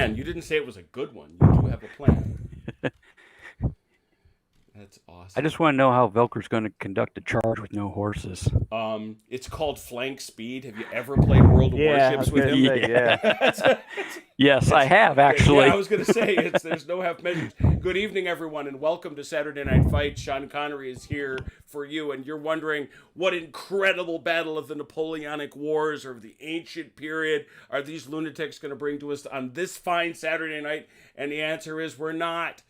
plan. You didn't say it was a good one. You do have a plan. That's I awesome. just want to know how Velker's going to conduct a charge with no horses. It's called flank speed. Have you ever played World of Yeah, I Warships was with gonna him? say, Yeah. yeah. Yes, I have Yeah, I actually. was going to say there's no half measures. Good evening, everyone, and welcome to Saturday Night Fight. Sean Connery is here for you, and you're wondering what incredible battle of the Napoleonic Wars or of the ancient period are these lunatics going to bring to us on this fine Saturday night? And the answer is we're not.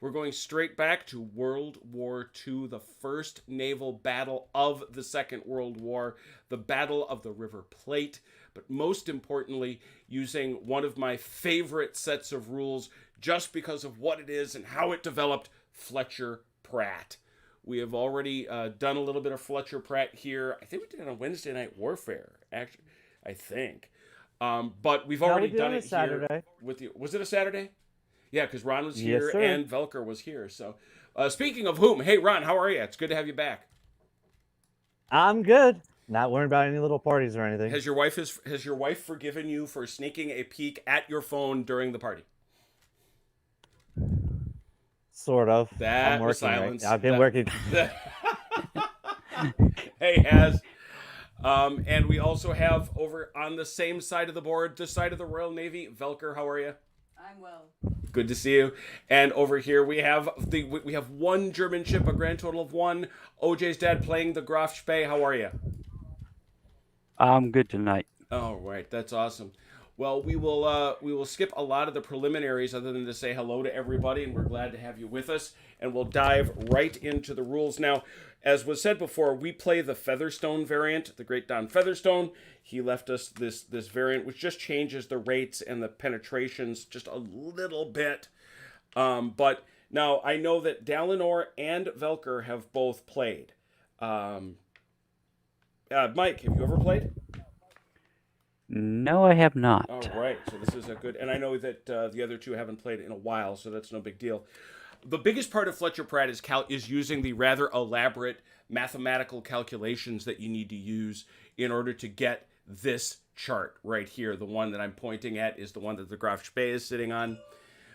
We're going straight back to World War II, the first naval battle of the Second World War, the Battle of the River Plate, but most importantly, using one of my favorite sets of rules just because of what it is and how it developed, Fletcher Pratt. We have already done a little bit of Fletcher Pratt here. I think we did it on Wednesday Night Warfare, actually, I think. But we've No, we already did done it it Saturday. here with you. Was it a Saturday? Yeah, because Ron was Yes, here sir. and Velker was here. So, speaking of whom, hey Ron, how are you? It's good to have you back. I'm good. Not worrying about any little parties or anything. Has your wife forgiven you for sneaking a peek at your phone during the party? Sort of. That I'm was working. silence. I've been working. Hey, has. And we also have over on the same side of the board, this side of the Royal Navy, Velker. How are you? I'm well. Good to see you. And over here we have one German ship, a grand total of one. OJ's dad playing the Graf Spee. How are you? I'm good tonight. All right, that's awesome. Well, we will skip a lot of the preliminaries other than to say hello to everybody, and we're glad to have you with us. And we'll dive right into the rules now. As was said before, we play the Featherstone variant, the Great Don Featherstone. He left us this variant, which just changes the rates and the penetrations just a little bit. But now I know that Dalinor and Velker have both played. Mike, have you ever played? No, I have not. All right, so this is a good, and I know that the other two haven't played in a while, so that's no big deal. The biggest part of Fletcher Pratt is using the rather elaborate mathematical calculations that you need to use in order to get this chart right here. The one that I'm pointing at is the one that the Graf Spee is sitting on.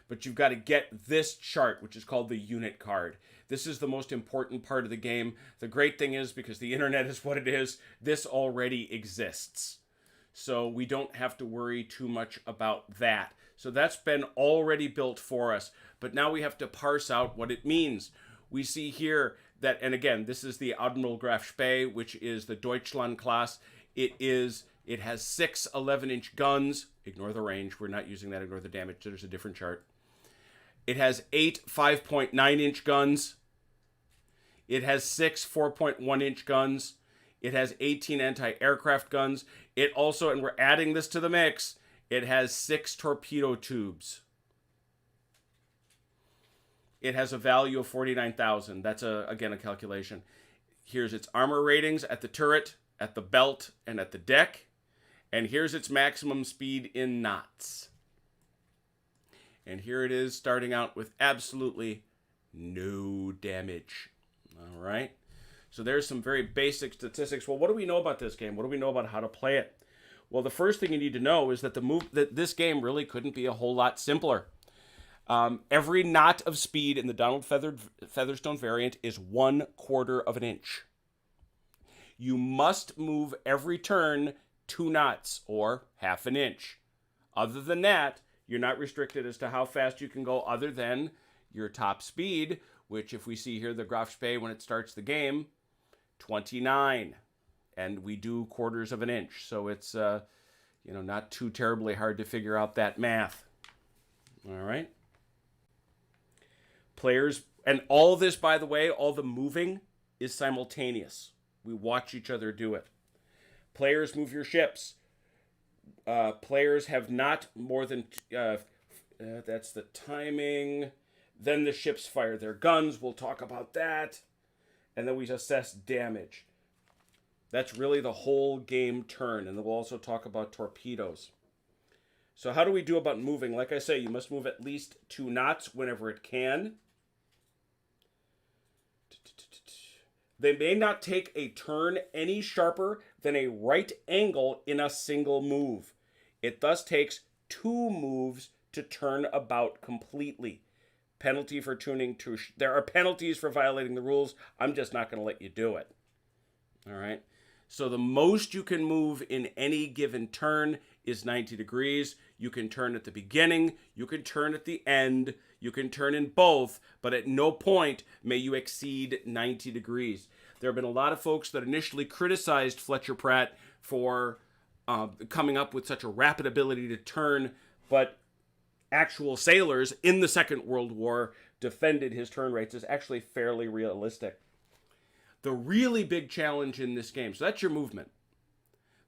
But you've got to get this chart, which is called the unit card. This is the most important part of the game. The great thing is, because the internet is what it is, this already exists. So we don't have to worry too much about that. So that's been already built for us. But now we have to parse out what it means. We see here that, and again, this is the Admiral Graf Spee, which is the Deutschland class. It has 6 11-inch guns. Ignore the range. We're not using that. Ignore the damage. There's a different chart. It has 8 5.9-inch guns. It has 6 4.1-inch guns. It has 18 anti-aircraft guns. It also, and we're adding this to the mix, it has 6 torpedo tubes. It has a value of 49,000. That's, again, a calculation. Here's its armor ratings at the turret, at the belt, and at the deck. And here's its maximum speed in knots. And here it is starting out with absolutely no damage. All right. So there's some very basic statistics. Well, what do we know about this game? What do we know about how to play it? Well, the first thing you need to know is that that this game really couldn't be a whole lot simpler. Every knot of speed in the Donald Featherstone variant is 1/4 of an inch. You must move every turn 2 knots or 1/2 an inch. Other than that, you're not restricted as to how fast you can go other than your top speed, which if we see here, the Graf Spee, when it starts the game, 29. And we do 1/4 of an inch. So it's, not too terribly hard to figure out that math. All right. Players, and all this, by the way, all the moving is simultaneous. We watch each other do it. Players move your ships. Players have not more than, that's the timing. Then the ships fire their guns. We'll talk about that. And then we assess damage. That's really the whole game turn. And then we'll also talk about torpedoes. So how do we do about moving? Like I say, you must move at least 2 knots whenever it can. They may not take a turn any sharper than a right angle in a single move. It thus takes 2 moves to turn about completely. Penalty for tuning to... There are penalties for violating the rules. I'm just not going to let you do it. All right? So the most you can move in any given turn is 90 degrees. You can turn at the beginning. You can turn at the end. You can turn in both. But at no point may you exceed 90 degrees. There have been a lot of folks that initially criticized Fletcher Pratt for coming up with such a rapid ability to turn, but actual sailors in the Second World War defended his turn rates as actually fairly realistic. The really big challenge in this game, so that's your movement.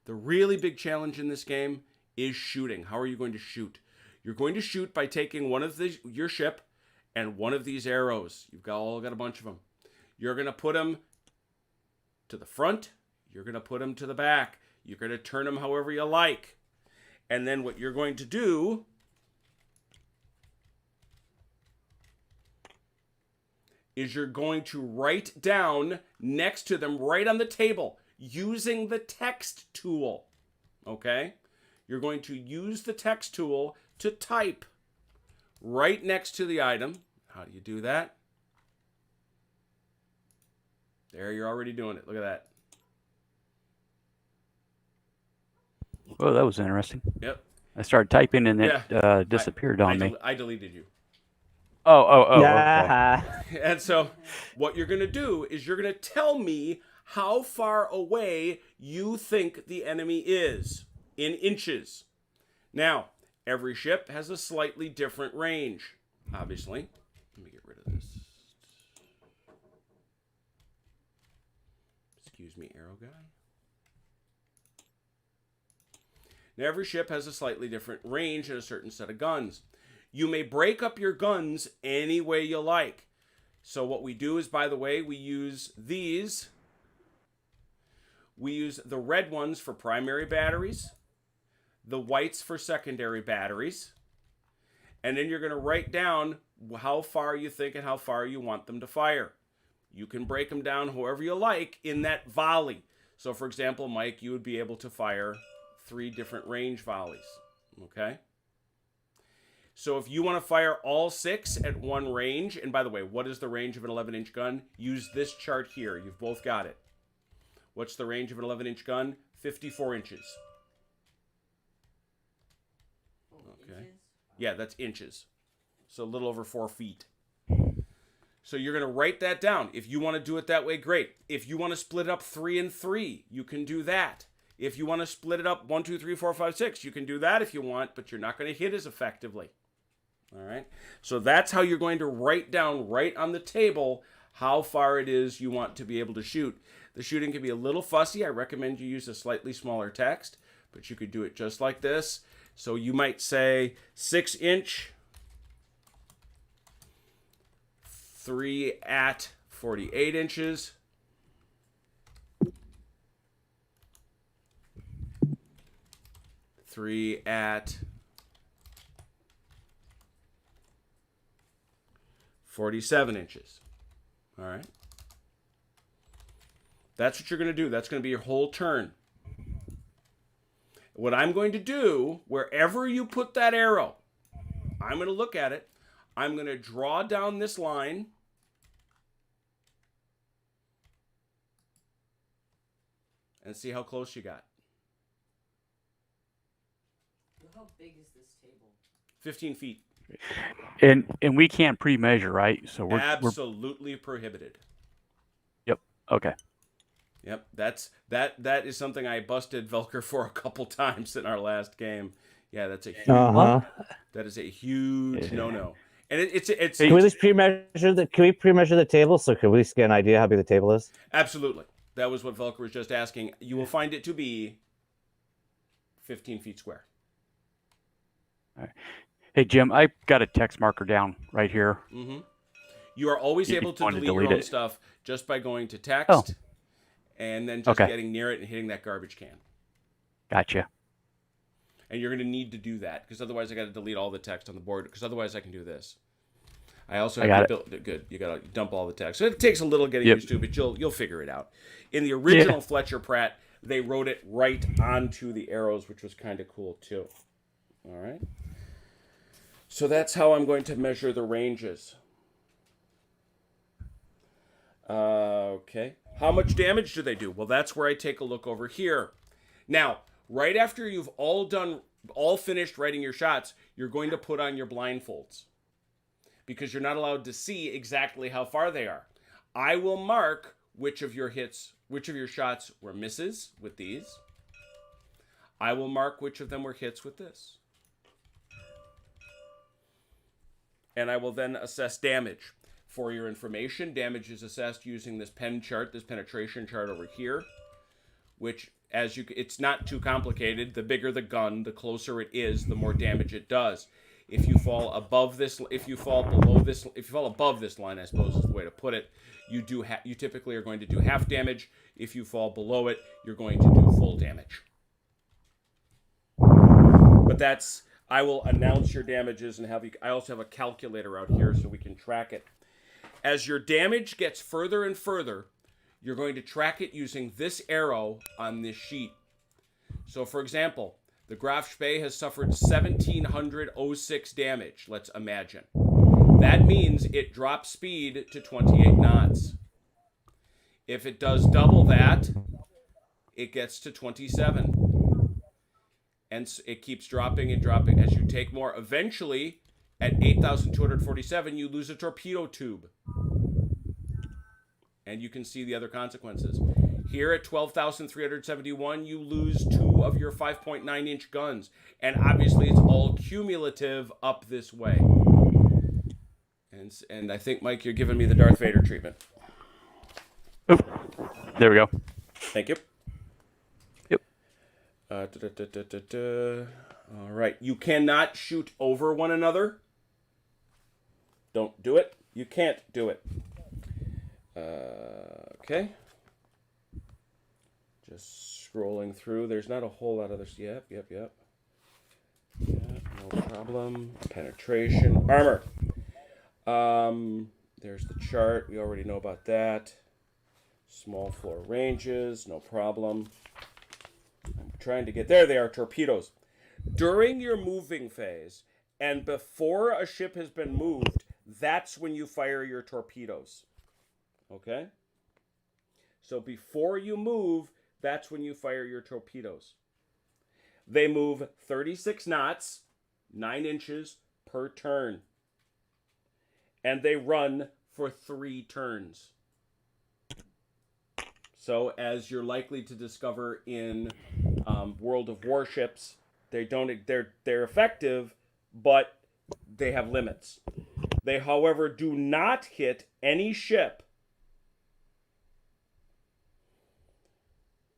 The really big challenge in this game is shooting. How are you going to shoot? You're going to shoot by taking one of your ship and one of these arrows. You've all got a bunch of them. You're going to put them to the front. You're going to put them to the back. You're going to turn them however you like. And then what you're going to do is you're going to write down next to them, right on the table, using the text tool. Okay? You're going to use the text tool to type right next to the item. How do you do that? There, you're already doing it. Look at that. Oh, that was interesting. Yep. I started typing and it disappeared on me. I deleted you. Oh, yeah. okay. And so what you're going to do is you're going to tell me how far away you think the enemy is in inches. Now, every ship has a slightly different range, obviously. Let me get rid of this. Excuse me, arrow guy. Now, every ship has a slightly different range and a certain set of guns. You may break up your guns any way you like. So what we do is, by the way, we use these. We use the red ones for primary batteries, the whites for secondary batteries, and then you're going to write down how far you think and how far you want them to fire. You can break them down however you like in that volley. So, for example, Mike, you would be able to fire 3 different range volleys. Okay? So if you want to fire all 6 at one range, and by the way, what is the range of an 11-inch gun? Use this chart here. You've both got it. What's the range of an 11-inch gun? 54 inches. Okay. Inches? Yeah, that's inches. So a little over 4 feet. So you're going to write that down. If you want to do it that way, great. If you want to split it up 3 and 3, you can do that. If you want to split it up 1, 2, 3, 4, 5, 6, you can do that if you want, but you're not going to hit as effectively. All right? So that's how you're going to write down right on the table how far it is you want to be able to shoot. The shooting can be a little fussy. I recommend you use a slightly smaller text, but you could do it just like this. So you might say 6-inch, 3 at 48 inches, 3 at 47 inches. All right. That's what you're going to do. That's going to be your whole turn. What I'm going to do, wherever you put that arrow, I'm going to look at it. I'm going to draw down this line. And see how close you got. How big is this table? 15 feet. And we can't pre-measure, right? So we're absolutely prohibited. Yep. Okay. Yep. That is something I busted Velker for a couple times in our last game. Yeah, that's a huge. That is a huge no-no. And it's. Can we at least pre-measure the? Can we pre-measure the table so can we at least get an idea how big the table is? Absolutely. That was what Velker was just asking. You will find it to be 15 feet square. All right. Hey, Jim, I've got a text marker down right here. Mm-hmm. You are always able to delete your own stuff just by going to text and then just getting near it and hitting that garbage can. Gotcha. And you're going to need to do that because otherwise I got to delete all the text on the board because otherwise I can do this. I also have to build good. You got to dump all the text. So it takes a little getting used to, but you'll figure it out. In the original Fletcher Pratt, they wrote it right onto the arrows, which was kind of cool too. All right. So that's how I'm going to measure the ranges. Okay. How much damage do they do? Well, that's where I take a look over here. Now, right after you've all finished writing your shots, you're going to put on your blindfolds because you're not allowed to see exactly how far they are. I will mark which of your shots were misses with these. I will mark which of them were hits with this. And I will then assess damage. For your information, damage is assessed using this penetration chart over here, which it's not too complicated. The bigger the gun, the closer it is, the more damage it does. If you fall above this, if you fall above this line, I suppose is the way to put it, you typically are going to do half damage. If you fall below it, you're going to do full damage. But I will announce your damages and I also have a calculator out here so we can track it. As your damage gets further and further, you're going to track it using this arrow on this sheet. So, for example, the Graf Spee has suffered 1,706 damage, let's imagine. That means it drops speed to 28 knots. If it does double that, it gets to 27. And it keeps dropping and dropping as you take more. Eventually, at 8,247, you lose a torpedo tube. And you can see the other consequences. Here at 12,371, you lose 2 of your 5.9-inch guns. And obviously, it's all cumulative up this way. And I think, Mike, you're giving me the Darth Vader treatment. Oop. There we go. Thank you. Yep. All right. You cannot shoot over one another. Don't do it. You can't do it. Okay. Just scrolling through. There's not a whole lot of this. Yep. Yeah, no problem. Penetration. Armor. There's the chart. We already know about that. Small floor ranges. No problem. I'm trying to get... There they are, torpedoes. During your moving phase and before a ship has been moved, that's when you fire your torpedoes. Okay? So before you move, that's when you fire your torpedoes. They move 36 knots, 9 inches per turn. And they run for 3 turns. So as you're likely to discover in World of Warships, they're effective, but they have limits. They, however, do not hit any ship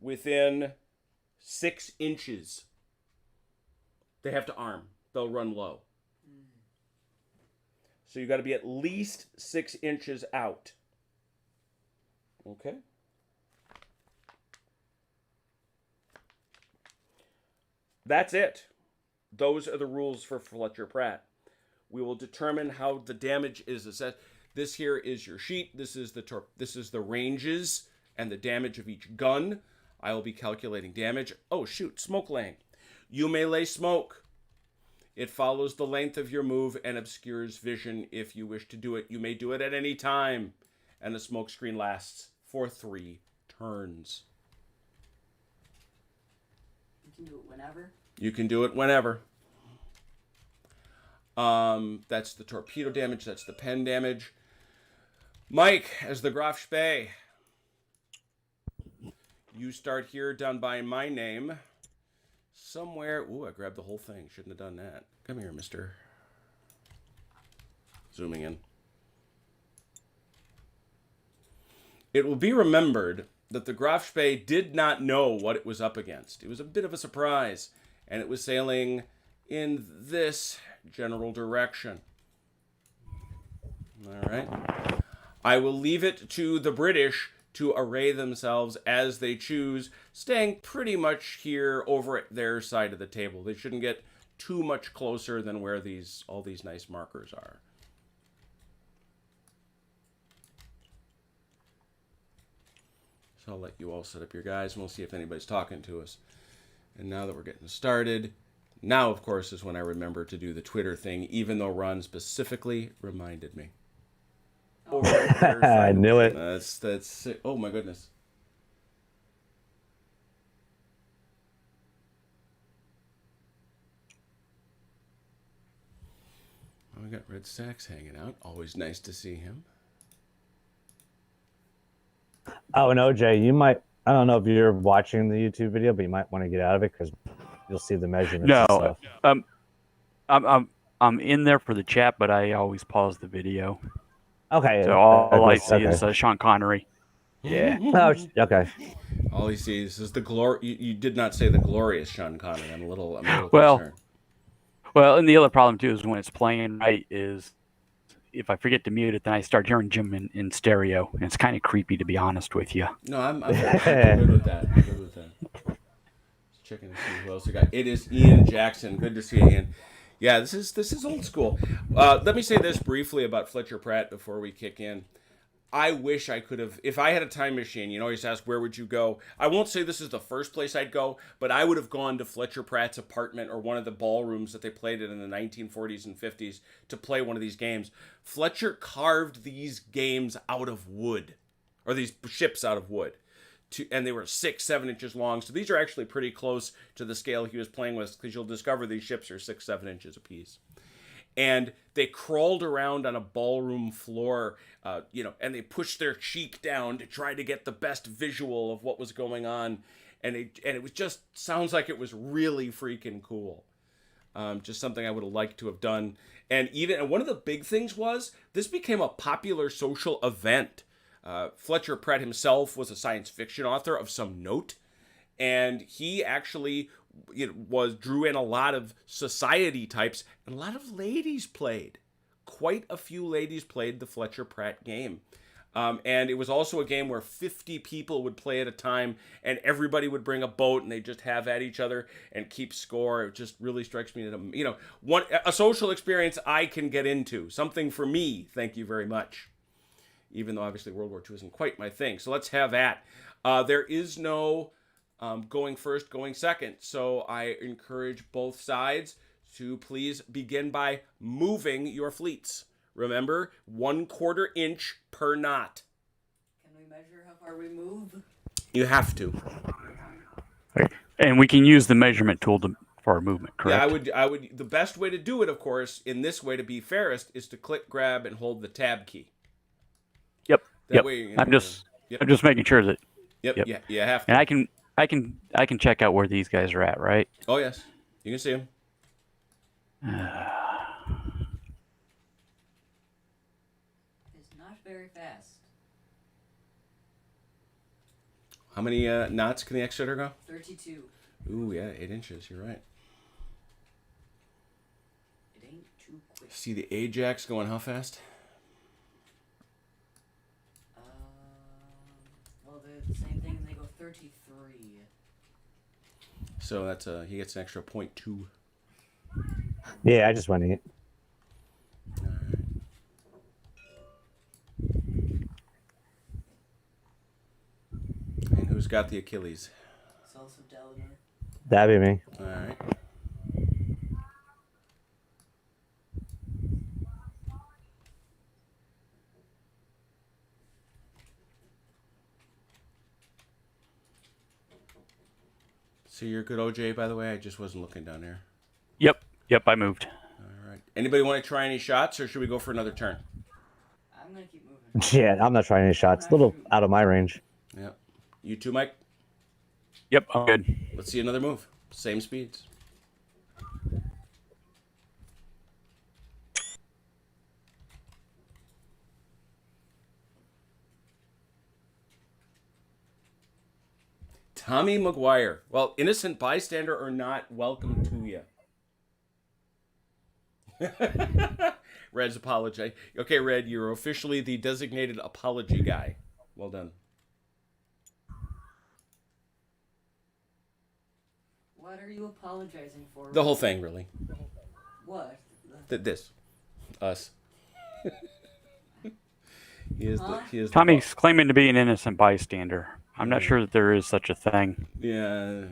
within 6 inches. They have to arm. They'll run low. So you got to be at least 6 inches out. Okay? That's it. Those are the rules for Fletcher Pratt. We will determine how the damage is assessed. This here is your sheet. This is the ranges and the damage of each gun. I will be calculating damage. Oh, shoot, smoke laying. You may lay smoke. It follows the length of your move and obscures vision if you wish to do it. You may do it at any time. And the smoke screen lasts for 3 turns. You can do it whenever? You can do it whenever. That's the torpedo damage. That's the pen damage. Mike, as the Graf Spee, you start here down by my name. Somewhere. Ooh, I grabbed the whole thing. Shouldn't have done that. Come here, mister. Zooming in. It will be remembered that the Graf Spee did not know what it was up against. It was a bit of a surprise, and it was sailing in this general direction. All right. I will leave it to the British to array themselves as they choose, staying pretty much here over at their side of the table. They shouldn't get too much closer than where all these nice markers are. So I'll let you all set up your guys, and we'll see if anybody's talking to us. And now that we're getting started, Now, of course, is when I remember to do the Twitter thing, even though Ron specifically reminded me. I knew it. That's. Oh my goodness. Oh, we got Red Sacks hanging out. Always nice to see him. Oh, and OJ, you might. I don't know if you're watching the YouTube video, but you might want to get out of it because you'll see the measurements No, and stuff. I'm in there for the chat, but I always pause the video. Okay. So all I see okay. is Sean Connery. Yeah. Oh, okay. All he sees is the glory. You did not say the glorious Sean Connery. I'm a little Well, concerned. Well, and the other problem too is when it's playing right is if I forget to mute it, then I start hearing Jim in stereo, and it's kind of creepy to be honest with you. No, I'm good with that. I'm good with that. Just checking to see who else we got. It is Ian Jackson. Good to see you, Ian. Yeah, this is old school. Let me say this briefly about Fletcher Pratt before we kick in. I wish I could have, if I had a time machine, you always ask, where would you go? I won't say this is the first place I'd go, but I would have gone to Fletcher Pratt's apartment or one of the ballrooms that they played in the 1940s and 50s to play one of these games. Fletcher carved these games out of wood, or these ships out of wood, and they were 6-7 inches long. So these are actually pretty close to the scale he was playing with, because you'll discover these ships are 6-7 inches apiece. And they crawled around on a ballroom floor, and they pushed their cheek down to try to get the best visual of what was going on. And it was just sounds like it was really freaking cool. Just something I would have liked to have done. And one of the big things was this became a popular social event. Fletcher Pratt himself was a science fiction author of some note, and he actually drew in a lot of society types, and a lot of ladies played. Quite a few ladies played the Fletcher Pratt game. And it was also a game where 50 people would play at a time, and everybody would bring a boat, and they just have at each other and keep score. It just really strikes me that a social experience I can get into. Something for me, thank you very much. Even though obviously World War II isn't quite my thing. So let's have that. There is no going first, going second. So I encourage both sides to please begin by moving your fleets. Remember, 1/4 inch per knot. Can we measure how far we move? You have to. And we can use the measurement tool for our movement, correct? Yeah, I would. The best way to do it, of course, in this way to be fairest, is to click, grab, and hold the tab key. Yep. That way, I'm just making sure that. Yep. Yeah, you have to. And I can check out where these guys are at, right? Oh yes, you can see them. It's not very fast. How many knots can the Exeter go? 32. Ooh, yeah, 8 inches. You're right. It ain't too quick. See the Ajax going how fast? Well, they're the same thing, and they go 33. So that's he gets an extra 0.2. Yeah, I just went to eat. And who's got the Achilles? Cells of Delamere. That'd be me. All right. So you're good, OJ, by the way? I just wasn't looking down there. Yep, I moved. All right. Anybody want to try any shots, or should we go for another turn? I'm going to keep moving. Yeah, I'm not trying any shots. A little out of my range. Yeah. You too, Mike? Yep, I'm good. Let's see another move. Same speeds. Tommy McGuire. Well, innocent bystander or not, welcome to you. Red's apology. Okay, Red, you're officially the designated apology guy. Well done. What are you apologizing for? The whole thing, really. What? This. Us. He is the Tommy's claiming to be an innocent bystander. I'm not sure that there is such a thing. Yeah.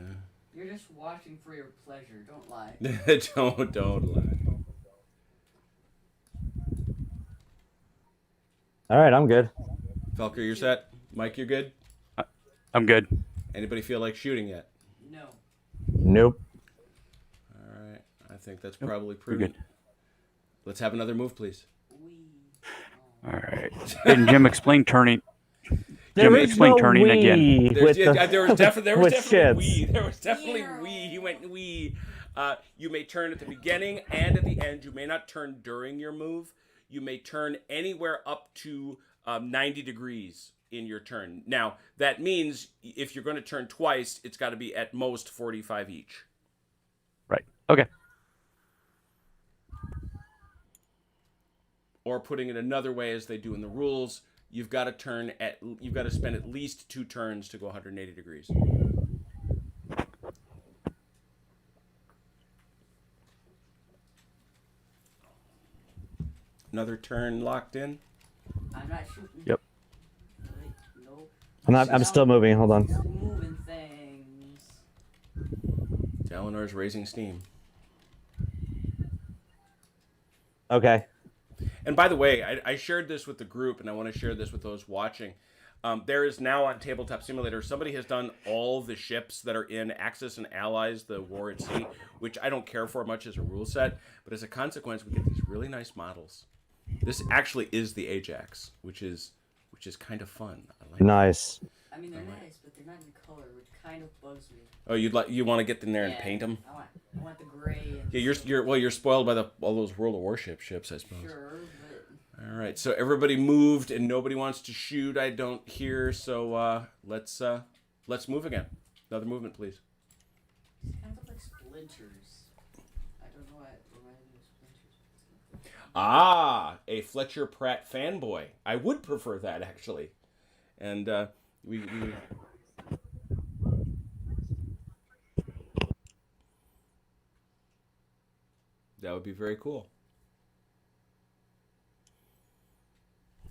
You're just watching for your pleasure. Don't lie. Don't lie. All right, I'm good. Felker, you're set. Mike, you're good. I'm good. Anybody feel like shooting yet? No. Nope. All right. I think that's probably We're prudent. good. Let's have another move, please. All right. And Jim, explain turning. There Jim, is explain no turning again. we There was with definitely ships. we. There was definitely we. He went we. You may turn at the beginning and at the end. You may not turn during your move. You may turn anywhere up to 90 degrees in your turn. Now, that means if you're going to turn twice, it's got to be at most 45 each. Right. Okay. Or putting it another way, as they do in the rules, you've got to spend at least 2 turns to go 180 degrees. Another turn locked in. I'm not shooting. Yep. Wait, nope. I'm still moving. Hold on. Just moving things. Dalinor's raising steam. Okay. And by the way, I shared this with the group, and I want to share this with those watching. There is now on Tabletop Simulator, somebody has done all the ships that are in Axis and Allies, the War at Sea, which I don't care for much as a rule set, but as a consequence, we get these really nice models. This actually is the Ajax, which is kind of fun. I like Nice. I mean, they're nice, but they're not in color, which kind of bugs me. Oh, you want to get in there and paint them? I want the gray. And Yeah, you're spoiled by all those World of Warship ships, I suppose. Sure, but All right, so everybody moved and nobody wants to shoot. I don't hear, so let's move again. Another movement, please. it's kind of like splinters. I don't know why it reminded me of splinters. Ah, a Fletcher Pratt fanboy. I would prefer that actually, and we that would be very cool.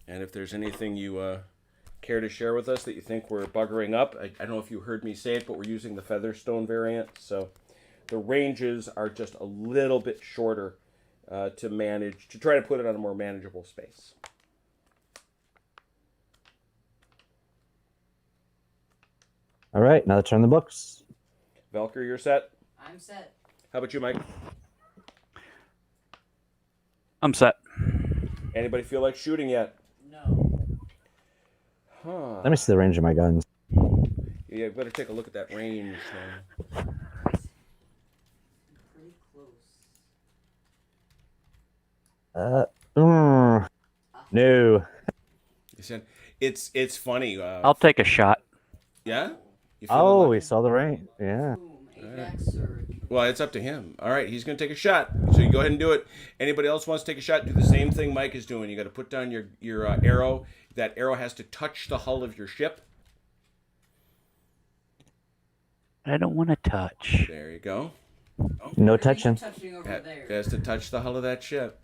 And if there's anything you care to share with us that you think we're buggering up, I don't know if you heard me say it, but we're using the Featherstone variant, so the ranges are just a little bit shorter to try to put it on a more manageable space. All right, now turn the books. Velker, you're set. I'm set. How about you, Mike? I'm set. Anybody feel like shooting yet? No. Huh. Let me see the range of my guns. Yeah, you better take a look at that range. Pretty close. No. You said it's funny. I'll take a shot. Yeah. You Oh, lucky? we saw the range. Yeah. Boom. Ajax surge. Well, it's up to him. All right, he's going to take a shot. So you go ahead and do it. Anybody else wants to take a shot? Do the same thing Mike is doing. You got to put down your arrow. That arrow has to touch the hull of your ship. I don't want to touch. There you go. No What are you touching. touching over It there? has to touch the hull of that ship.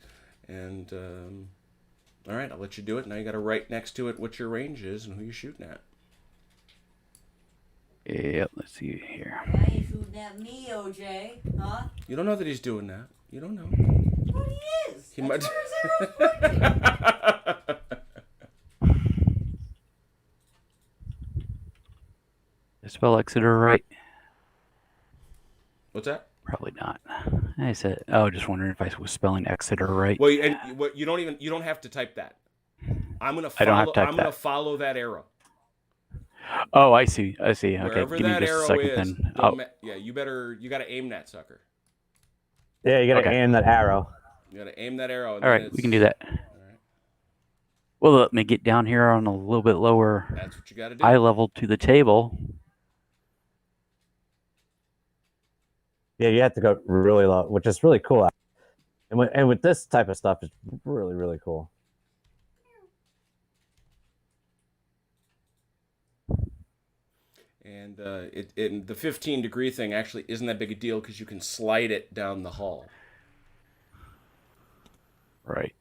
And all right, I'll let you do it. Now you got to write next to it what your range is and who you're shooting at. Yep, let's see here. Why you shooting at me, OJ? Huh? You don't know that he's doing that. You don't know. What he is? He That's might. where his arrow's pointing. Did I spell Exeter right? What's that? Probably not. I said, oh, just wondering if I was spelling Exeter right. Well, you don't have to type that. I'm gonna I don't have follow. to type I'm gonna that. follow that arrow. Oh, I see. Okay, Wherever give me that just a arrow second is, then. don't Oh, yeah, you got to aim that sucker. Yeah, you gotta Okay. aim that arrow. You got to aim that arrow. And all then right, we can do that. All right, Well, let me get down here on a little bit lower that's what you got to do. eye level to the table. Yeah, you have to go really low, which is really cool. And with this type of stuff, it's really, really cool. And the 15-degree thing actually isn't that big a deal because you can slide it down the hull. Right.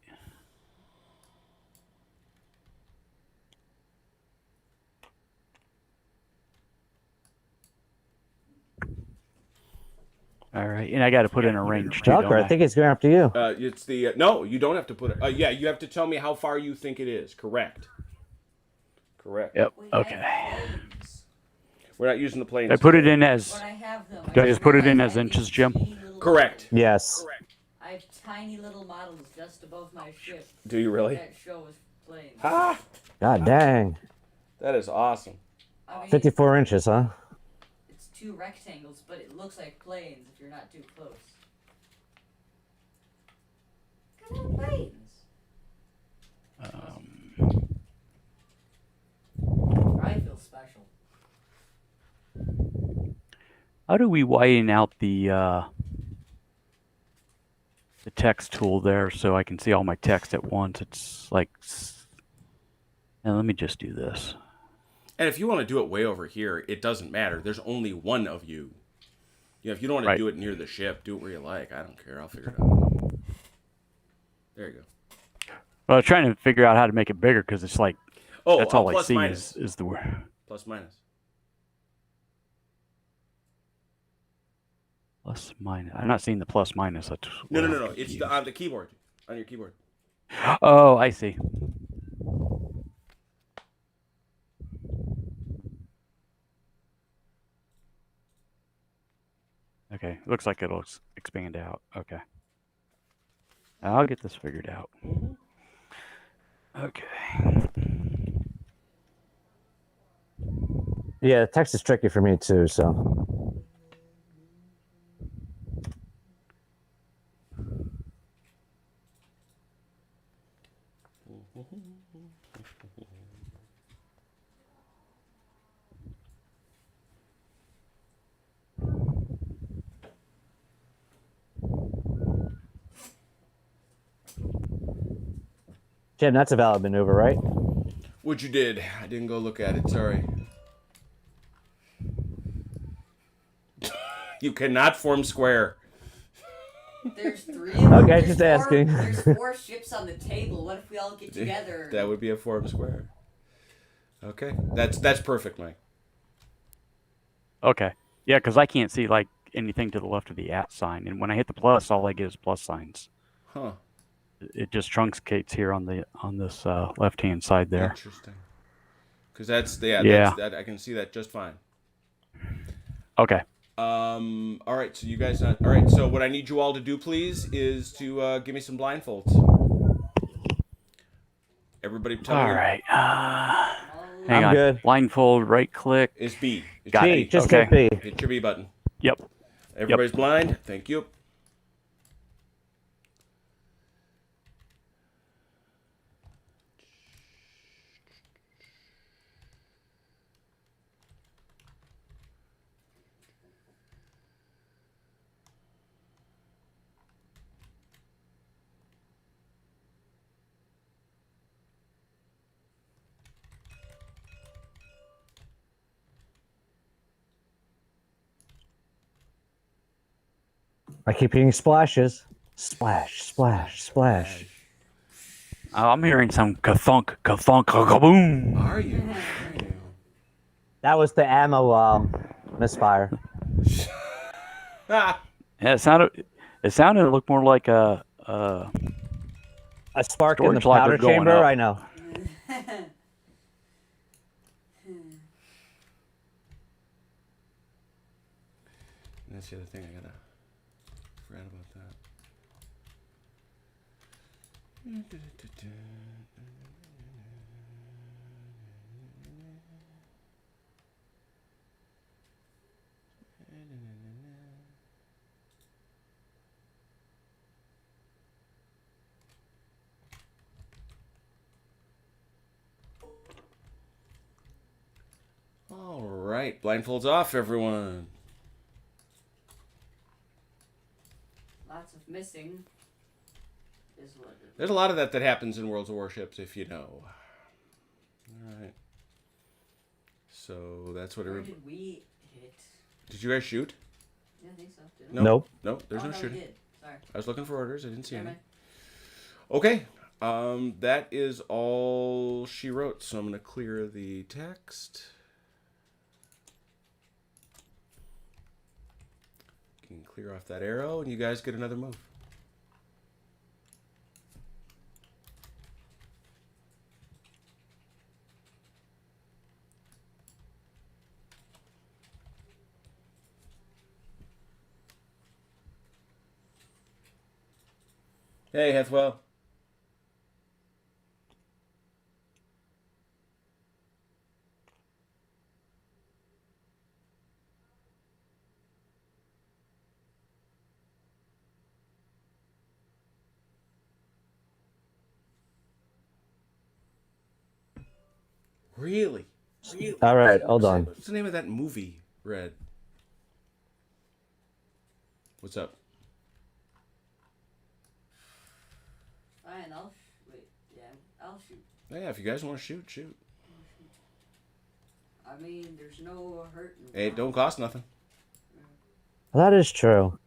right, and I got to put in a range too, Valkyrie, don't I think he's going after you. It's the no. You don't have to put it. Yeah, you have to tell me how far you think it is. Correct. Correct. Yep. We Okay. have planes. We're not using the planes. I put it in as. When I have them, Do I just put it in realize as I have inches, these Jim? teeny little Correct. models. Yes. I have tiny little models just above my ship Do you really? that show as planes. Ah, God dang. that is awesome. I mean, 54 inches, huh? it's two rectangles, but it looks like planes if you're not too close. Look at planes. I feel special. How do we widen out the text tool there so I can see all my text at once? It's like, now let me just do this. And if you want to do it way over here, it doesn't matter. There's only one of you. You know, if you don't want to Right. do it near the ship, do it where you like. I don't care. I'll figure it out. There you go. Well, I was trying to figure out how to make it bigger because it's like, Oh, that's all I plus see minus. is the word. Plus minus. Plus minus. I'm not seeing the plus minus. That's No. It's on the keyboard. On your keyboard. Oh, I see. Okay, looks like it'll expand out. Okay. I'll get this figured out. Okay. Yeah, the text is tricky for me too, so. Jim, that's a valid maneuver, right? What you did? I didn't go look at it. Sorry. You cannot form square. There's three of them. Okay, There's just four- asking. There's 4 ships on the table. What if we all get together? That would be a form square. Okay, that's perfect, Mike. Okay. Yeah, because I can't see like anything to the left of the @ sign, and when I hit the plus, all I get is plus signs. Huh. It just truncates here on this left-hand side there. Interesting. Because that's Yeah. That's, that I can see that just fine. Okay. All right. So you guys, all right. So what I need you all to do, please, is to give me some blindfolds. Everybody, tell All me. right. Hang I'm on. good. Blindfold, right click. It's B. It's Got your B, it. just Okay. hit B. Hit your B button. Yep. Everybody's blind. Thank you. I keep hearing splashes. Splash, splash, splash. I'm hearing some ka-thunk, ka-boom. Are you? That was the ammo misfire. Ah, Yeah, it sounded looked more like a A spark in the Storage locker powder going chamber? up. I know. that's the other thing. I forgot about that. All right, blindfolds off, everyone. Lots of missing. Is what it is. There's a lot of that happens in Worlds of Warships, if you know. All right. So that's what Where everybody. did we hit? Did you guys shoot? Yeah, I think so. Did No. Nope. No, there's oh, no no, shooting. We did. Sorry. I was looking for orders. I didn't see Never any. mind. Okay. That is all she wrote. So I'm going to clear the text. You can clear off that arrow, and you guys get another move. Hey, Hethwell. Really? All right, hold on. What's the name of that movie, Red? What's up? Fine, wait, yeah, I'll shoot. Yeah, if you guys want to shoot, shoot. I mean, there's no hurt. Hey, it don't cost nothing. That is true.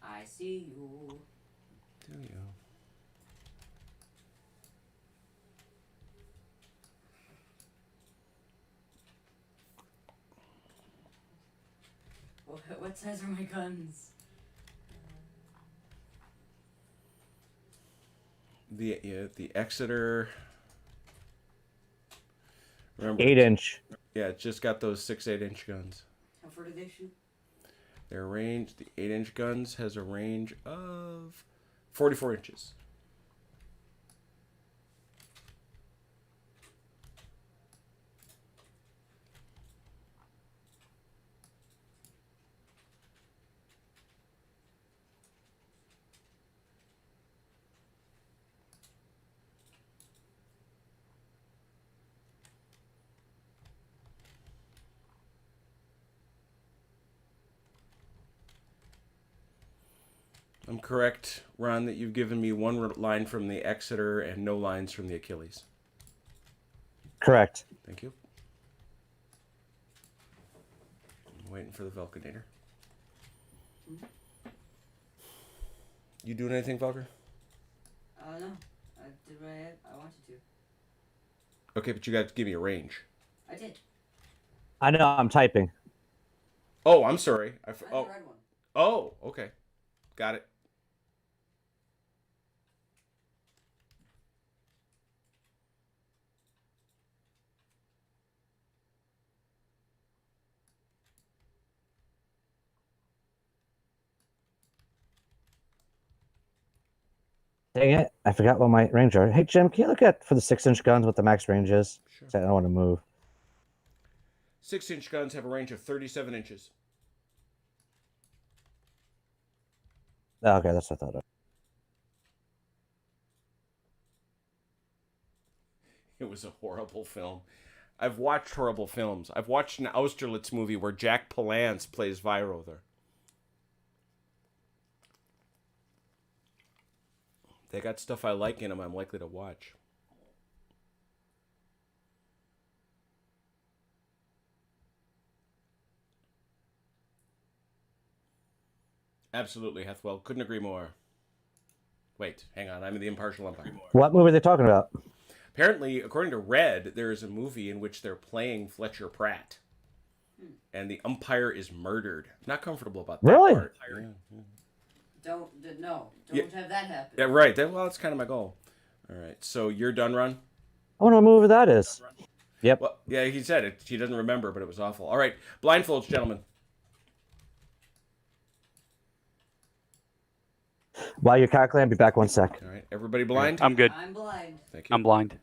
I see you. Do you? What size are my guns? The Exeter. Remember, 8-inch. yeah, it just got those 6-8-inch guns. How far do they shoot? Their range, the 8-inch guns has a range of 44 inches. I'm correct, Ron, that you've given me one line from the Exeter and no lines from the Achilles. Correct. Thank you. I'm waiting for the Vulcanator. You doing anything, Valker? No. I did what I wanted to. Okay, but you got to give me a range. I did. I know, I'm typing. Oh, I'm sorry. I the red one. Oh, okay. Got it. Dang it, I forgot what my range are. Hey, Jim, can you look at for the 6-inch guns what the max range is? Sure. I don't want to move. 6-inch guns have a range of 37 inches. Oh, okay, that's what I thought. It was a horrible film. I've watched horrible films. I've watched an Austerlitz movie where Jack Palance plays Viro there. They got stuff I like in them I'm likely to watch. Absolutely, Hethwell. Couldn't agree more. Wait, hang on. I'm in the impartial umpire. What movie are they talking about? Apparently, according to Red, there is a movie in which they're playing Fletcher Pratt. And the umpire is murdered. Not comfortable about that Really? part. Yeah. Don't Yeah. have that happen. Yeah, right. Well, that's kind of my goal. All right. So you're done, Ron? I want to know what movie that is. Yep. Well, yeah, he said it. He doesn't remember, but it was awful. All right. Blindfolds, gentlemen. While you're calculating, I'll be back 1 sec. All right. Everybody blind? I'm good. I'm blind. Thank you. I'm blind.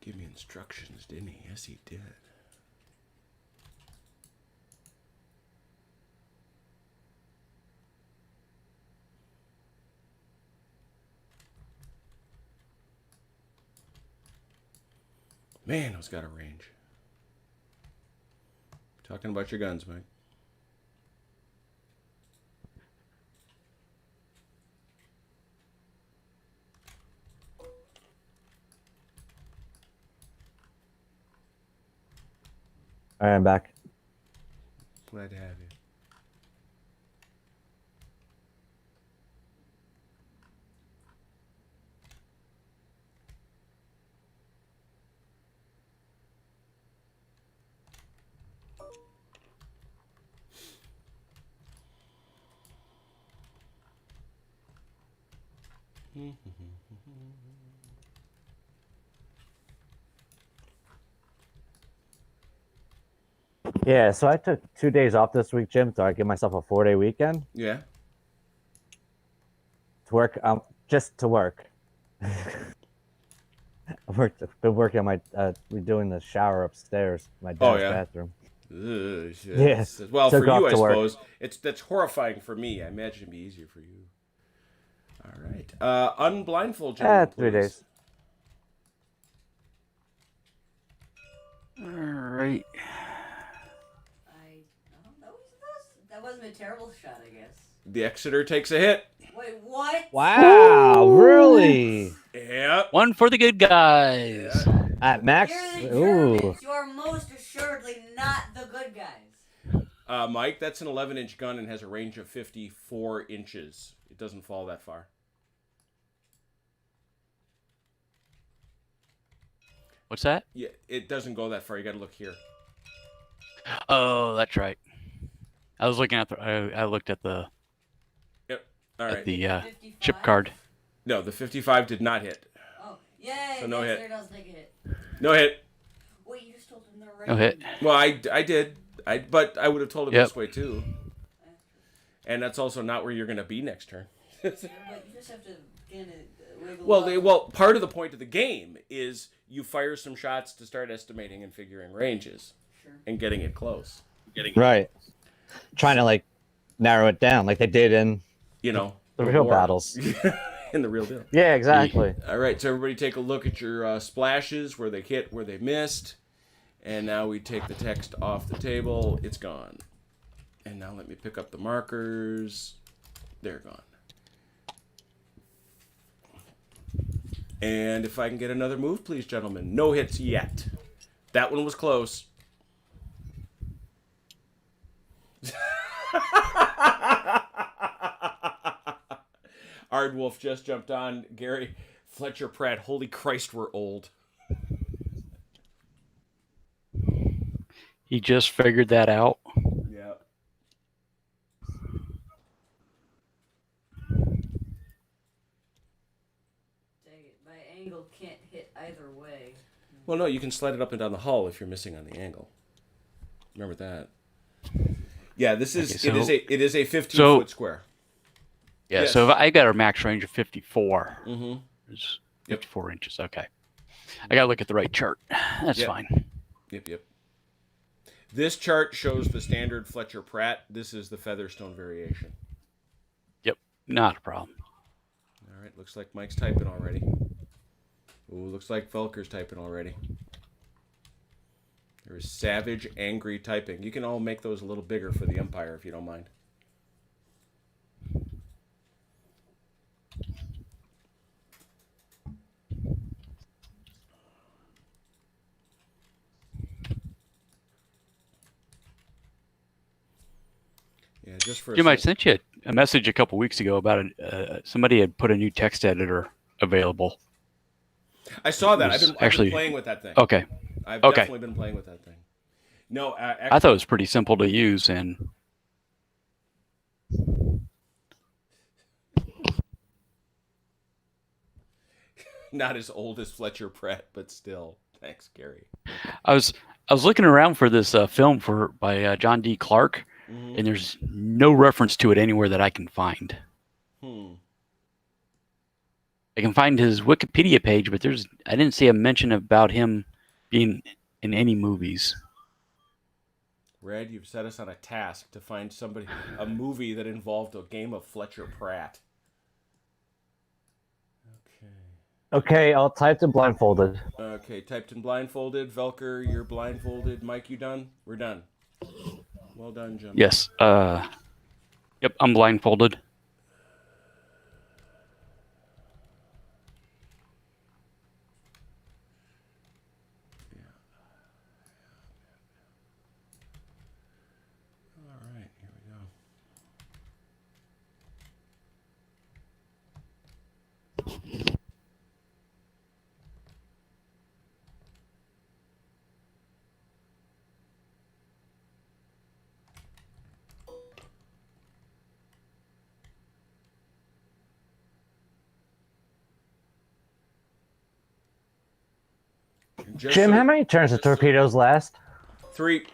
Give me instructions, didn't he? Yes, he did. Man, those got a range. Talking about your guns, Mike. All right, I'm back. Glad to have you. Yeah, so I took 2 days off this week, Jim, so I give myself a 4-day weekend Yeah. to work. Just to work. Been working on my redoing the shower upstairs, my dad's bathroom. Ugh, shit. Yeah. Well, Took for off you, I to work. suppose that's horrifying for me. I imagine it'd be easier for you. All right. Unblindfold, gentlemen, 3 please. days. All right. I don't know. That wasn't a terrible shot, I guess. The Exeter takes a hit. Wait, what? Wow, really? Yep. One for the good guys. At max? You're the Ooh. Germans. You are most assuredly not the good guys. Mike, that's an 11-inch gun and has a range of 54 inches. It doesn't fall that far. What's that? Yeah, it doesn't go that far. You got to look here. Oh, that's right. I was looking at the. I looked at the. Yep. All At right. the 55? chip card. No, the 55 did not hit. Oh, yay! So no hit. There does take a hit. No hit. Wait, you just told him the right. No hit. Well, I did. But I would have told him Yep. this way too. And that's also not where you're going to be next turn. But you just have to kind of wiggle. Well, part of the point of the game is you fire some shots to start estimating and figuring ranges and getting it close. Right. Trying to like narrow it down like they did in The real war. battles. In the real deal. Yeah, exactly. All right, so everybody take a look at your splashes, where they hit, where they missed. And now we take the text off the table. It's gone. And now let me pick up the markers. They're gone. And if I can get another move, please, gentlemen. No hits yet. That one was close. Ardwolf just jumped on. Gary, Fletcher, Pratt. Holy Christ, we're old. He just figured that out. Yeah. Dang it, my angle can't hit either way. Well, no, you can slide it up and down the hull if you're missing on the angle. Remember that. Yeah, this is Okay, it is a 15-foot square. Yeah, Yes. so if I got a max range of 54. Mm-hmm. It's Yep. 54 inches. Okay. I got to look at the right chart. That's Yep. fine. Yep. This chart shows the standard Fletcher Pratt. This is the Featherstone variation. Yep. Not a problem. All right, looks like Mike's typing already. Ooh, looks like Velker's typing already. There is savage, angry typing. You can all make those a little bigger for the Empire if you don't mind. Yeah, just for Jim, I sent you a message a couple weeks ago about somebody had put a new text editor available. I saw that. I've actually been playing with that thing. Okay. I've Okay. definitely been playing with that thing. No, actually, I thought it was pretty simple to use, and not as old as Fletcher Pratt, but still. Thanks, Gary. I was looking around for this film by John D. Clark, Mhm. and there's no reference to it anywhere that I can find. I can find his Wikipedia page, but I didn't see a mention about him being in any movies. Red, you've set us on a task to find a movie that involved a game of Fletcher Pratt. Okay, I'll type in blindfolded. Okay, typed in blindfolded. Velker, you're blindfolded. Mike, you done? We're done. Well done, Jim. Yes. Yep, I'm blindfolded. All right, here we go. Jim, how many turns do torpedoes last? 3.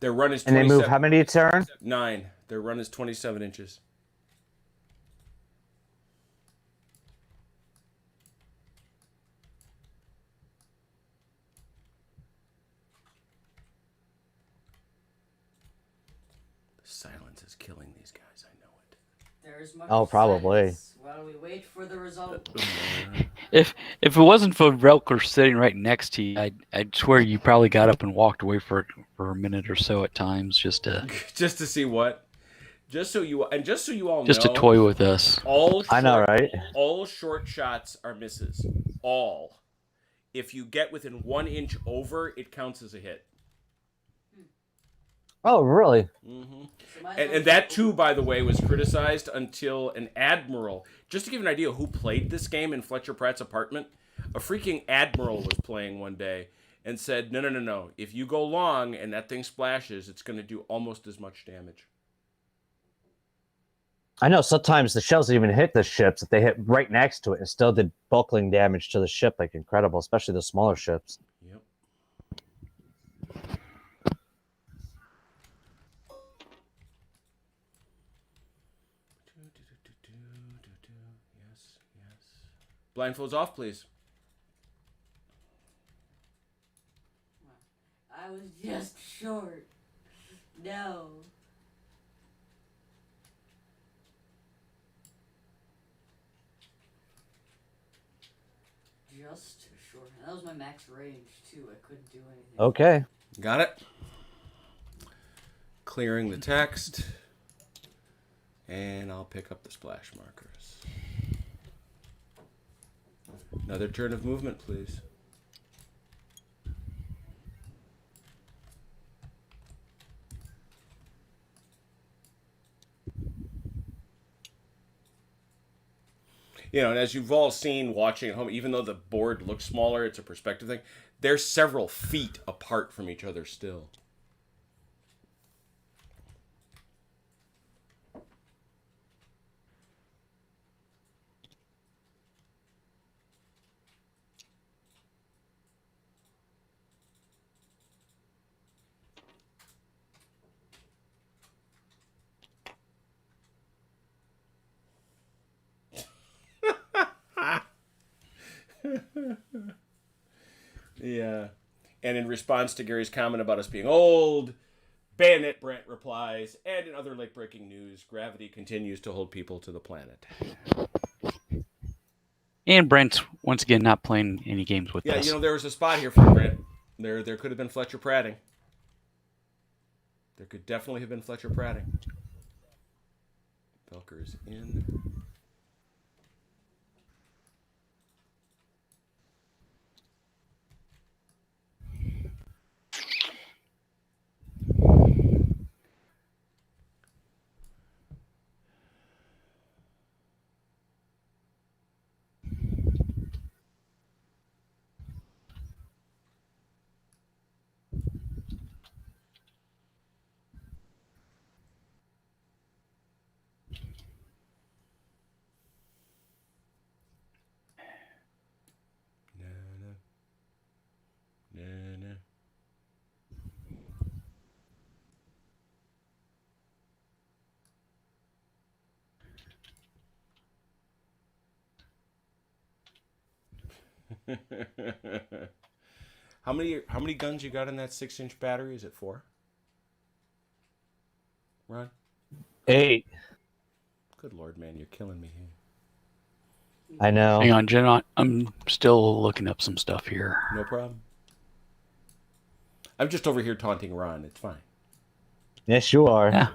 Their run is And 27. they move how many turn? 9. Their run is 27 inches. The silence is killing these guys. I know it. There's much Oh, probably. silence while we wait for the result. If it wasn't for Relker sitting right next to you, I'd swear you probably got up and walked away for a minute or so at times just to see what. Just so you all just know. to toy with us. I know, right? All short shots are misses. All. If you get within 1 inch over, it counts as a hit. Oh, really? Mm-hmm. And that too, by the way, was criticized until an admiral. Just to give you an idea who played this game in Fletcher Pratt's apartment, a freaking admiral was playing one day and said, "No. If you go long and that thing splashes, it's going to do almost as much damage." I know sometimes the shells even hit the ships if they hit right next to it and still did bulkling damage to the ship, like incredible, especially the smaller ships. Yep. Yes. Blindfolds off, please. I was just short. No. Just short. And that was my max range too. I couldn't do anything. Okay. Got it. Clearing the text. And I'll pick up the splash markers. Another turn of movement, please. You know, and as you've all seen watching at home, even though the board looks smaller, it's a perspective thing, they're several feet apart from each other still. Yeah. And in response to Gary's comment about us being old, Bayonet Brent replies, and in other late-breaking news, gravity continues to hold people to the planet. And Brent's once again not playing any games with us. Yeah, you know, there was a spot here for Brent. There could have been Fletcher Pratting. There could definitely have been Fletcher Pratting. Velker's in. How many guns you got in that 6-inch battery? Is it 4? Ron? 8. Good Lord, man, you're killing me here. I know. Hang on, Jen. I'm still looking up some stuff here. No problem. I'm just over here taunting Ron. It's fine. Yes, you are. Yeah.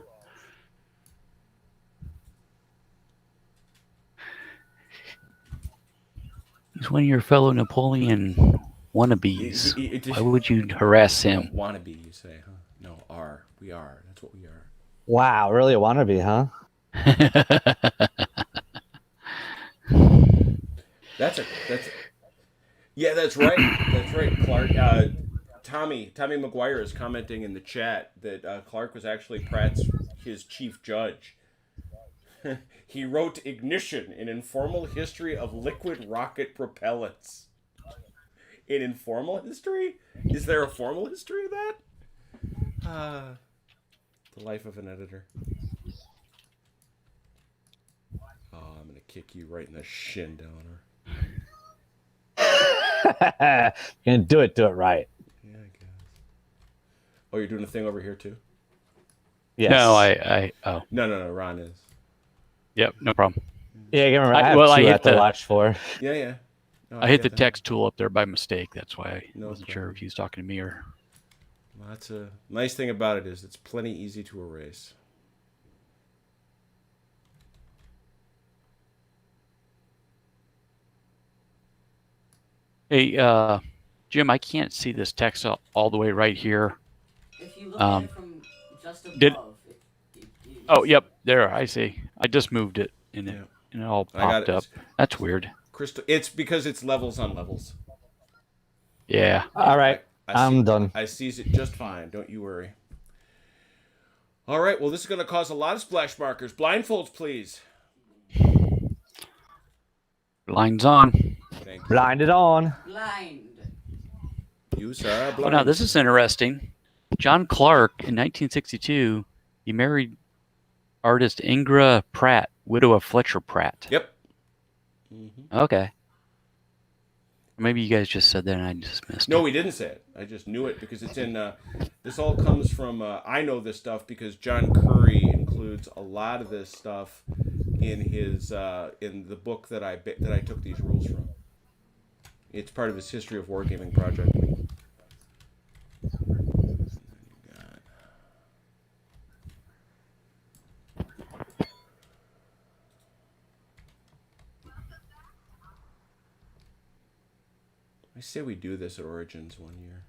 He's one of your fellow Napoleon wannabes. Why would you harass him? Wannabe, you say, huh? No, are. We are. That's what we are. Wow, really a wannabe, huh? Yeah, that's right. That's right, Clark. Tommy McGuire is commenting in the chat that Clark was actually his chief judge. He wrote Ignition, an informal history of liquid rocket propellants. An informal history? Is there a formal history of that? The life of an editor. Oh, I'm going to kick you right in the shin, Downer. You're gonna do it right. Yeah, I guess. Oh, you're doing a thing over here too? Yes. No, oh. No, Ron is. Yep, no problem. Yeah, I have two I have to watch for. Yeah. No, I hit the text tool up there by mistake. That's why I wasn't sure if he was talking to me or... Well, that's a nice thing about it is it's plenty easy to erase. Hey, Jim, I can't see this text all the way right here. If you look at it from just above, oh, yep, there, I see. I just moved it, and it all popped up. That's weird. It's because it's levels on levels. Yeah. All right, I'm done. I sees it just fine. Don't you worry. All right, well, this is going to cause a lot of splash markers. Blindfolds, please. Blinds on. Thank you. Blinded on. Blind. You, sir, blind. Oh, now this is interesting. John Clark, in 1962, he married artist Ingra Pratt, widow of Fletcher Pratt. Yep. Mm-hmm. Okay. Maybe you guys just said that and I just missed it. No, we didn't say it. I just knew it because it's in... this all comes from... I know this stuff because John Curry includes a lot of this stuff in his in the book that I took these rules from. It's part of his History of Wargaming project. I say we do this at Origins one year.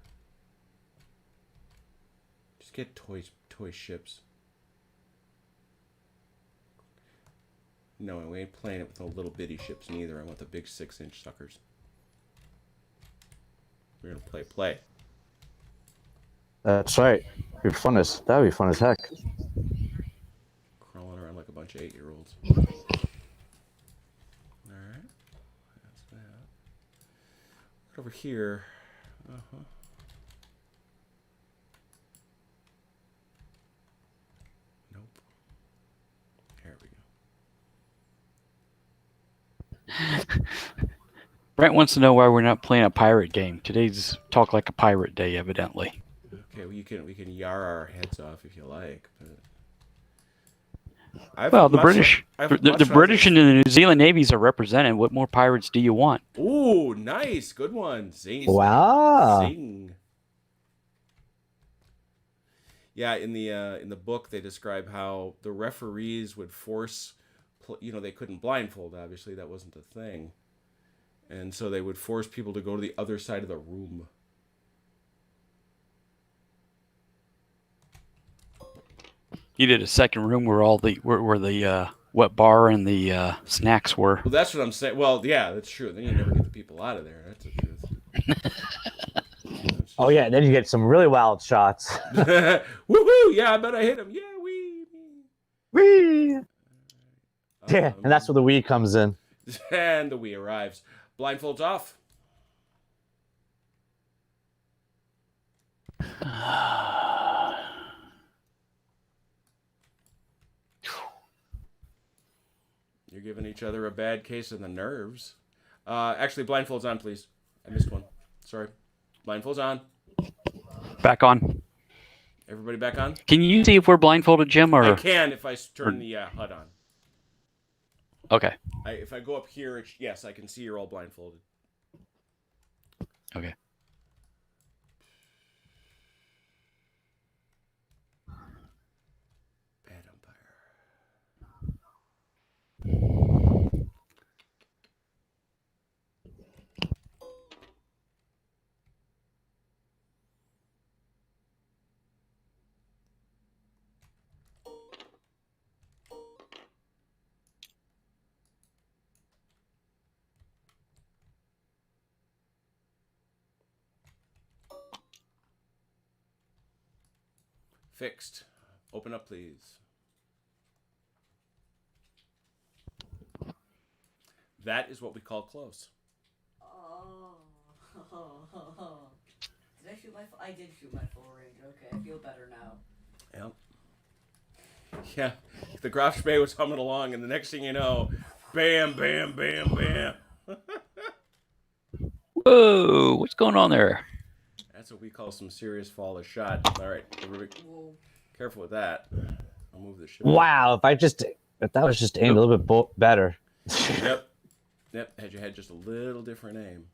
Just get toy ships. No, we ain't playing it with no little bitty ships neither. I want the big 6-inch suckers. We're gonna play. That's right. That'd be fun as heck. Crawling around like a bunch of 8-year-olds. Alright. That's that. Over here. Nope. There we go. Brent wants to know why we're not playing a pirate game. Today's Talk Like a Pirate Day, evidently. Okay, well, we can yar our heads off if you like. Well, the British and the New Zealand navies are represented. What more pirates do you want? Ooh, nice, good one, Zing. Wow. Zing. Yeah, in the book they describe how the referees would force, they couldn't blindfold. Obviously, that wasn't a thing, and so they would force people to go to the other side of the room. You did a second room where all the where the wet bar and the snacks were. Well, that's what I'm saying. Well, yeah, that's true. Then you never get the people out of there. That's the truth. Oh yeah, then you get some really wild shots. Woohoo! Yeah, I bet I hit him. Yeah, wee. Yeah, and that's where the Wii comes in. And the Wii arrives. Blindfolds off. You're giving each other a bad case of the nerves. Actually, blindfolds on, please. I missed one. Sorry. Blindfold's on. Back on. Everybody back on? Can you see if we're blindfolded, Jim? Or I can if I turn the HUD on. okay. If I go up here, yes, I can see you're all blindfolded. Okay. Bad umpire. Fixed. Open up, please. That is what we call close. Oh. Did I shoot my? I did shoot my full range. Okay, I feel better now. Yep. Yeah. The Graf Spee was humming along, and the next thing you know, bam, bam, bam, bam. Whoa! What's going on there? That's what we call some serious fall of shot. All right, everybody, careful with that. I'll move the ship. Wow, if that was just aimed a little bit better. Yep. Had you had just a little different aim.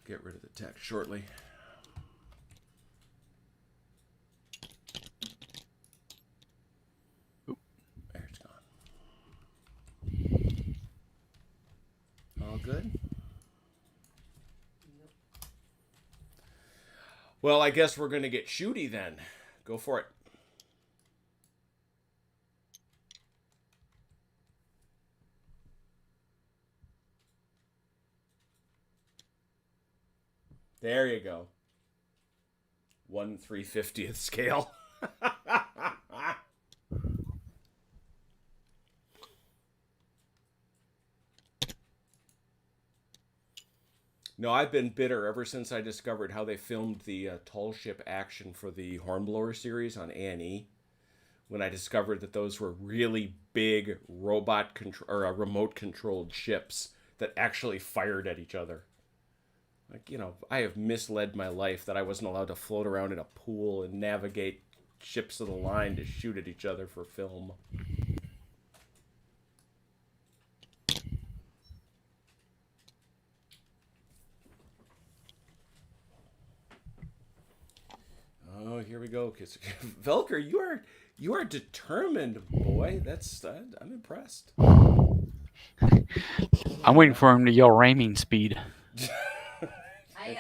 Get rid of the text shortly. Oop, there it's gone. All good? Yep. Well, I guess we're going to get shooty then. Go for it. There you go. 1/350th scale. No, I've been bitter ever since I discovered how they filmed the tall ship action for the Hornblower series on A&E. When I discovered that those were really big remote controlled ships that actually fired at each other. Like, I have misled my life that I wasn't allowed to float around in a pool and navigate ships of the line to shoot at each other for film. Oh, here we go. Velker, you are determined, boy. I'm impressed. I'm waiting for him to yell "Ramming speed."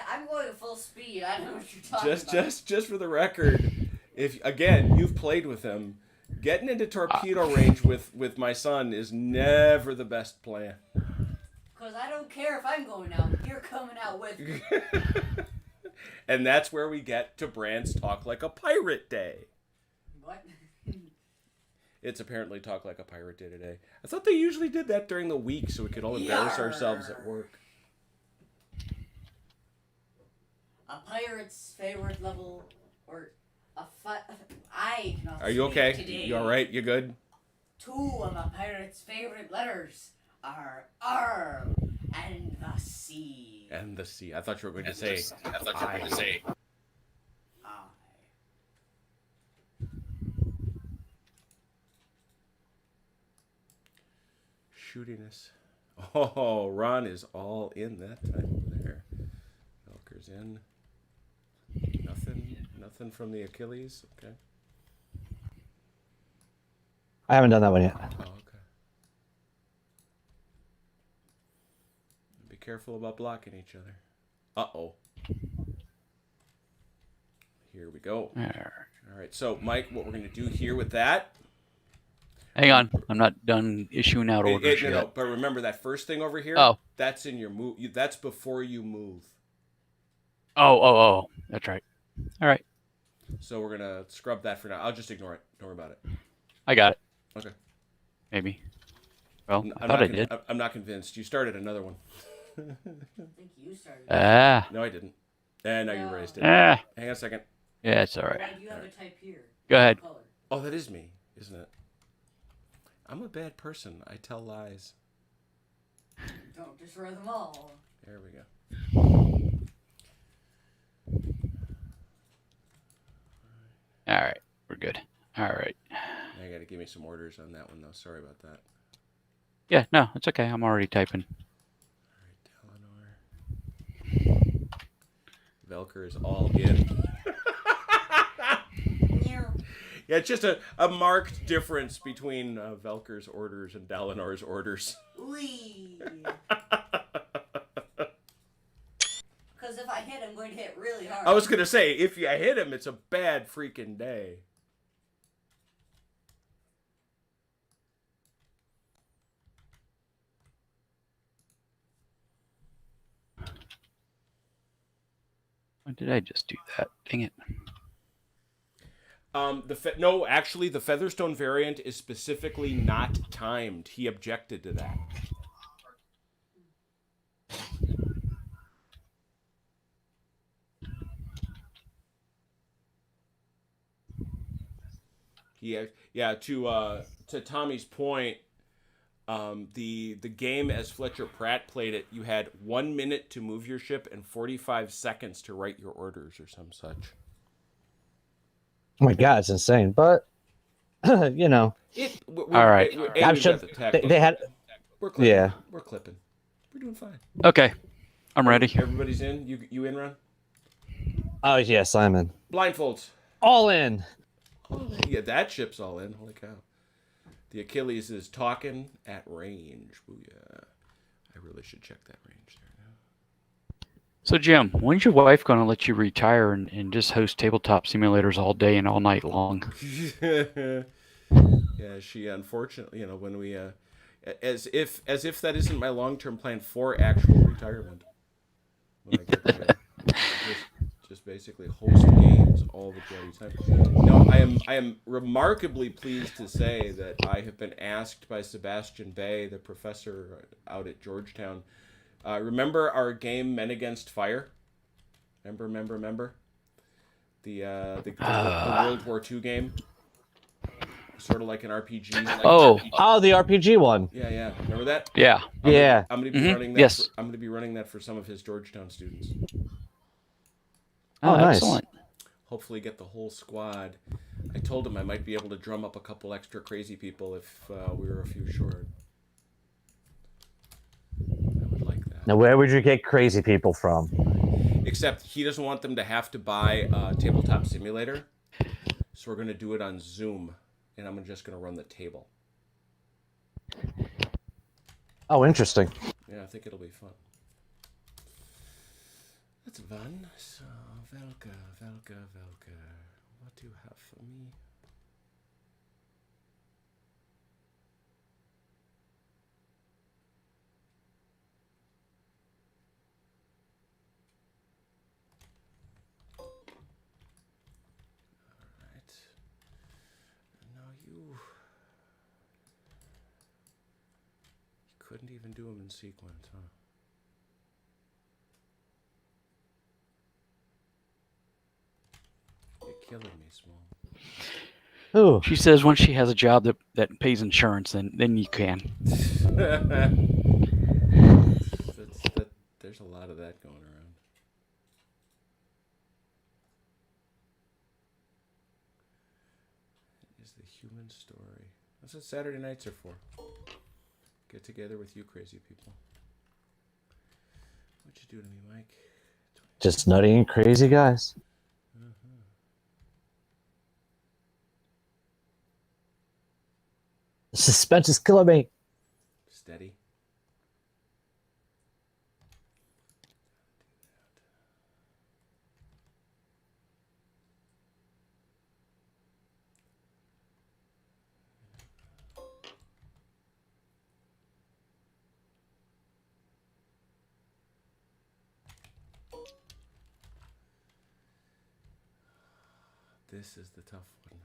I'm going full speed. I know what you're talking about. Just for the record, if again you've played with him, getting into torpedo range with my son is never the best plan. Because I don't care if I'm going out. You're coming out with me. And that's where we get to Brand's Talk Like a Pirate Day. What? It's apparently Talk Like a Pirate Day today. I thought they usually did that during the week so we could all embarrass ourselves at work. A pirate's favorite level, or I cannot Are you speak okay? today. You all right? You good? 2 of a pirate's favorite letters are R and the C. And the C. I thought you were going to say. I. Shootiness. Oh, Ron is all in that time there. Velker's in. Nothing from the Achilles. Okay. I haven't done that one yet. Oh, okay. Be careful about blocking each other. Uh-oh. Here we go. There. All right. So, Mike, what we're going to do here with that. Hang on, I'm not done issuing out orders yet. No, but remember that first thing over here? Oh. That's in your move. That's before you move. Oh, that's right. All right, So we're going to scrub that for now. I'll just ignore it. Don't worry about it. I got it. Okay. Maybe. Well, I I'm thought not I did. I'm not convinced. You started another one. I think you started. No, I didn't. And now you raised it. Ah. Hang on a second. Yeah, it's all right. Why do you have a type here? Go ahead. Color. Oh, that is me, isn't it? I'm a bad person. I tell lies. Don't destroy them all. There we go. All right, we're good. All right. Now you got to give me some orders on that one, though. Sorry about that. Yeah, no, it's okay. I'm already typing. All right, Eleanor. Velker is all in. Yeah, it's just a marked difference between Velker's orders and Dalinor's orders. Wee. Because if I hit, I'm going to hit really hard. I was going to say, if you hit him, it's a bad freaking day. Why did I just do that? Dang it. No, actually, the Featherstone variant is specifically not timed. He objected to that. Yeah. To Tommy's point, the game as Fletcher Pratt played it, you had 1 minute to move your ship and 45 seconds to write your orders or some such. Oh my god, it's insane. But you know, All right. I'm sure they had. We're clipping. Yeah. We're clipping. We're doing fine. Okay, I'm ready. Everybody's in. You in, Ron? Oh yeah, Simon. Blindfolds. All in. Yeah, that ship's all in. Holy cow. The Achilles is talking at range. Booyah. I really should check that range there now. So, Jim, when's your wife going to let you retire and just host tabletop simulators all day and all night long? Yeah, she unfortunately, when we, as if that isn't my long-term plan for actual retirement. When I get there, just basically host games all the bloody time. No, I am remarkably pleased to say that I have been asked by Sebastian Bay, the professor out at Georgetown. Remember our game Men Against Fire? Remember? The World War II game? Sort of like an RPG. The RPG one. Yeah. Remember that? Yeah. I'm gonna be running that. Yes. I'm gonna be running that for some of his Georgetown students. Oh, nice. Excellent. Hopefully get the whole squad. I told him I might be able to drum up a couple extra crazy people if we were a few short. I would like that. Now, where would you get crazy people from? Except he doesn't want them to have to buy a tabletop simulator. So we're going to do it on Zoom. And I'm just going to run the table. Oh, interesting. Yeah, I think it'll be fun. That's fun. So, Velka. What do you have for me? Alright. Now you couldn't even do them in sequence, huh? You're killing me, Small. Ooh. She says once she has a job that pays insurance, then you can. There's a lot of that going around. Is the human story. That's what Saturday nights are for. Get together with you crazy people. What'd you do to me, Mike? Just nutty and crazy guys. The suspense is killing me. Steady. This is the tough one.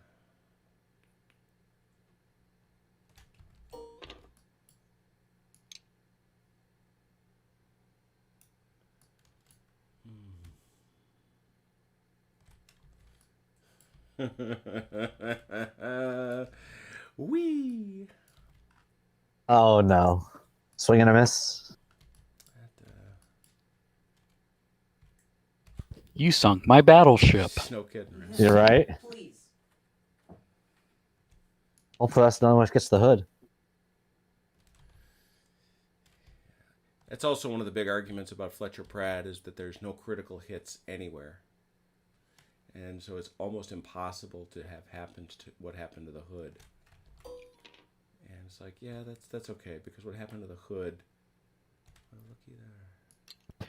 Oh no. Swing and a miss. You sunk my battleship. No kidding. Right? You're right. Please. Hopefully that's not what gets the hood. That's also one of the big arguments about Fletcher Pratt is that there's no critical hits anywhere. And so it's almost impossible to have happened to what happened to the hood. And it's like, yeah, that's okay, because what happened to the hood, oh, looky there.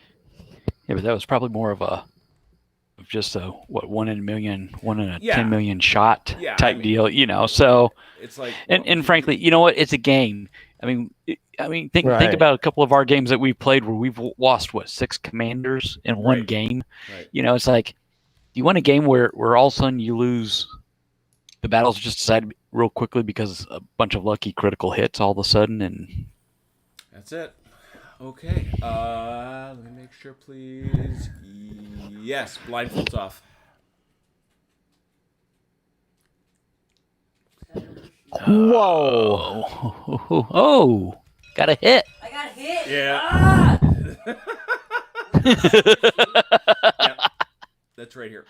Yeah, but that was probably more of just a 1 in a million, 1 in a Yeah. 10 million shot Yeah, type I mean, deal, you know. So it's like, and frankly, you know what? It's a game. I mean, think Right. about a couple of our games that we've played where we've lost 6 commanders in one Right. game. Right. You know, it's like, you want a game where all of a sudden you lose, the battles just decided real quickly because a bunch of lucky critical hits all of a sudden, and That's it. Okay. Let me make sure, please. Yes, blindfolds off. Whoa! Oh, got a hit. I got hit. Yeah. Ah! Yep. That's right here.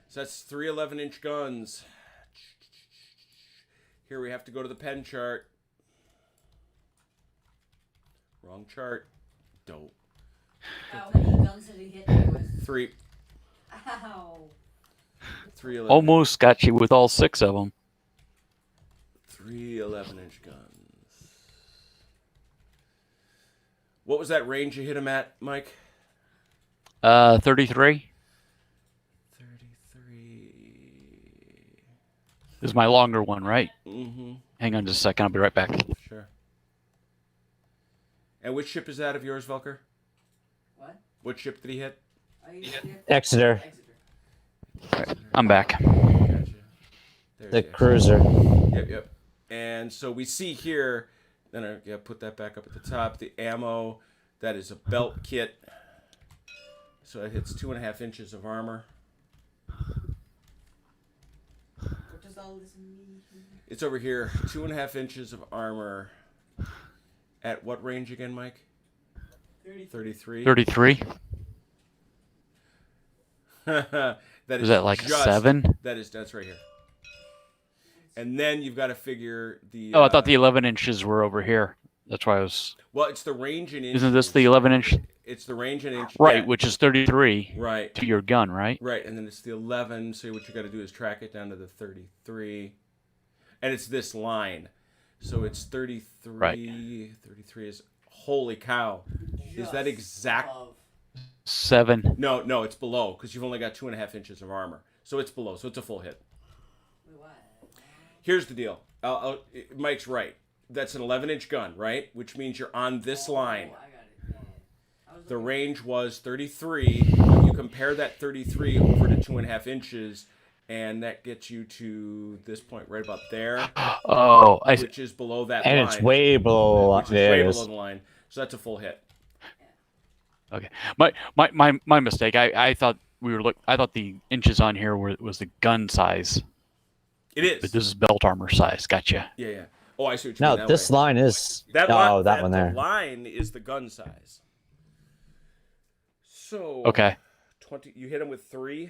So that's 3 11-inch guns. Here we have to go to the pen chart. Wrong chart. Dope. How many guns did he hit me with? 3. Ow. 3 11. Almost got you with all 6 of them. 3 11-inch guns. What was that range you hit him at, Mike? 33 33. is my longer one, right? Mm-hmm. Hang on just a second. I'll be right back. Sure. And which ship is that of yours, Velker? What? What ship did he hit? Are you here? Exeter, I'm back. Gotcha. There's the Exeter. cruiser. Yep. And so we see here, then I put that back up at the top, the ammo, that is a belt kit. So it hits 2.5 inches of armor. What does all this mean? It's over here, 2.5 inches of armor. At what range again, Mike? 33. 33? That Is that like just- 7? That's right here. And then you've got to figure the. Oh, I thought the 11 inches were over here. That's why I was... Well, it's the range in inches. Isn't this the 11 inch? It's the range in inches. Right, yeah. which is 33 Right. to your gun, right? Right, and then it's the 11. So what you got to do is track it down to the 33, and it's this line. So it's 33. Right. 33 is holy cow. Is that exact? Above. 7. No, it's below because you've only got 2.5 inches of armor. So it's below. So it's a full hit. Wait, what? Here's the deal. Mike's right. That's an 11-inch gun, right? Which means you're on this line. Oh, I got it. Yeah. I was The looking- range was 33. But you compare that 33 over to 2.5 inches, and that gets you to this point right about there, Oh, I see. which is below that And line. it's way below. Which is Yeah, way it is. below the line. So that's a full hit. Okay. My mistake. I thought I thought the inches on here was the gun size, It is. but this is belt armor size. Gotcha. Yeah. Oh, I see what you No, mean. this way. line is. That Oh, line, that one there. The line is the gun size. So Okay. 20. You hit him with 3.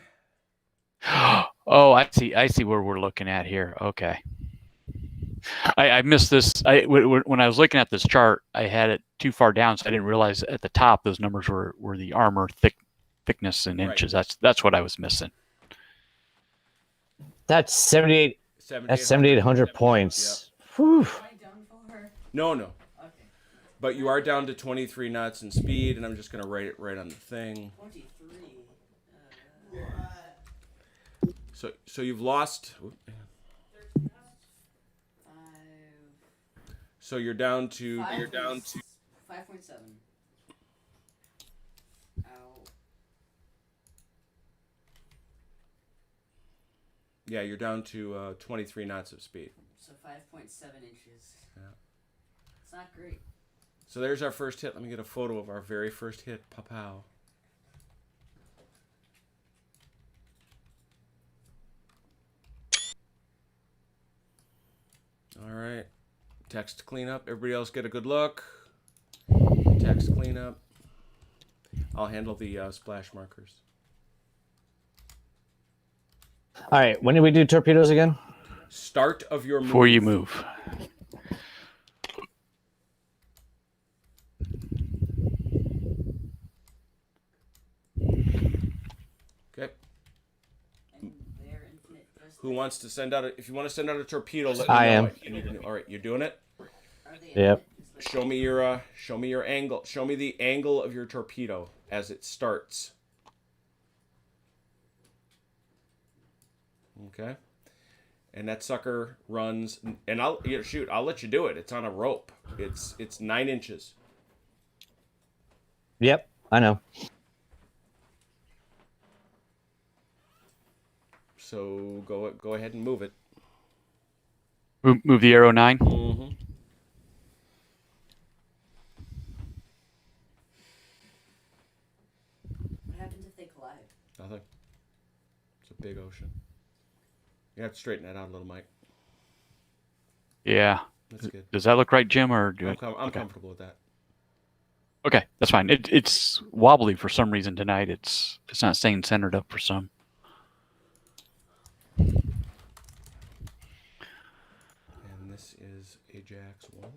Oh, I see where we're looking at here. Okay. I missed this. When I was looking at this chart, I had it too far down, so I didn't realize at the top those numbers were the armor thickness in Right. inches. That's what I was missing. That's 78. That's 7,800 points. Whew. Am I done for? No. Okay. But you are down to 23 knots in speed, and I'm just going to write it right on the thing. 23. So you've lost. 5. So you're down to. 5.7. Ow. Yeah, you're down to 23 knots of speed. So 5.7 inches. Yeah. It's not great. So there's our first hit. Let me get a photo of our very first hit. Pow. All right. Text cleanup. Everybody else get a good look. Text cleanup. I'll handle the splash markers. All right. When do we do torpedoes again? Start of your move. Before you move. Okay. And they're infinite. Who wants to send out if you want to send out a torpedo, let me I know. am. All right, you're doing it. Are they Yep. Show me your angle. Show me the angle of your torpedo as it starts. Okay. And that sucker runs, and I'll let you do it. It's on a rope. It's 9 inches. Yep. I know. So go ahead and move it. Move the arrow 9. Mm-hmm. What happens if they collide? Nothing. It's a big ocean. You have to straighten that out a little, Mike. Yeah. That's good. Does that look right, Jim? Or do I'm okay. comfortable with that. Okay, that's fine. It's wobbly for some reason tonight. It's not staying centered up for some. And this is Ajax 1.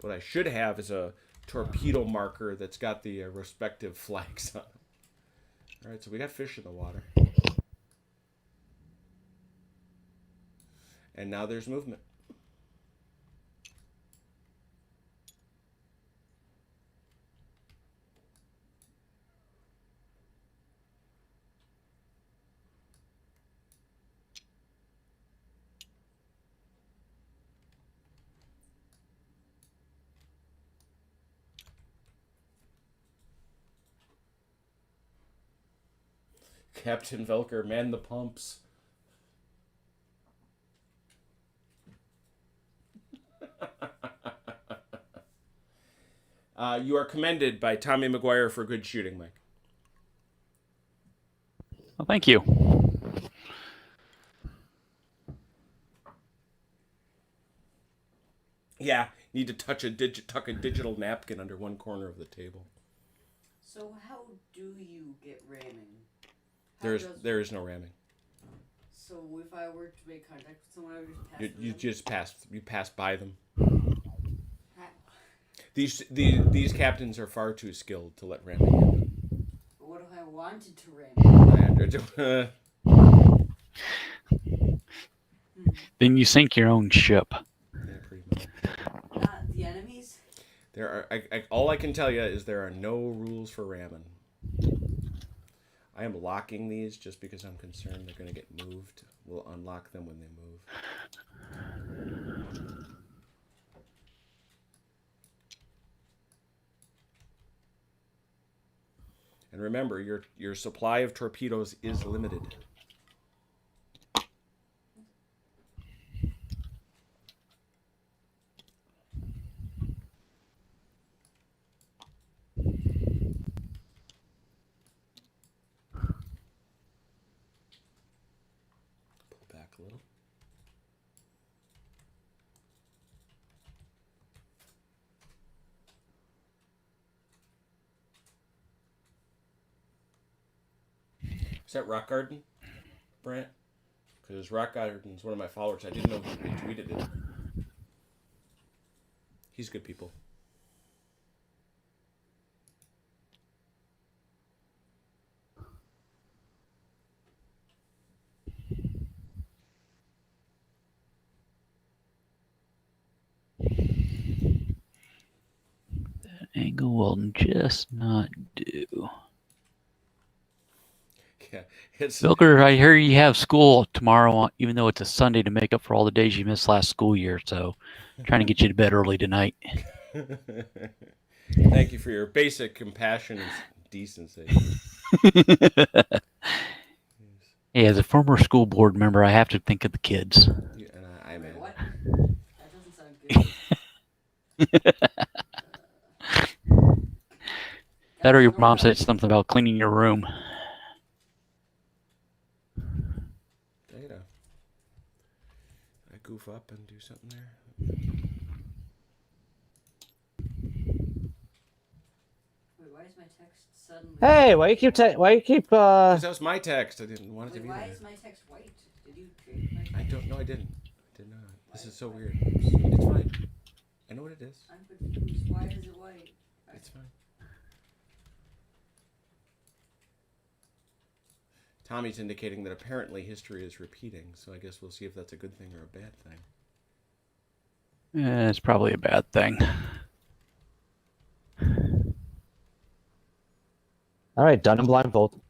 What I should have is a torpedo marker that's got the respective flags on it. All right, so we got fish in the water. And now there's movement. Captain Velker, man the pumps. You are commended by Tommy McGuire for good shooting, Mike. Well, thank you. Yeah, you need to tuck a digital napkin under one corner of the table. So how do you get ramming? There is no ramming. So if I were to make contact with someone, I would just pass You pass by them. How- These captains are far too skilled to let ramming happen. But what if I wanted to ram? Then you sink your own ship. Yeah, pretty much. Not the enemies? There are all I can tell you is there are no rules for ramming. I am locking these just because I'm concerned they're going to get moved. We'll unlock them when they move. And remember, your supply of torpedoes is limited. Pull back a little. Is that Rock Garden, Brant? Because Rock Garden's one of my followers. I didn't know he retweeted it. He's good people. That angle will just not do. Yeah, it's Vilker, I hear you have school tomorrow, even though it's a Sunday, to make up for all the days you missed last school year. So, trying to get you to bed early tonight. Thank you for your basic compassion and decency. Hey, as a former school board member, I have to think of the kids. Yeah, and I'm Wait, in. what? That doesn't sound good. That or your mom said something about cleaning your room. Data. I goof up and do something there. my text suddenly? Hey, why you keep? Because that was my text. I didn't want it to Wait, be why there. is my text white? Did you change my text? I don't know. I didn't. I did not. This is so weird. It's fine. I know what it is. I'm confused. Why is it white? It's fine. Tommy's indicating that apparently history is repeating, so I guess we'll see if that's a good thing or a bad thing. It's probably a bad thing. All right, done and blindfold.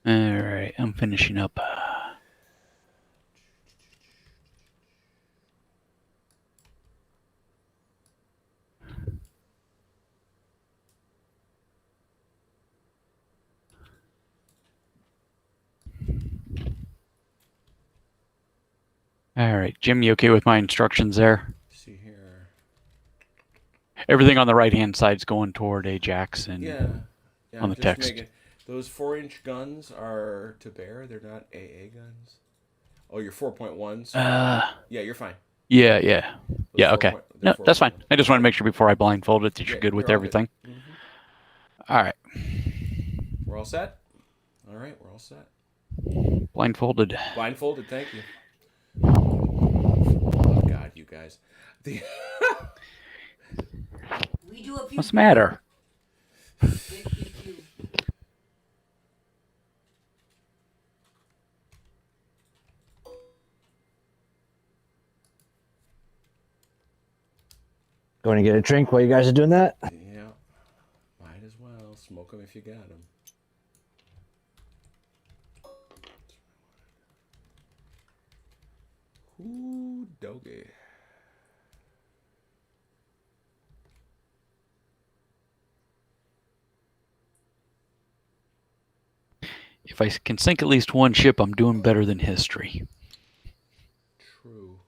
All right, I'm finishing up. All right, Jim, you okay with my instructions there? Let's see here. Everything on the right-hand side is going toward Ajax and Yeah. on the just text. Those 4-inch guns are to bear. They're not AA guns. Oh, you're 4.1s? Yeah, you're fine. Yeah. Those Yeah, okay. No, that's fine. I just want to make sure before I blindfold it that you're good with everything. Good. Mm-hmm. All right. We're all set? All right, we're all set. Blindfolded. Blindfolded, thank you. Oh, God, you guys. We do a pew. What's the matter? Pew, pew, pew. Going to get a drink while you guys are doing that? Yeah, might as well. Smoke them if you got them. Ooh, doggy. If I can sink at least one ship, I'm doing better than history. True.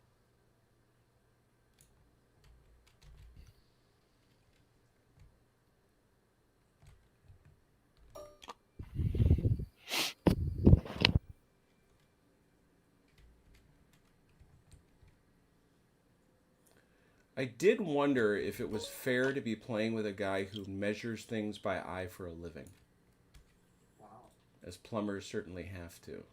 I did wonder if it was fair to be playing with a guy who measures things by eye for a living. Wow. As plumbers certainly have to.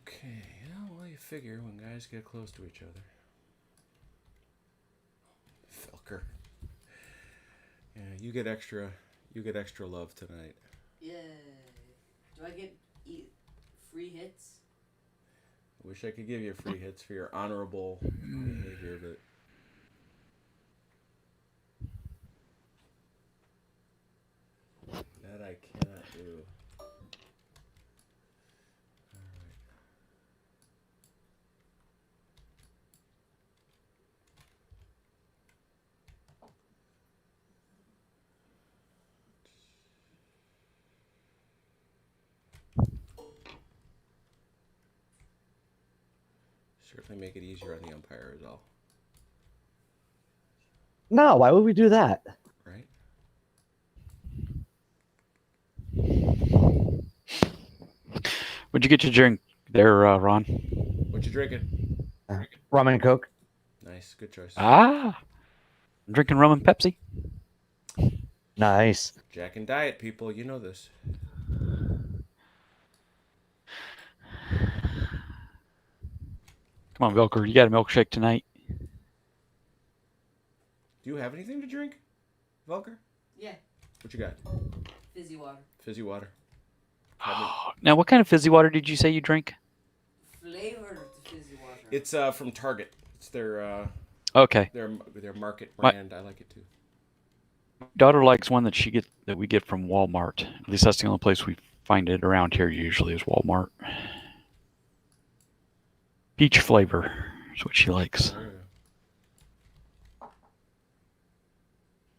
Okay, well, you figure when guys get close to each other. Felker. Yeah, you get extra love tonight. Yeah. Do I get free hits? I wish I could give you free hits for your honorable behavior, but that I cannot do. Certainly make it easier on the umpire is all. No, why would we do that? Right? What'd you get your drink there, Ron? What you drinking? Rum and Coke. Nice, good choice. I'm drinking rum and Pepsi. Nice. Jack and Diet, people, you know this. Come on, Velker, you got a milkshake tonight? Do you have anything to drink, Volker? Yeah. What you got? Fizzy water. Fizzy water. Now, what kind of fizzy water did you say you drink? Flavored fizzy water. It's from Target. It's their Okay. their market brand. I like it too. My daughter likes one that we get from Walmart. At least that's the only place we find it around here usually is Walmart. Peach flavor is what she likes. There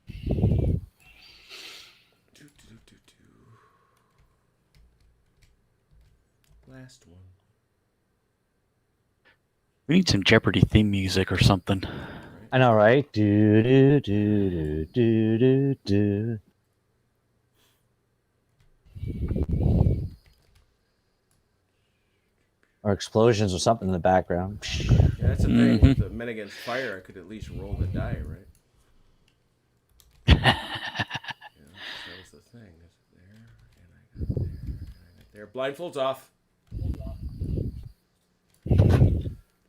you go. Last one. We need some Jeopardy theme music or something. I know, right? Do do do do do do. Or explosions or something in the background. Yeah, that's the thing with the Men Against Fire. I could at least roll the die, right? Yeah, that was the thing. Is it there? And I got there. And I got there. Blindfolds off.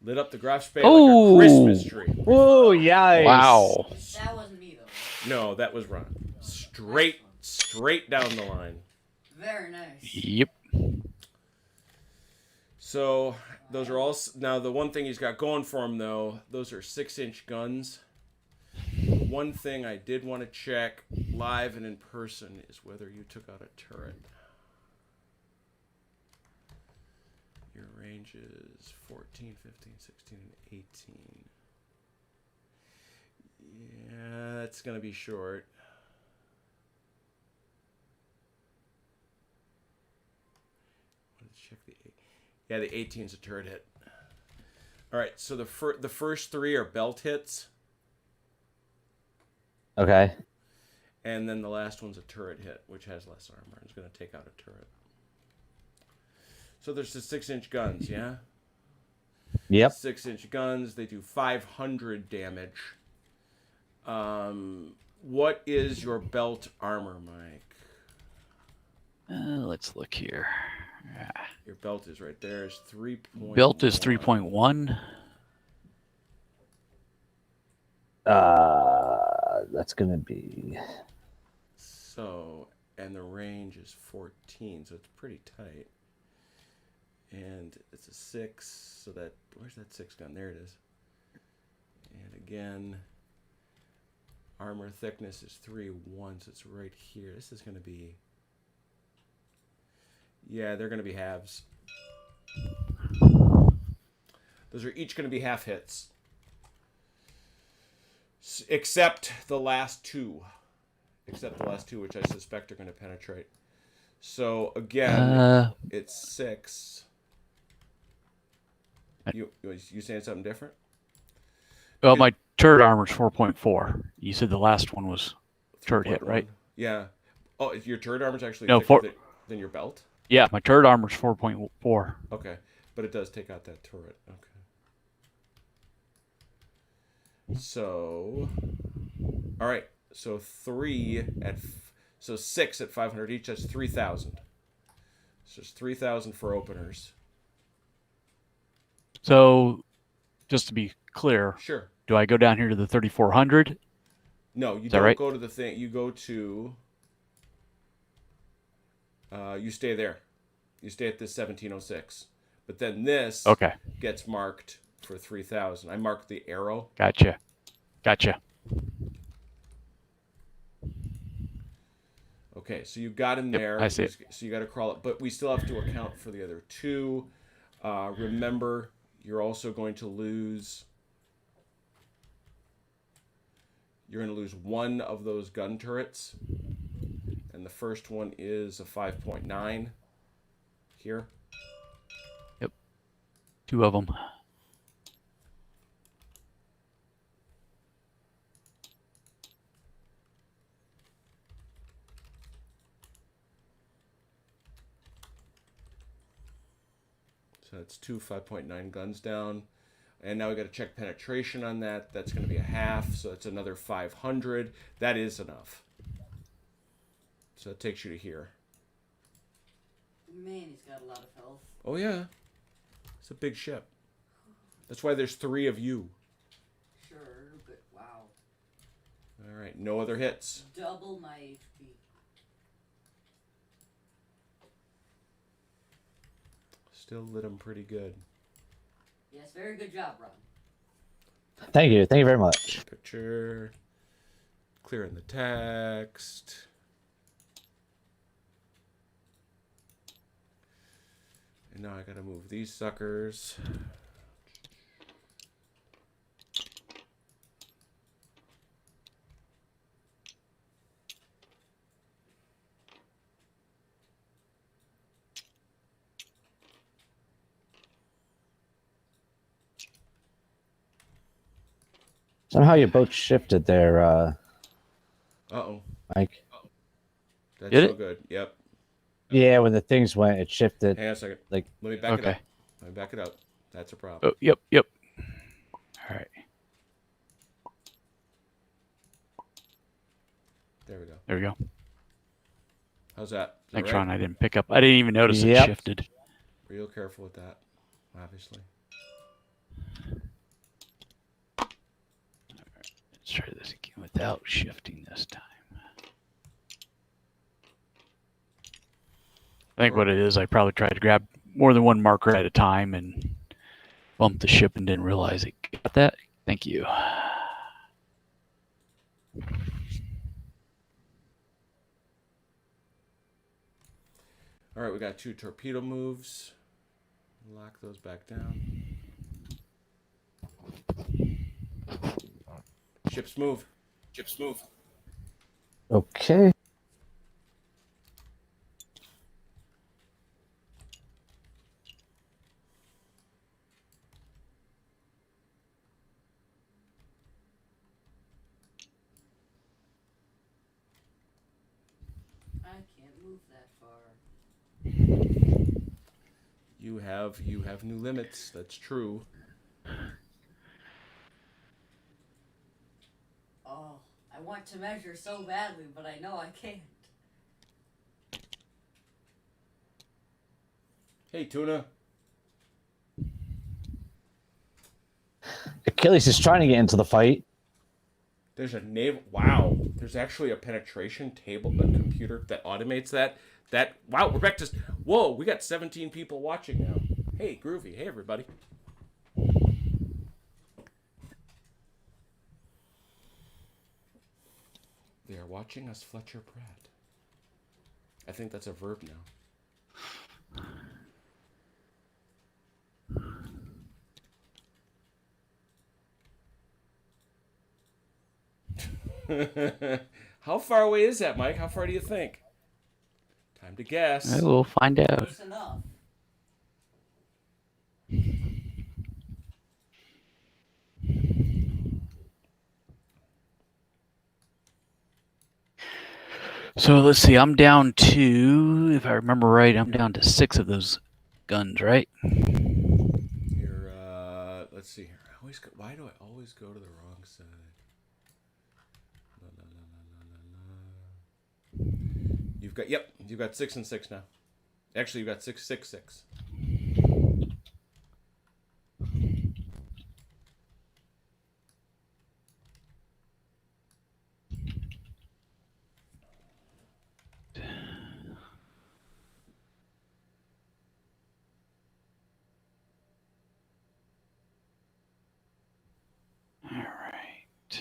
Lit up the Graf Spee like a Christmas tree. Whoa, yikes. Wow. That wasn't me though. Right? No, that was Ron. Straight down the line. Very nice. Yep. So those are all. Now the one thing he's got going for him though, those are 6-inch guns. The one thing I did want to check live and in person is whether you took out a turret. Your range is 14, 15, 16, and 18. Yeah, that's going to be short. Let's check the 8. Yeah, the 18's a turret hit. All right, so the first 3 are belt hits. Okay. And then the last one's a turret hit, which has less armor. It's going to take out a turret. So there's the 6-inch guns, yeah? Yep. 6-inch guns. They do 500 damage. What is your belt armor, Mike? Let's look here. Your belt is right there. It's 3.1. Belt is 3.1. That's gonna be. So, and the range is 14, so it's pretty tight. And it's a 6, so that, where's that 6 gun? There it is. And again, armor thickness is 3.1, so it's right here. This is going to be, yeah, they're going to be halves. Those are each going to be half hits. Except the last 2. Except the last 2, which I suspect are going to penetrate. So, again, it's 6. You saying something different? Well, my turret armor's 4.4. You said the last one was turret hit, right? Yeah. Oh, your turret armor's actually No, thicker than your belt? Yeah, my turret armor's 4.4. Okay. But it does take out that turret. Okay. So, all right. So 6 at 500 each. That's 3,000. So it's 3,000 for openers. So, just to be clear, Sure. do I go down here to the 3,400? No, you that don't right? go to the thing. You go to. You stay there. You stay at this 1706. But then this gets marked for 3,000. I marked the arrow. Gotcha. Okay, so you got him there. I see it. So you got to crawl it, but we still have to account for the other 2. Remember, you're also going to lose. You're going to lose 1 of those gun turrets, and the first one is a 5.9. Here. Yep. 2 of them. So that's 2 5.9 guns down. And now we got to check penetration on that. That's going to be a half, so that's another 500. That is enough. So that takes you to here. Man, he's got a lot of health. Oh, yeah. It's a big ship. That's why there's 3 of you. Sure, but wow. All right, no other hits. Double my HP. Still lit them pretty good. Yes, very good job, Ron. Thank you very much. Picture. Clearing the text. And now I gotta move these suckers. Somehow you both shifted there, Uh-oh. Mike. That's Did so it? good. Yep. Yeah, when the things went, it shifted. Hang on a second. Like, Let me back it Okay. up. Let me back it up. That's a problem. Oh, yep, yep. All right. There we go. There we go. How's that? Is that Thanks, right? Ron. I didn't pick up. I didn't even notice it Yep. shifted. Real careful with that, obviously. Let's try this again without shifting this time. I think what it is, I probably tried to grab more than one marker at a time and bumped the ship and didn't realize it. Got that? Thank you. All right, we got 2 torpedo moves. Lock those back down. Ships move. Ships move. okay. I can't move that far. You have new limits. That's true. Oh, I want to measure so badly, but I know I can't. Hey, Tuna. Achilles is trying to get into the fight. There's a naval. Wow. There's actually a penetration table, a computer that automates that. Wow. We're back to. Whoa. We got 17 people watching now. Hey, groovy. Hey, everybody. They are watching us, Fletcher Pratt. I think that's a verb now. How far away is that, Mike? How far do you think? Time to guess. We'll find out. Close enough. So let's see. I'm down to, if I remember right, I'm down to 6 of those guns, right? Here, let's see here. Why do I always go to the wrong side? La, la, la, la, la, la, la. You've got 6 and 6 now. Actually, you've got 6, 6, 6. All right.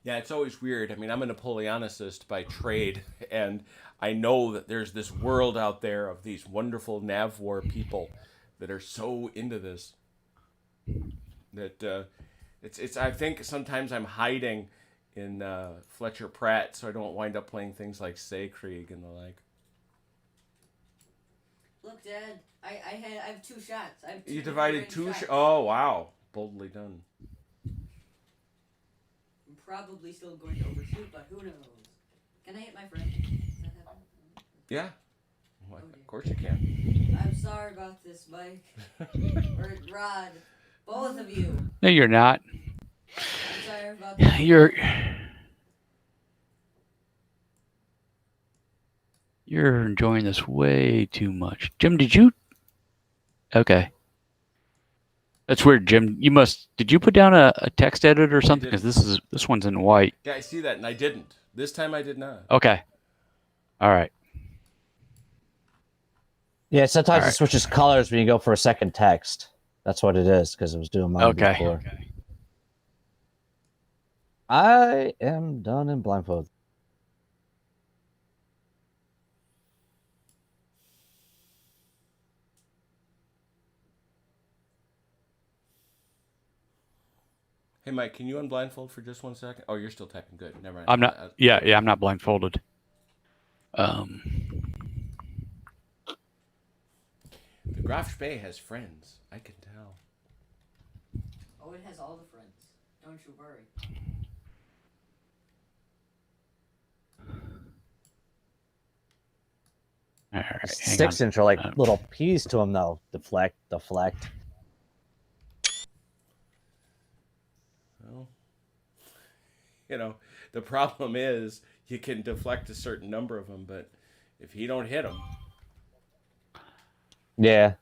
Yeah, it's always weird. I mean, I'm a Napoleonicist by trade, and I know that there's this world out there of these wonderful nav war people that are so into this that it's. I think sometimes I'm hiding in Fletcher Pratt so I don't wind up playing things like Krieg and the like. Look, Dad, I have 2 shots. I have 2 You divided different 2 shots. Oh, wow. Boldly done. I'm probably still going to overshoot, but who knows? Can I hit my friend? Does that happen? Yeah. Well, Oh, dear. of course you can. I'm sorry about this, Mike. Or Rod. Both of you. No, you're not. I'm sorry about this. You're enjoying this way too much. Jim, did you? Okay. That's weird, Jim. Did you put down a text edit or something? Because this one's in white. Yeah, I see that, and I didn't. This time I did not. Okay. All right. Yeah, sometimes All it right. switches colors when you go for a second text. That's what it is, because it was doing mine Okay. before. I am done in blindfold. Hey, Mike, can you unblindfold for just 1 second? Oh, you're still typing. Good. Never mind. I'm not. Yeah, I'm not blindfolded. Graf Spee has friends. I can tell. Oh, it has all the friends. Don't you worry. All right, hang 6-inch are like on. little peas to him, though. Deflect. Well, the problem is you can deflect a certain number of them, but if you don't hit them, Yeah.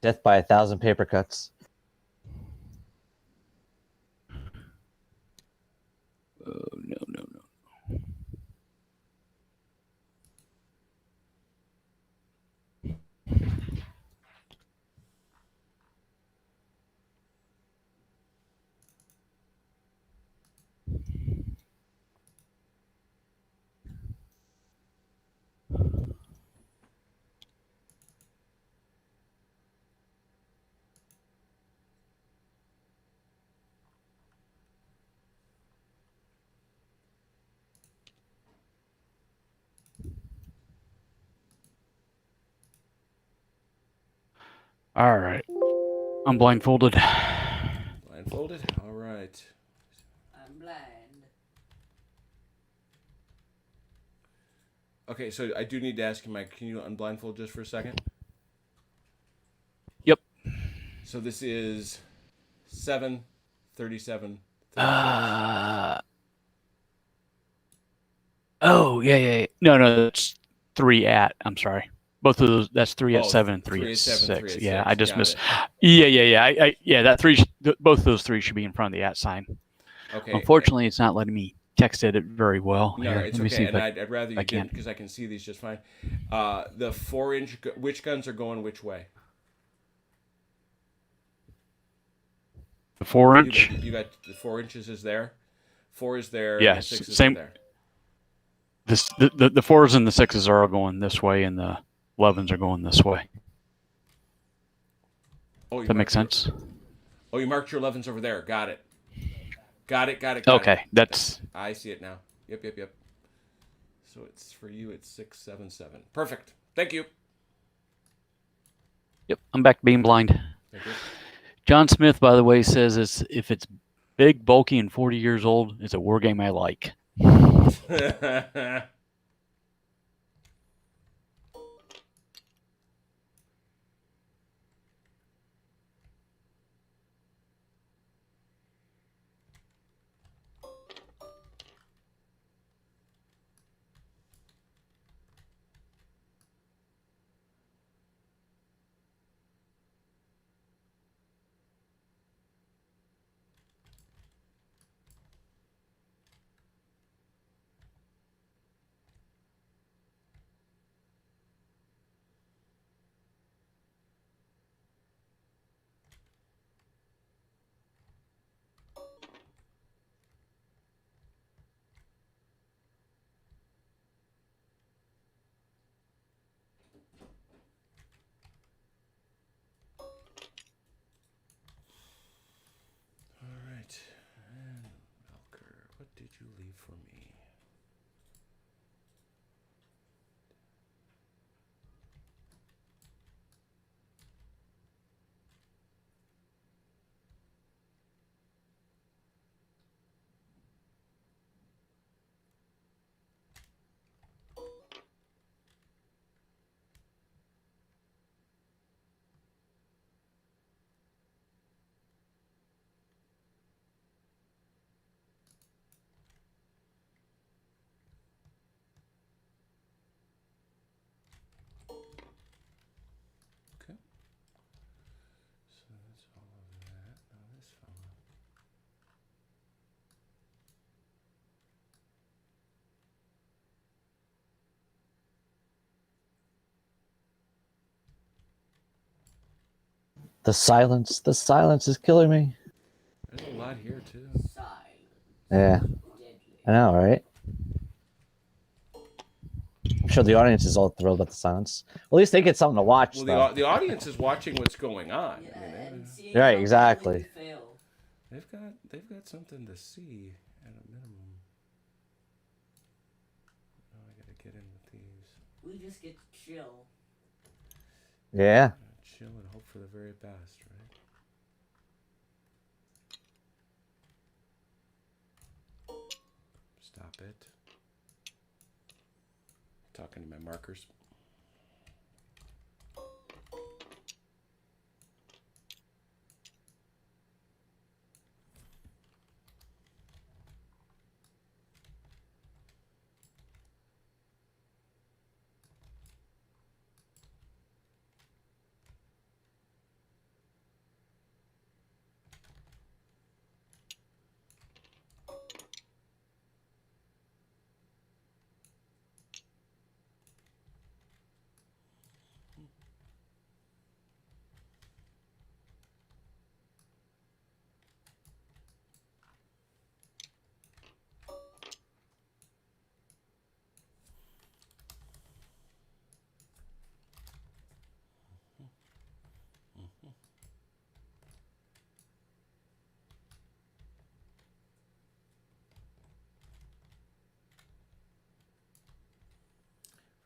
Death by 1,000 paper cuts. Oh, no. All right. I'm blindfolded. blindfolded. All right. I'm blind. Okay, so I do need to ask you, Mike. Can you unblindfold just for a second? Yep. So this is 7, 37, 36. Oh, yeah. No, that's 3 at. I'm sorry. Both of those. That's 3 at 7 and 3 at 6. 3 at Yeah, 6. I just Got missed. it. Yeah. Yeah, that 3. Both of those 3 should be in front of the at sign. Okay. Unfortunately, it's not letting me text edit very well. No, Here, it's let me okay. see if And I'd rather you I can. didn't because I can see these just fine. The 4-inch, which guns are going which way? The 4-inch. You got the 4 inches is there. 4 is there. Yeah, and the 6 is same. there. The 4s and the 6s are all going this way, and the 11s are going this way. Oh, Does that make sense? Oh, you marked your 11s over there. Got it. Okay, that's. I see it now. Yep. So it's for you. It's 677. Perfect. Thank you. Yep, I'm back to being blind. Thank you. John Smith, by the way, says if it's big, bulky, and 40 years old, it's a war game I like. All right. And Velker, what did you leave for me? Okay. So that's all of that. Now this fella. The silence is killing me. There's a lot here too. Silent. Yeah, Deadly. I know, right? I'm sure the audience is all thrilled about the silence. At least they get something to watch, Well, though. the audience is watching what's going on. Yeah, I mean, and seeing Right, how exactly. badly we fail. they've got something to see at a minimum. We just get to chill. Yeah. Chill and hope for the very best, right? Stop it. Talking to my markers.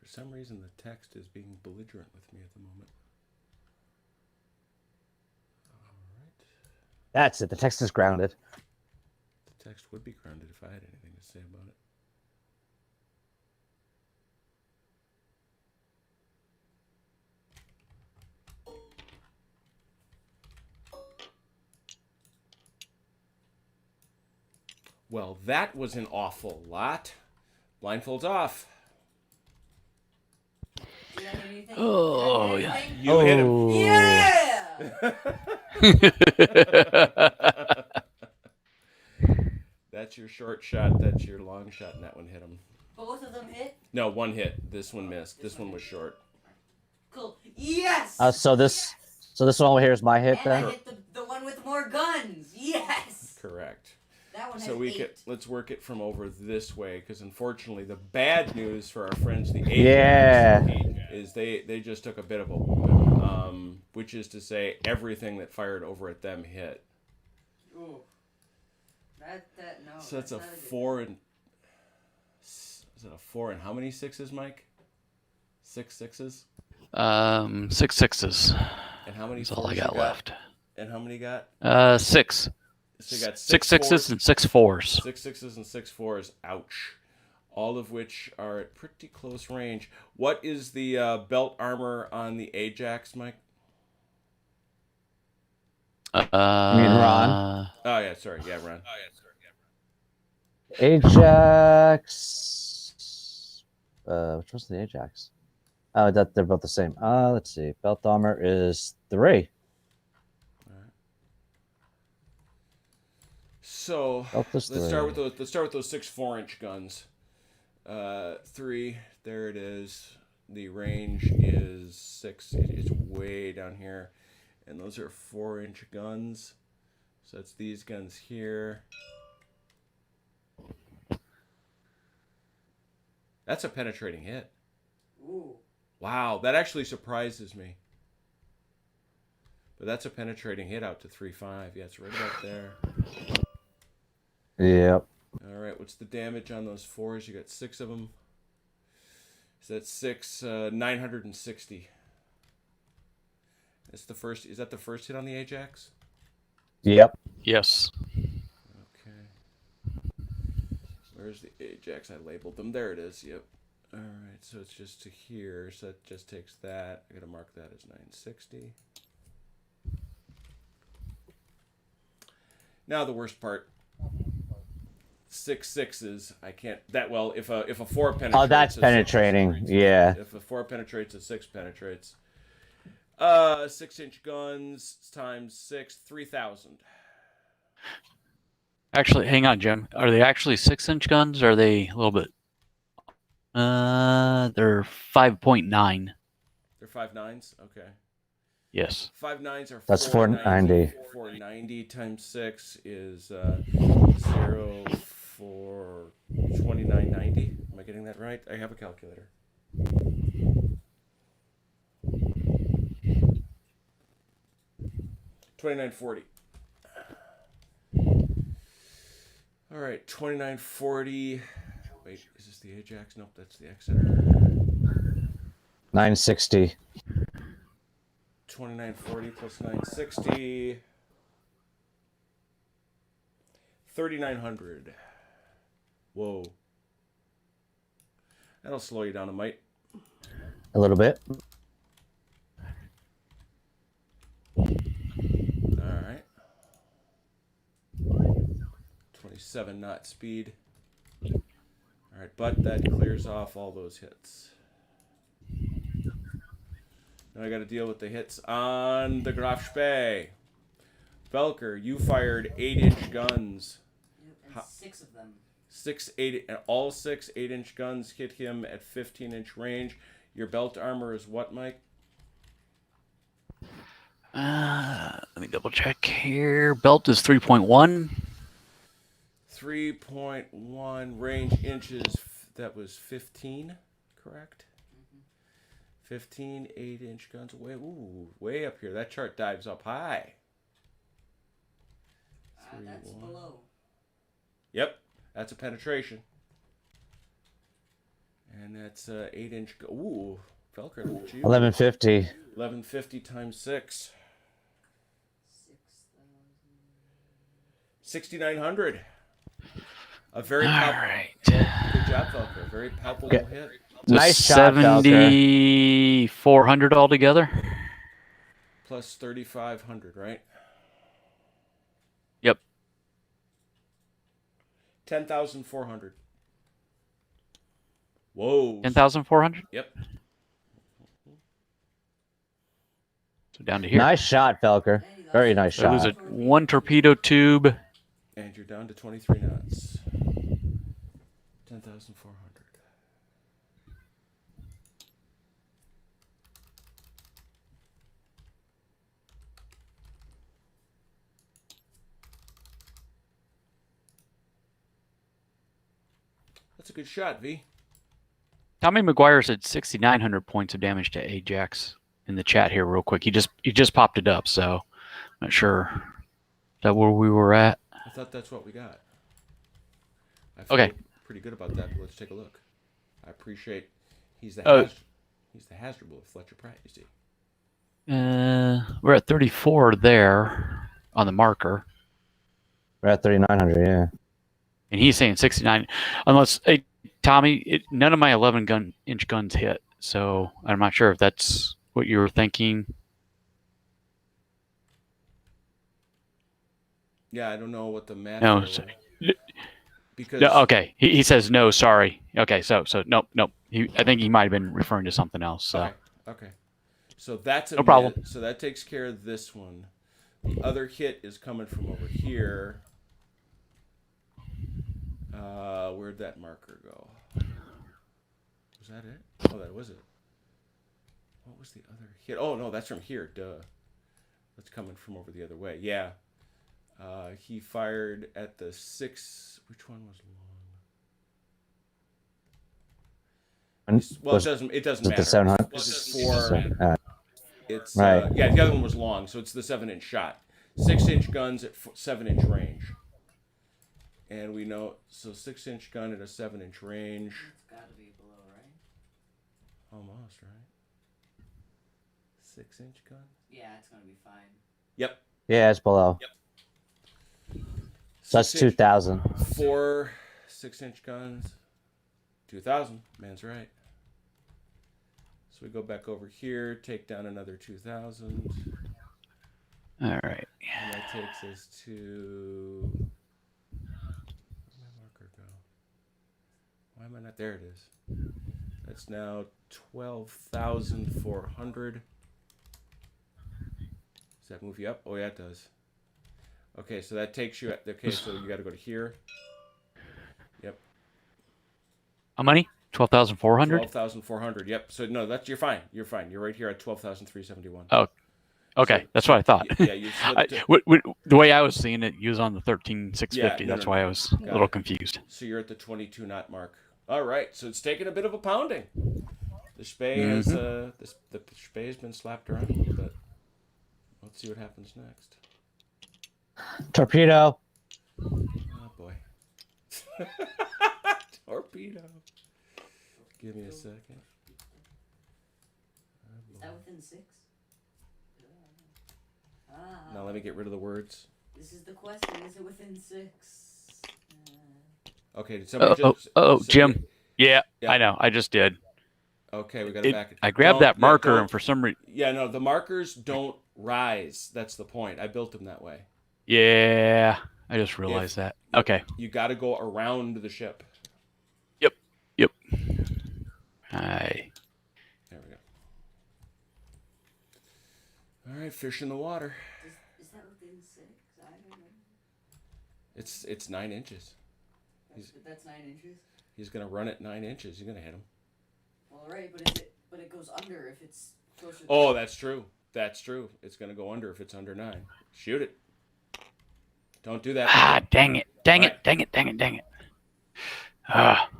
For some reason, the text is being belligerent with me at the moment. All right. That's it. The text is grounded. The text would be grounded if I had anything to say about it. Well, that was an awful lot. Blindfolds off. You got anything? Oh, You got yeah. anything? You hit him. Yeah! That's your short shot. That's your long shot, and that one hit him. Both of them hit? No, one hit. This one missed. This one was short. Cool. Yes! So this one over here is my hit and then. I hit the one with more guns. Yes! Correct. That one has So 8. let's work it from over this way, because unfortunately the bad news for our friends the Asians Yeah. is they just took a bit of a which is to say everything that fired over at them hit. Ooh. No. So that's a not good 4 and is it a 4 and how many sixes, Mike? 6 sixes? 6 sixes. And how many That's all I fours you got left. And how many got? 6. So you got 6 sixes and 6 fours. 6 sixes and 6 fours. Ouch. All of which are at pretty close range. What is the belt armor on the Ajax, Mike? You mean Ron? Oh yeah, sorry, yeah, Ron. Ajax. Which one's the Ajax? Oh, they're both the same. Let's see. Belt armor is 3. So Belt is let's 3. start with those 6 4-inch guns. 3. There it is. The range is 6. It's way down here, and those are 4-inch guns. So that's these guns here. That's a penetrating hit. Ooh. Wow, that actually surprises me. But that's a penetrating hit out to 3.5. Yeah, it's right about there. Yep. All right, what's the damage on those 4s? You got 6 of them. So that's 6, 960. That's the first. Is that the first hit on the Ajax? Yep. Yes. Okay. Where's the Ajax? I labeled them. There it is. Yep. All right, so it's just to here. So that just takes that. I got to mark that as 960. Now the worst part. 6 sixes. I can't that well. If a 4 penetrates. Oh, that's a 6 penetrating. penetrates. Yeah. If a 4 penetrates, a 6 penetrates. 6-inch guns times 6, 3,000. Actually, hang on, Jim. Are they actually 6-inch guns? Or are they a little bit? They're 5.9. They're 5.9s. Okay. Yes. 5.9s are. That's 490. 490 times 6 is 0 for 2990. Am I getting that right? I have a calculator. $29.40. All right, $29.40. Wait, is this the Ajax? Nope, that's the Exeter. 960. 2940 plus 960. 3900. Whoa. That'll slow you down a mite. A little bit. Alright. 27 knot speed. Alright, but that clears off all those hits. Now I gotta deal with the hits on the Graf Spee. Velker, you fired 8-inch guns. Yep, and 6 of them. All 6 8-inch guns hit him at 15-inch range. Your belt armor is what, Mike? Let me double check here. Belt is 3.1. 3.1 range inches. That was 15, correct? 15 8-inch guns. Way up here. That chart dives up high. That's below. Yep, that's a penetration. And that's 8-inch. Ooh, Velker, look at you. 1150. 1150 times 6. 6,900. A very palpable. Right. Good job, Velker. Very palpable hit. So Nice shot, Velker. 7,400 altogether. Plus 3,500, right? Yep. 10,400. Whoa. 10,400. Yep. So down to here. Nice shot, Velker. Very nice So lose shot. one torpedo tube. And you're down to 23 knots. 10,400. That's a good shot, V. Tommy McGuire said 6,900 points of damage to Ajax in the chat here, real quick. He just popped it up, so not sure. Is that where we were at? I thought that's what we got. I feel Okay. pretty good about that, but let's take a look. I appreciate he's the Hasdrubal of Fletcher Pratt, you see. We're at 34 there on the marker. We're at 3,900, yeah. And he's saying 69. Unless, hey, Tommy, none of my 11-inch guns hit. So I'm not sure if that's what you were thinking. Yeah, I don't know what the math No, is. Because no, okay. He says no, sorry. Okay, so nope. I think he might have been referring to something else. So. Okay. So that's No problem. So that takes care of this one. The other hit is coming from over here. Where'd that marker go? Was that it? Oh, that was it. What was the other hit? Oh, no, that's from here. Duh. That's coming from over the other way. Yeah. He fired at the 6. Which one was long? Well, it doesn't matter. The 700? This is 4. It's right. Yeah, the other one was long, so it's the 7-inch shot. 6-inch guns at 7-inch range. And we know, so 6-inch gun at a 7-inch range. It's got to be below, right? Almost, right? 6-inch gun? Yeah, it's going to be fine. Yep. Yeah, it's below. So that's 2,000. 4 6-inch guns. 2,000. Man's right. So we go back over here, take down another 2,000. All right. And that takes us to... Where'd my marker go? Why am I not... There it is. That's now 12,400. Does that move you up? Oh, yeah, it does. Okay, so that takes you... Okay, so you got to go to here. Yep. How many? 12,400? 12,400. Yep. So no, you're fine. You're fine. You're right here at 12,371. Oh, okay. So, that's what I thought. Yeah, you slipped the way I was seeing it, you was on the 13,650. Yeah, no, That's no, why no. I was Got a little it. confused. So you're at the 22 knot mark. All right. So it's taken a bit of a pounding. The Spee has the Spee has been slapped around a little bit. Let's see what happens next. Torpedo. Oh boy. Torpedo. Give me a second. that within 6? Ah. Now let me get rid of the words. This is the question. Is it within 6? Okay, did somebody just... Jim. Yeah, Yeah. I know. I just did. Okay, we got it back. I grabbed that marker, and for some reason... Yeah, no, the markers don't rise. That's the point. I built them that way. Yeah, I just realized that. Okay. You got to go around the ship. Yep. Hi. There we go. All right, fish in the water. Is that within 6? I don't know. It's 9 inches. That's 9 inches? He's going to run it 9 inches. You're going to hit him. Well, right, but it goes under if it's closer. Oh, that's true. That's true. It's going to go under if it's under 9. Shoot it. Don't do that. Ah, dang it. Dang it. Ah.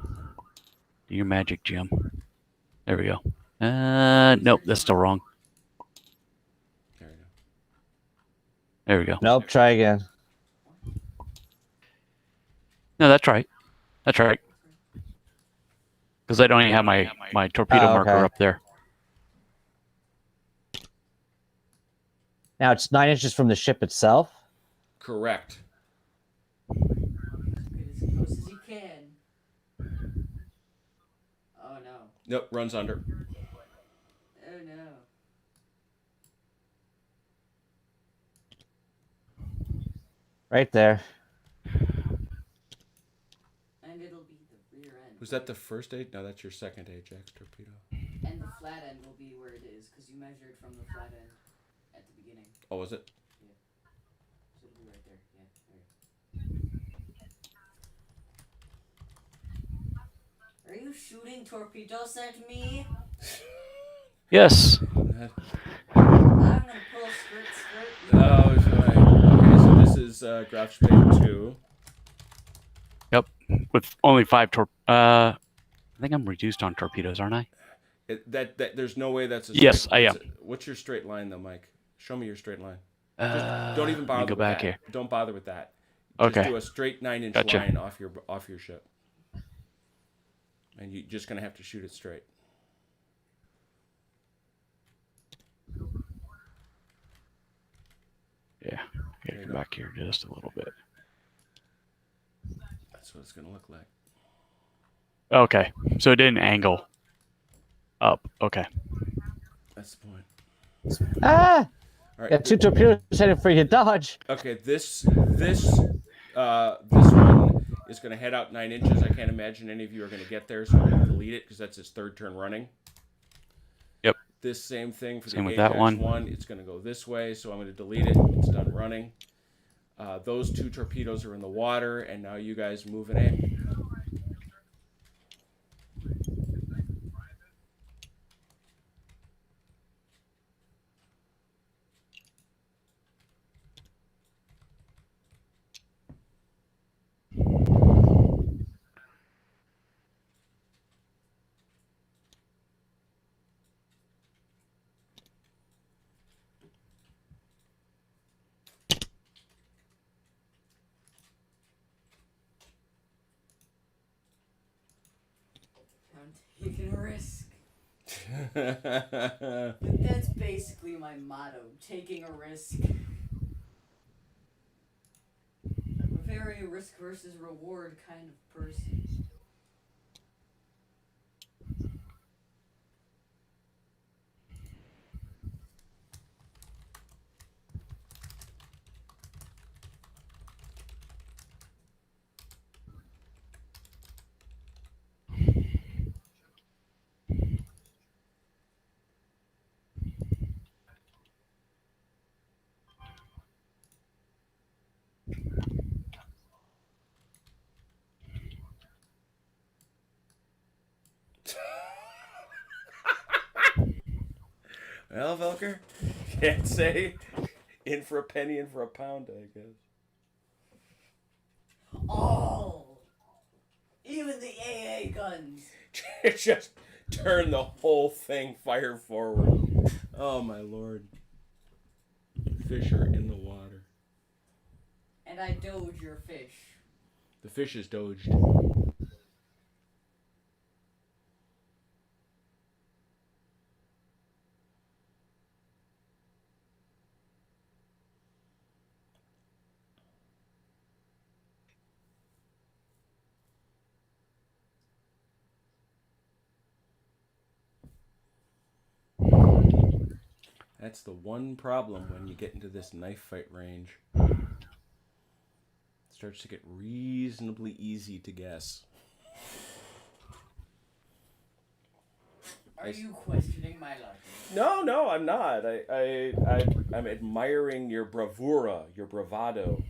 Do your magic, Jim. There we go. Nope, that's still wrong. There we go. Nope, try again. No, that's right. Because I don't even have my torpedo marker okay. up there. Now it's 9 inches from the ship itself. Correct. Get as close as you can. Oh no. Nope, runs under. Oh no. Right there. And it'll be the rear end. Was that the first Ajax? No, that's your second Ajax torpedo. And the flat end will be where it is, because you measured from the flat end at the beginning. Oh, was it? So it'll be right there. Yeah, there. Are you shooting torpedoes at me? Yes. I'm gonna pull skirt. Oh, sorry. Okay, so this is Grouch Spade 2. Yep. With only 5 I think I'm reduced on torpedoes, aren't I? That there's no way that's a Yes, straight, I am. What's your straight line though, Mike? Show me your straight line. Just Don't even bother go with back that. here. Don't bother with that. Just Okay. do a straight 9-inch Gotcha. line off your ship. And you're just gonna have to shoot it straight. Yeah. There you Come go. back here just a little bit. That's what it's gonna look like. Okay. So it didn't angle up. Okay. That's the point. Ah! All right. Got 2 torpedoes headed for you, dodge. Okay, this one is going to head out 9 inches. I can't imagine any of you are going to get there, so I'm going to delete it because that's his 3rd turn running. Yep. This same thing for Same the with that Ajax one. It's going to go this way, so I'm going to delete it. It's done running. Those 2 torpedoes are in the water, and now you guys move and aim. I'm taking a risk. But that's basically my motto, taking a risk. I'm a very risk versus reward kind of person. Well, Velker, can't say in for a penny, in for a pound, I guess. All! Even the AA guns! Just turn the whole thing fire forward. Oh, my lord. Fish are in the water. And I doge your fish. The fish is doged. That's the one problem when you get into this knife fight range. It starts to get reasonably easy to guess. Are you questioning my logic? No, I'm not. I'm admiring your bravura, your bravado.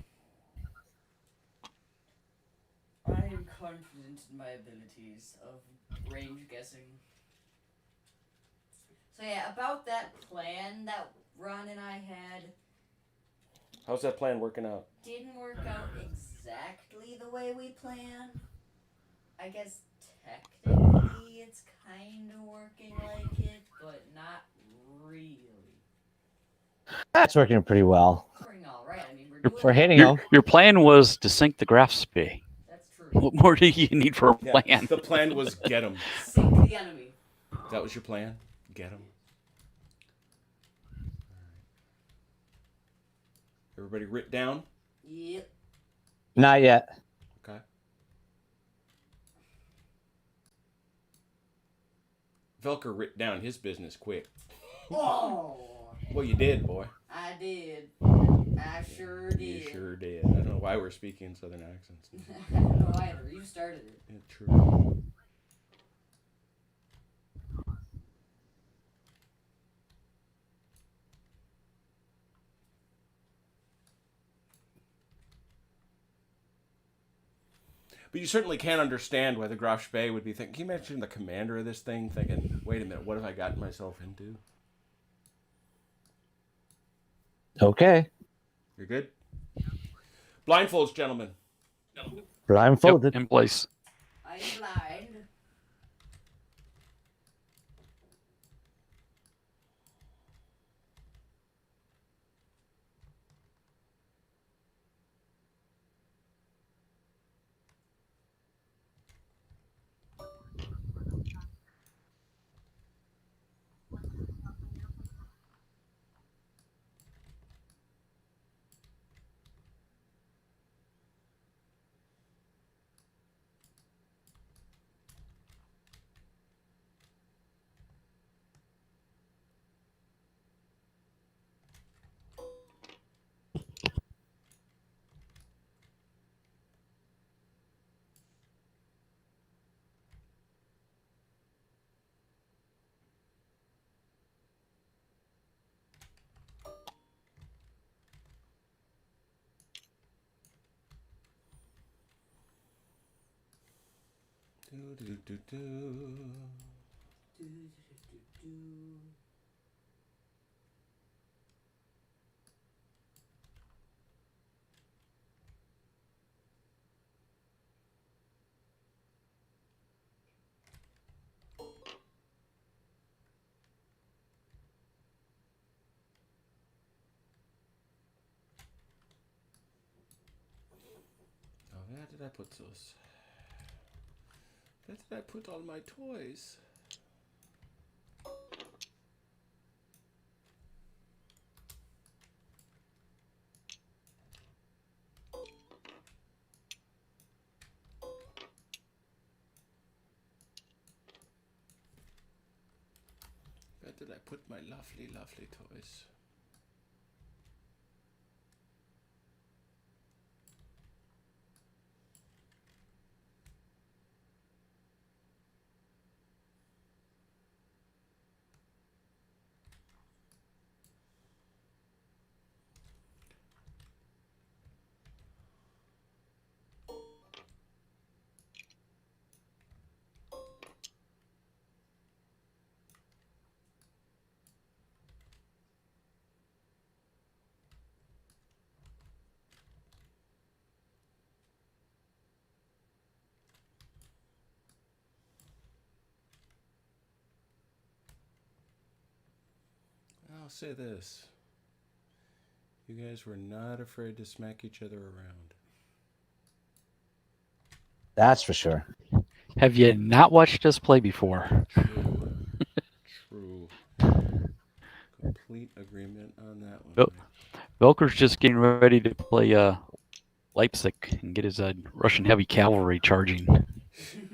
I am confident in my abilities of range guessing. So yeah, about that plan that Ron and I had, How's that plan working out? didn't work out exactly the way we planned. I guess technically it's kind of working like it, but not really. That's working pretty well. It's working all right. I mean, We're hitting them. Your plan was to sink the Grafspy. That's true. What more do you need for a plan? The plan was get him. Sink the enemy. That was your plan? Get him. Everybody writ down? Yep. Not yet. Okay. Velker writ down his business quick. Oh, Well, you did, boy. I did. I sure did. You sure did. I don't know why we're speaking southern accents. I don't know either. You started it. Yeah, true. But you certainly can't understand why the Graf Spee would be thinking. Can you imagine the commander of this thing thinking, wait a minute, what have I gotten myself into? Okay. You're good? Blindfolds, gentlemen. Blindfolded. Yep, in place. I'm blind. Oh, where did I put those? Where did I put all my toys? Where did I put my lovely, lovely toys? I'll say this. You guys were not afraid to smack each other around. That's for sure. Have you not watched us play before? True. True. Complete agreement on that one. Yep. Velker's just getting ready to play Leipzig and get his Russian heavy cavalry charging.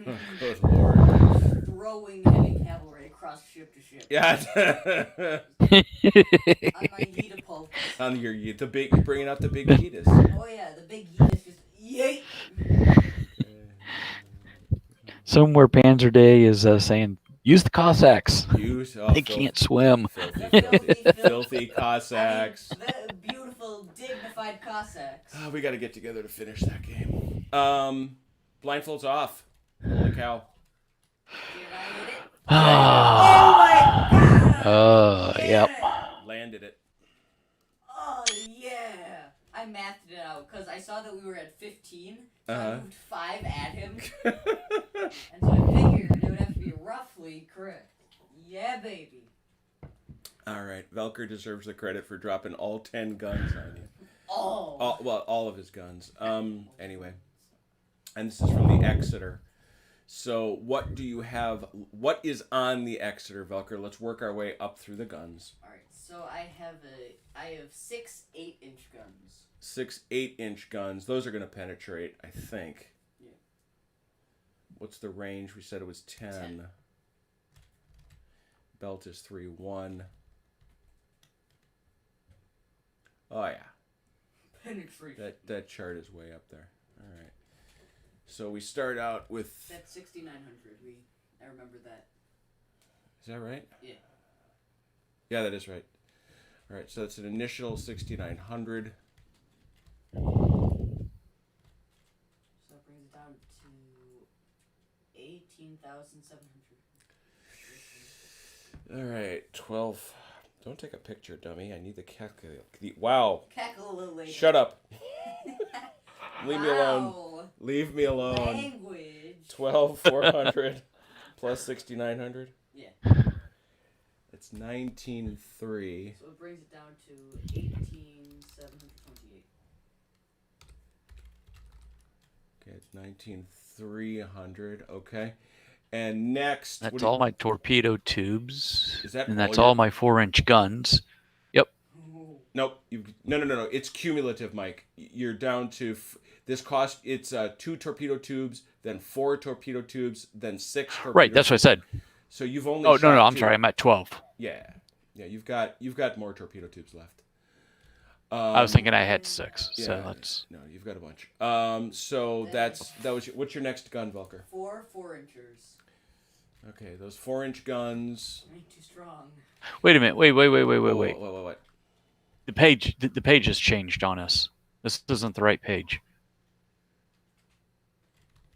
Oh, good lord. Throwing heavy cavalry across ship to ship. Yeah. On my Yetapulp. On your the big, you're bringing out the big Yeetus. Oh yeah, the big Yeetus just yeet. Somewhere Panzer Day is saying, use the Cossacks. Use They can't swim. Filthy Cossacks. I mean, the beautiful, dignified Cossacks. Oh, we got to get together to finish that game. Blindfolds off. Holy cow. Did I hit it? Ah. Oh my god! Yep. Landed it. Oh yeah! I mathed it out because I saw that we were at 15. So I moved 5 at him. And so I figured it would have to be roughly correct. Yeah, baby. All right. Velker deserves the credit for dropping all 10 guns on you. Oh. Well, all of his guns. Anyway. And this is from the Exeter. So what do you have? What is on the Exeter, Velker? Let's work our way up through the guns. All right. So I have 6 8-inch guns. 6 8-inch guns. Those are going to penetrate, I think. Yeah. What's the range? We said it was 10. Belt is 3-1. Oh yeah. Penetration. That chart is way up there. All right. So we start out with. That's 6,900. I remember that. Is that right? Yeah. Yeah, that is right. All right. So that's an initial 6,900. So that brings it down to 18,700. All right. 12. Don't take a picture, dummy. I need the calculator. Wow. Cackle a little later. Shut up. Leave me alone. Wow. Leave me alone. Language. 12,400 plus 6,900. Yeah. It's 19,300. So it brings it down to 18,728. Okay, it's 19,300. Okay. And next. That's all my torpedo tubes. Is that and all that's your- all my 4-inch guns. Yep. Ooh. Nope. No. It's cumulative, Mike. You're down to this cost. It's 2 torpedo tubes, then 4 torpedo tubes, then 6 torpedo. Right. That's what I said. So you've only. Oh no, shot I'm 2. sorry. I'm at 12. Yeah. You've got more torpedo tubes left. I was thinking I had 6. So Yeah, that's. no. You've got a bunch. So that was what's your next gun, Velker? 4 4-inchers. Okay, those 4-inch guns. Ain't too strong. Wait a minute. Wait. What? The page has changed on us. This isn't the right page.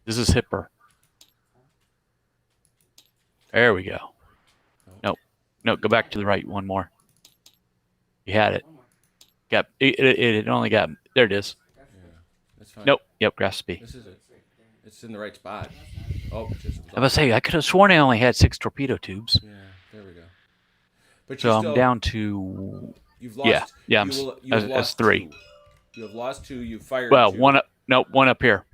This is hipper. There we go. No, go back to the right one more. You had it. One more. Got it only got there it is. Yeah, that's fine. Nope. Yep, grasp B. This is it. It's right there. It's in the right spot. That's not it. Oh, it just. I was say I could have sworn I only had 6 torpedo tubes. Yeah, there we go. But So still, I'm down to You've lost. yeah. You've That's lost 3. 2. You have lost 2. You fired. Well, 2. one up. No, one up here.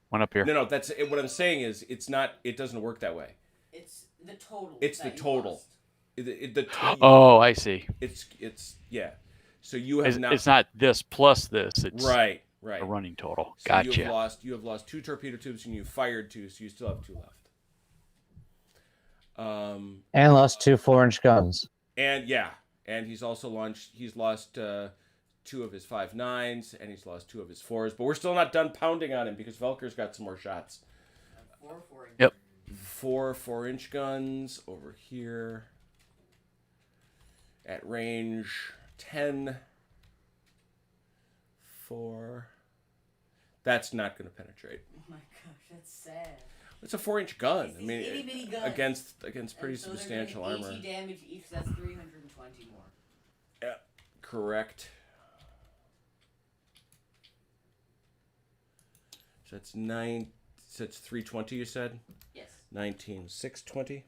One up here. No. That's what I'm saying is it's not. It doesn't work that way. It's the total. It's the that you total. lost. Oh, I see. It's yeah. So you have It's not this plus this. It's right. a running total. So Gotcha. You have lost 2 torpedo tubes and you fired 2, so you still have 2 left. And lost 2 4-inch guns. And he's also lost 2 of his 5.9s and he's lost 2 of his 4s, but we're still not done pounding on him because Velker's got some more shots. 4 4-inch. Yep. 4 4-inch guns over here at range 10. 4. That's not going to penetrate. Oh my gosh, that's sad. It's a 4-inch gun. It's I these mean, itty-bitty guns. against pretty And so they're substantial doing armor. 80 damage each. That's 320 more. Yeah, correct. So that's 9. So it's 320. You said Yes. 19,620.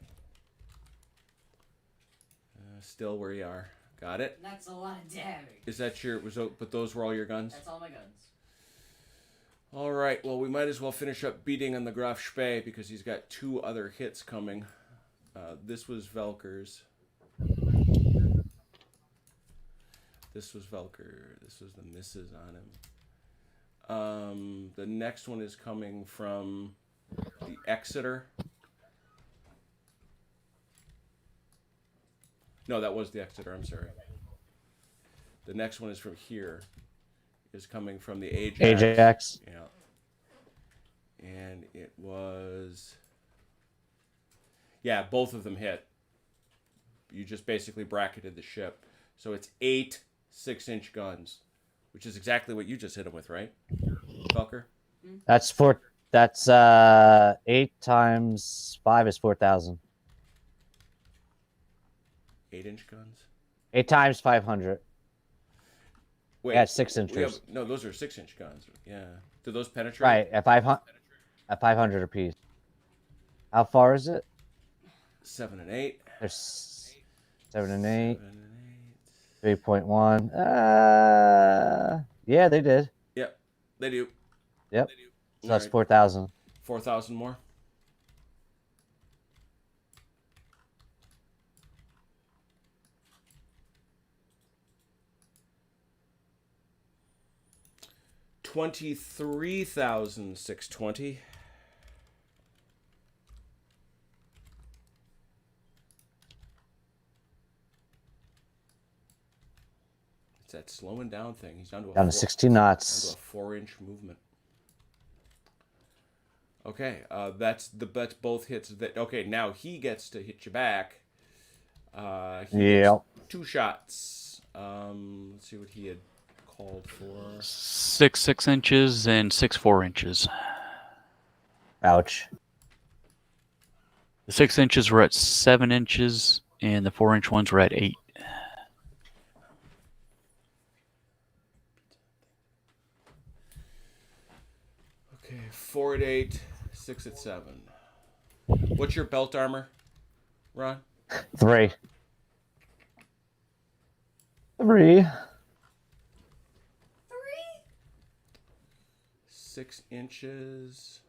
Still where you are. Got it. That's a lot of damage. Is that your? But those were all your guns. That's all my guns. All right. Well, we might as well finish up beating on the Graf Spee because he's got 2 other hits coming. This was Velker's. This was Velker. This was the misses on him. The next one is coming from the Exeter. No, that was the Exeter. I'm sorry. The next one is from here. Is coming from the Ajax. Ajax. Yeah. And it was. Yeah, both of them hit. You just basically bracketed the ship. So it's 8 6-inch guns, which is exactly what you just hit them with, right, Felker? That's 8 times 5 is 4,000. 8-inch guns? 8 times 500. Wait, Yeah, 6-inchers. No, those are 6-inch guns. Yeah. Do those penetrate? Right, at 500 apiece. How far is it? 7 and 8. There's 7 and 8. 7 and 3.1. Yeah, they did. 8. Yep, they do. Yep. So that's Alright. 4,000. 4,000 more. $23,620. It's that slowing down thing. He's down to Down to 60 knots. Down to a 4-inch movement. Okay, that's both hits. Okay, now he gets to hit you back. He gets 2 shots. Let's see what he had called for. 6 6-inches and 6 4-inches. Ouch. The 6 inches were at 7 inches, and the 4-inch ones were at 8. Okay, 4 at 8, 6 at 7. What's your belt armor, Ron? 3. 3. 6 inches.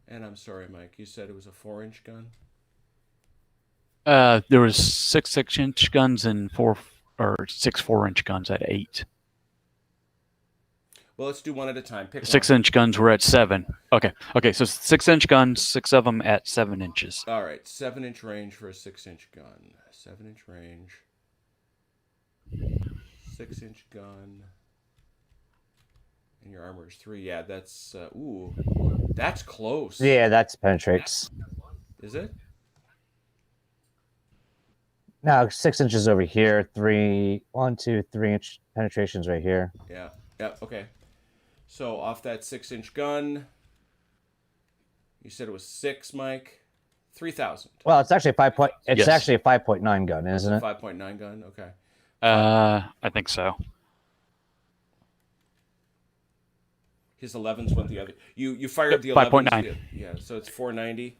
And I'm sorry, Mike, you said it was a 4-inch gun? There was 6 6-inch guns and 6 4-inch guns at 8. Well, let's do one at a time. Pick The one. 6-inch guns were at 7. Okay, so 6-inch guns, 6 of them at 7 inches. All right, 7-inch range for a 6-inch gun. 7-inch range. 6-inch gun. And your armor is 3. Yeah, that's that's close. Yeah, that's penetrates. Is it? No, 6 inches over here. 1, 2, 3-inch penetrations right here. Yeah. Yeah. Okay. So off that 6-inch gun, you said it was 6, Mike. 3,000. Well, it's actually Yes. actually a 5.9 gun, isn't it? 5.9 gun. Okay. I think so. His 11s went the other. You fired the 11s. 5.9. Yeah. So it's 490.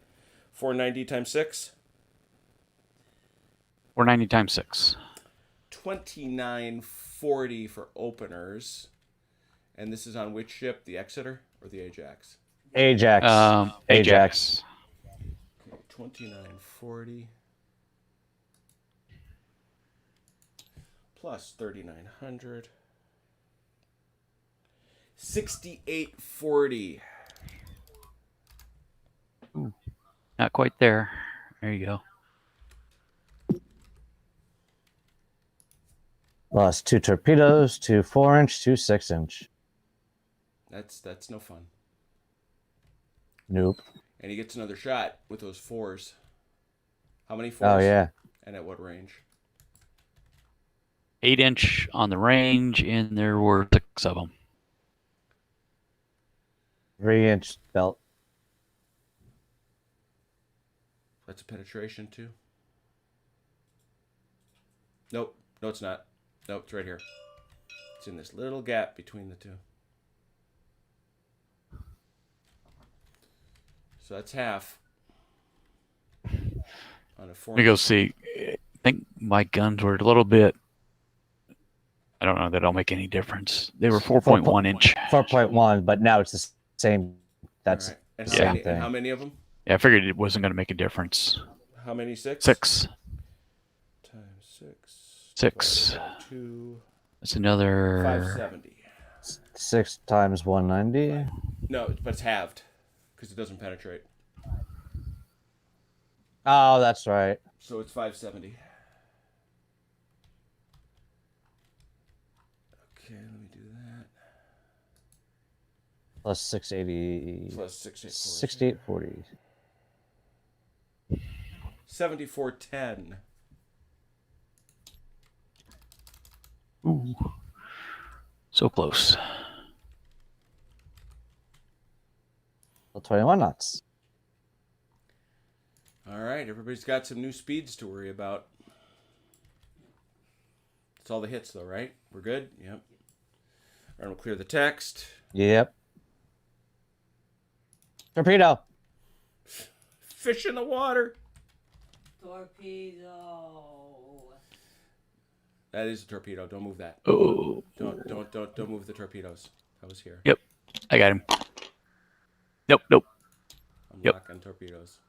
490 times 6. 490 times 6. 2940 for openers. And this is on which ship? The Exeter or the Ajax? Ajax. Ajax. Okay, 2940 plus 3,900. 6840. Not quite there. There you go. Lost 2 torpedoes, 2 4-inch, 2 6-inch. That's no fun. Nope. And he gets another shot with those 4s. How many 4s? Oh, yeah. And at what range? 8-inch on the range, and there were 6 of them. 3-inch belt. That's a penetration too. Nope. No, it's not. Nope, it's right here. It's in this little gap between the two. So that's half. On a 4. Let me go see. I think my guns were a little bit. I don't know. That don't make any difference. They were 4.1 inch. 4.1, but now it's the same. That's All right. And the how same many, thing. and how many of them? Yeah, I figured it wasn't going to make a difference. How many? 6? 6. Times 6. 6. 2. That's another. 570. 6 times 190. No, but it's halved because it doesn't penetrate. Oh, that's right. So it's 570. Okay, let me do that. Plus 680. Plus 6840. 6840. 7410. Ooh. So close. Well, 21 knots. All right, everybody's got some new speeds to worry about. That's all the hits, though, right? We're good? Yep. All right, we'll clear the text. Yep. Torpedo. Fish in the water. Torpedo. That is a torpedo. Don't move that. Oh. Don't move the torpedoes. That was here. Yep. I got him. Nope. I'm Yep. locking torpedoes.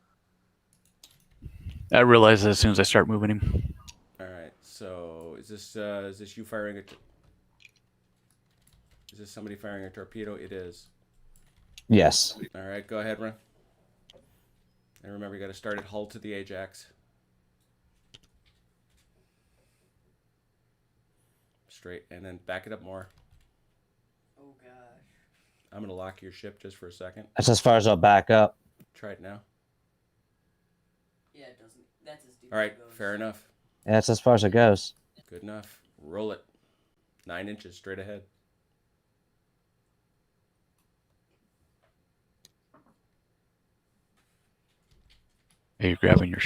I realize that as soon as I start moving him. All right. So is this you firing is this somebody firing a torpedo? It is. Yes. All right. Go ahead, run. And remember, you got to start at hull to the Ajax. Straight, and then back it up more. Oh gosh. I'm gonna lock your ship just for a second. That's as far as I'll back up. Try it now. Yeah, it doesn't. That's as deep All right. as it goes. Fair enough. Yeah, that's as far as it goes. Good enough. Roll it. 9 inches straight ahead. Are you grabbing your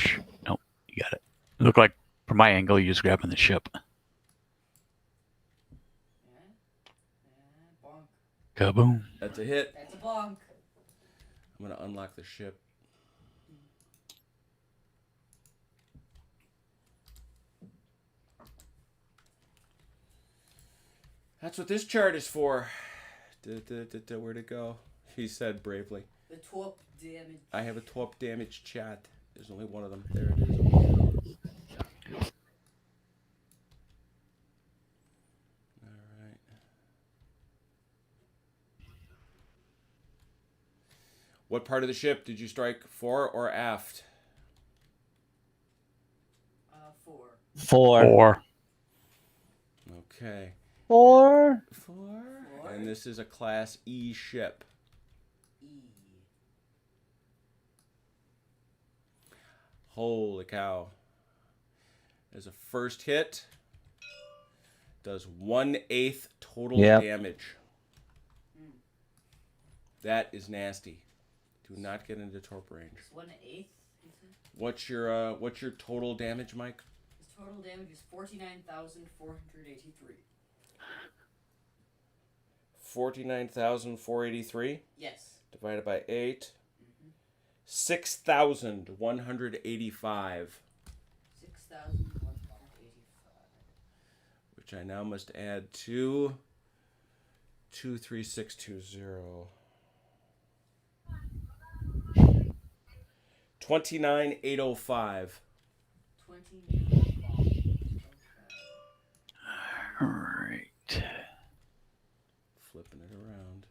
Nope, you got it. It looked like from my angle you was grabbing the ship. Yeah. Bonk. Kaboom. That's a hit. That's a bonk. I'm gonna unlock the ship. That's what this chart is for. Where'd it go? He said bravely. The torp damage. I have a top damage chat. There's only one of them. There it is. All right. What part of the ship did you strike, fore or aft? 4. 4. 4. Okay. 4. 4. And this is a Class E ship. E. Holy cow. As a first hit, does 1/8 total Yep. damage. That is nasty. Do not get into torp range. It's 1/8. What's your total damage, Mike? His total damage is 49,483. 49,483 Yes. divided by 8. 6,185. 6,185. Which I now must add to 23620. 29,805. 29. All right. Flipping it around.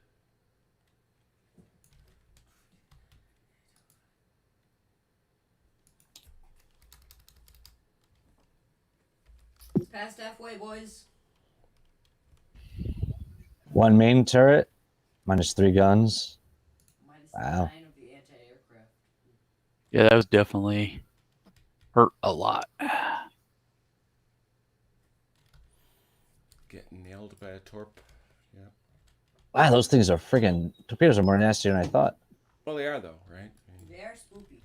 It's past halfway, boys. 1 main turret. Minus 3 guns. Minus Wow. 9 of the anti-aircraft. Yeah, that was definitely hurt a lot. Getting nailed by a torp. Yeah. Wow, those things are friggin' torpedoes are more nasty than I thought. Well, they are, though, right? They are spoopy.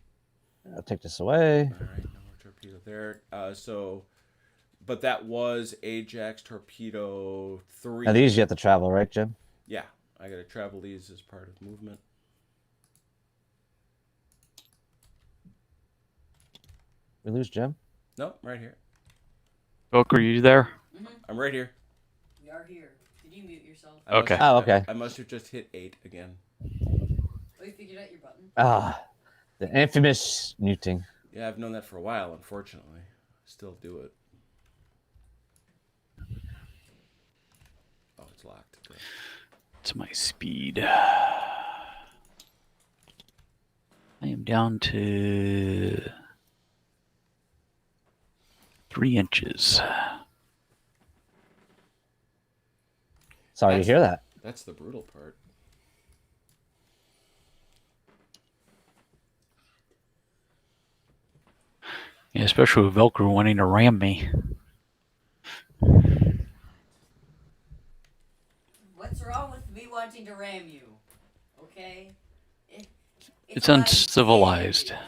I'll take this away. All right, no more torpedo there. But that was Ajax Torpedo 3. Now these you have to travel, right, Jim? Yeah, I got to travel these as part of movement. We lose Jim? No, right here. Book, are you there? I'm right here. We are here. Did you mute yourself? I must Okay. have- Oh, okay. I must have just hit 8 again. Oh, you figured out your button? Ah, the infamous muting. Yeah, I've known that for a while, unfortunately. I still do it. Oh, it's locked. Okay. It's my speed. I am down to 3 inches. Sorry to hear that. That's the brutal part. Yeah, especially with Velcro wanting to ram me. What's wrong with me wanting to ram you? Okay? It's what I'm uncivilized. scared.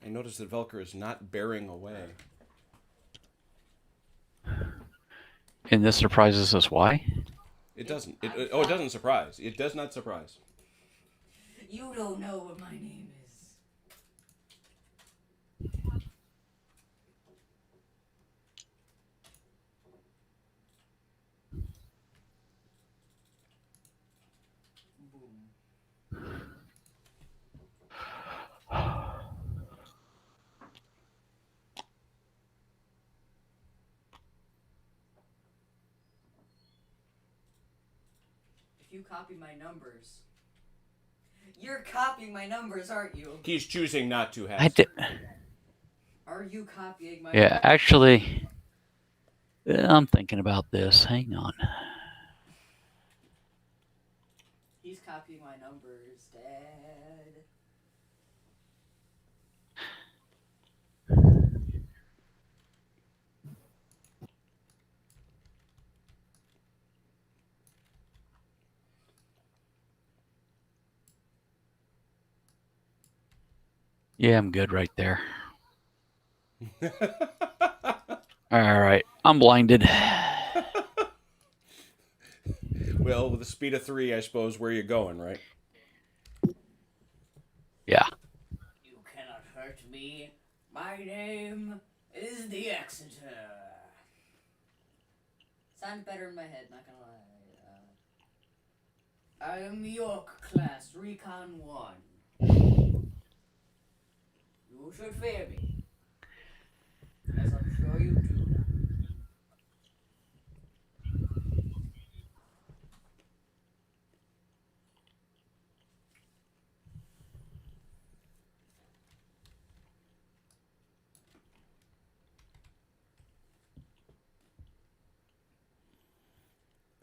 I noticed that Velcro is not bearing away. And this surprises us why? It doesn't. It doesn't surprise. It does not surprise. You don't know what my name is. Boom. If you copy my numbers, you're copying my numbers, aren't you? He's choosing not to have. I did. Are you copying my Yeah, numbers? actually, I'm thinking about this. Hang on. He's copying my numbers, Dad. Yeah, I'm good right there. All right, I'm blinded. Well, with the speed of 3, I suppose, where you going, right? Yeah. You cannot hurt me. My name is the Exeter. Sounds better in my head, not gonna lie. I am York class, Recon 1. You should fear me, as I'm sure you do.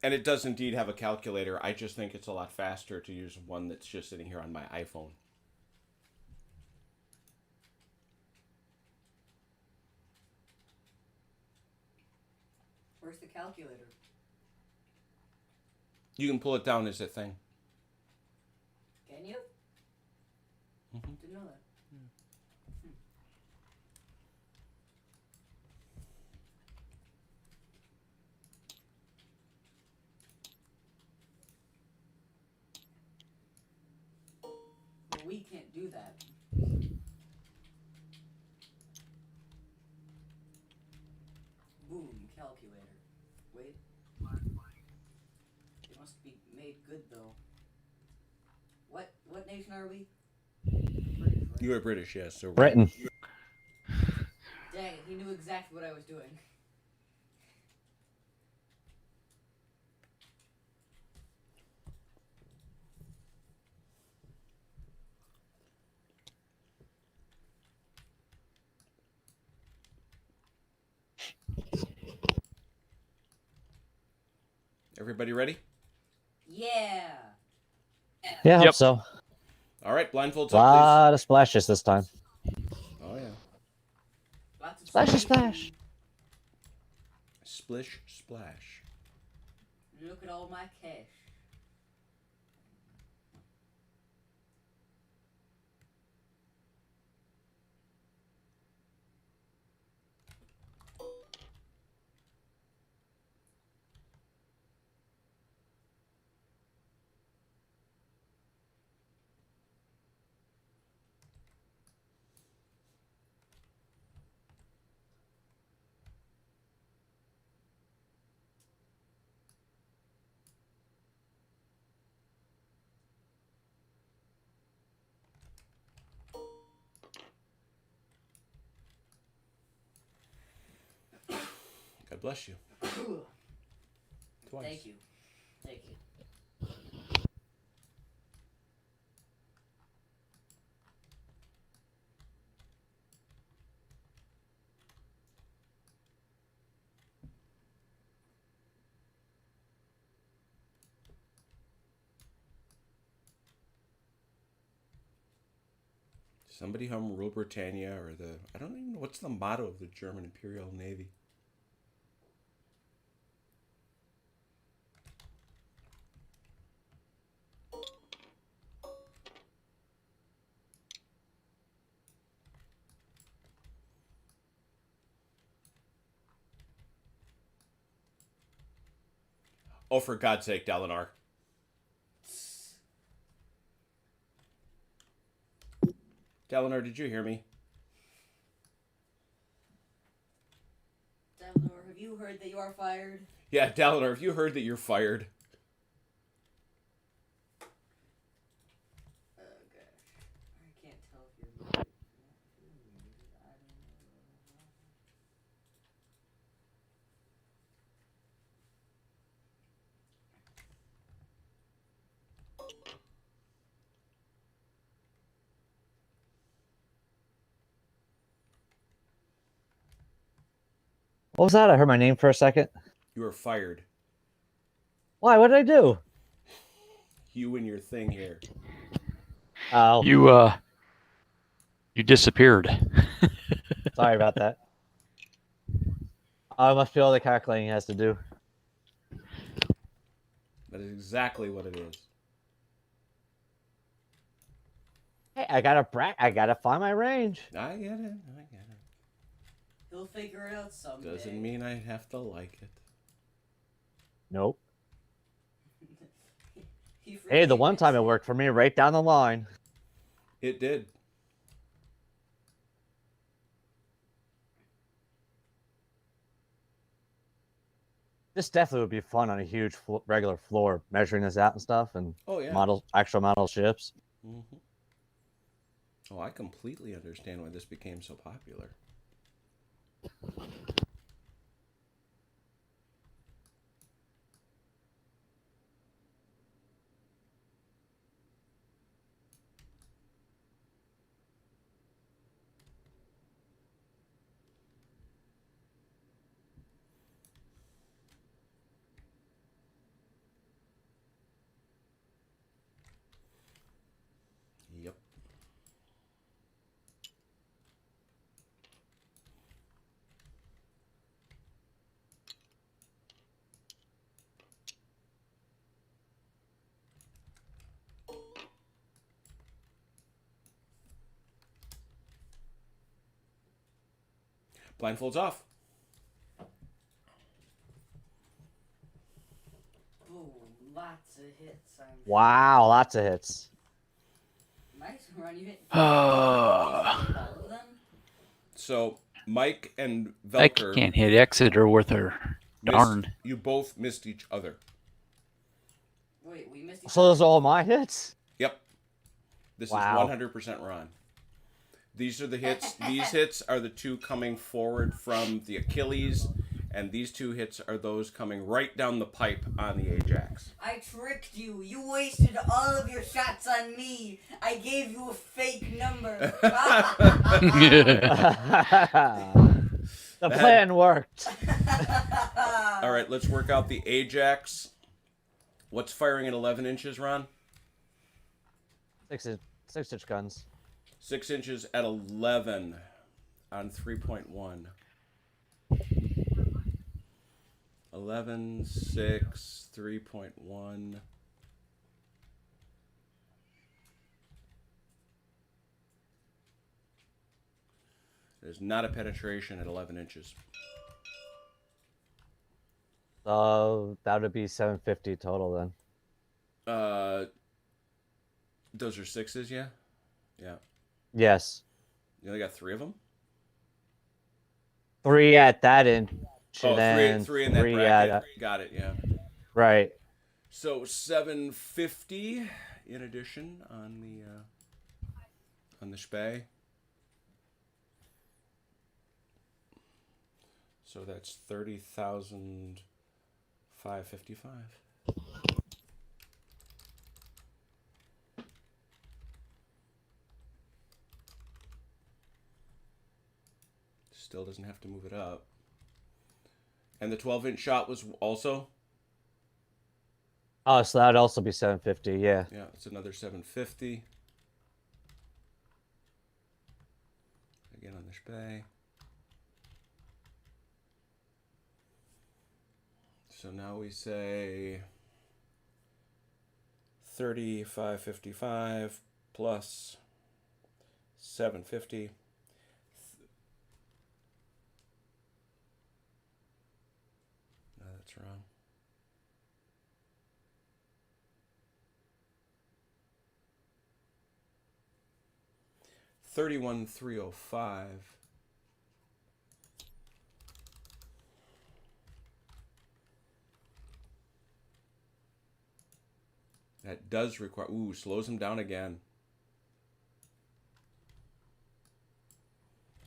And it does indeed have a calculator. I just think it's a lot faster to use one that's just sitting here on my iPhone. Where's the calculator? You can pull it down as a thing. Can you? Mhm. Didn't know that. Well, we can't do that. Boom, calculator. Wait. It must be made good though. What nation are we? British, right? You are British, yes. So Britain. Dang it, he knew exactly what I was doing. Everybody ready? Yeah. Yeah, I hope Yep. so. All right, blindfolds A up, lot of splashes this time. please. Oh, yeah. Lots of Splashy splashing. splash. Splish, splash. Look at all my cash. God bless you. Twice. Thank you. Thank you. Somebody hum Rule Britannia or I don't even know what's the motto of the German Imperial Navy. Oh, for God's sake, Dalinar. Dalinar, did you hear me? Dumbledore, have you heard that you are fired? Yeah, Dalinar, have you heard that you're fired? Oh gosh, I can't tell if you're muted. If you're muted, I don't know. What was that? I heard my name for a second. You are fired. Why? What did I do? You and your thing here. Oh, You disappeared. sorry about that. I must be all the calculating he has to do. That is exactly what it is. Hey, I gotta find my range. I get it. He'll figure it out someday. Doesn't mean I have to like it. Nope. He Hey, the freaking one time it admits worked for me right down the line. It did. This definitely would be fun on a huge regular floor, measuring this out and stuff, and Oh, yeah. actual model ships. Mm-hmm. Oh, I completely understand why this became so popular. Yep. Blindfolds off. Boom, lots of hits. Wow, lots of hits. Nice run, you hit. Uh, All of them? So Mike and I Velker, can't hit Exeter with her. Darn. you both missed each other. Wait, we missed each So those are all my hits? Yep. This Wow. is 100% Ron. These are the hits. These hits are the two coming forward from the Achilles, and these two hits are those coming right down the pipe on the Ajax. I tricked you. You wasted all of your shots on me. I gave you a fake number. The plan worked. All right, let's work out the Ajax. What's firing at 11 inches, Ron? 6-inch guns. 6 inches at 11 on 3.1. 11, 6, 3.1. There's not a penetration at 11 inches. So that would be 750 total then. Those are sixes, yeah? Yeah. Yes. You only got 3 of them? 3 at that inch. Oh, and three in that three bracket. at, Got it, yeah. right. So 750 in addition on the Spey. So that's 30,500 555. Still doesn't have to move it up. And the 12-inch shot was also? Oh, so that'd also be 750. Yeah. Yeah, it's another 750. Again on the Spey. So now we say 3555 plus 750. No, that's wrong. $31,305. That does require. Ooh, slows him down again.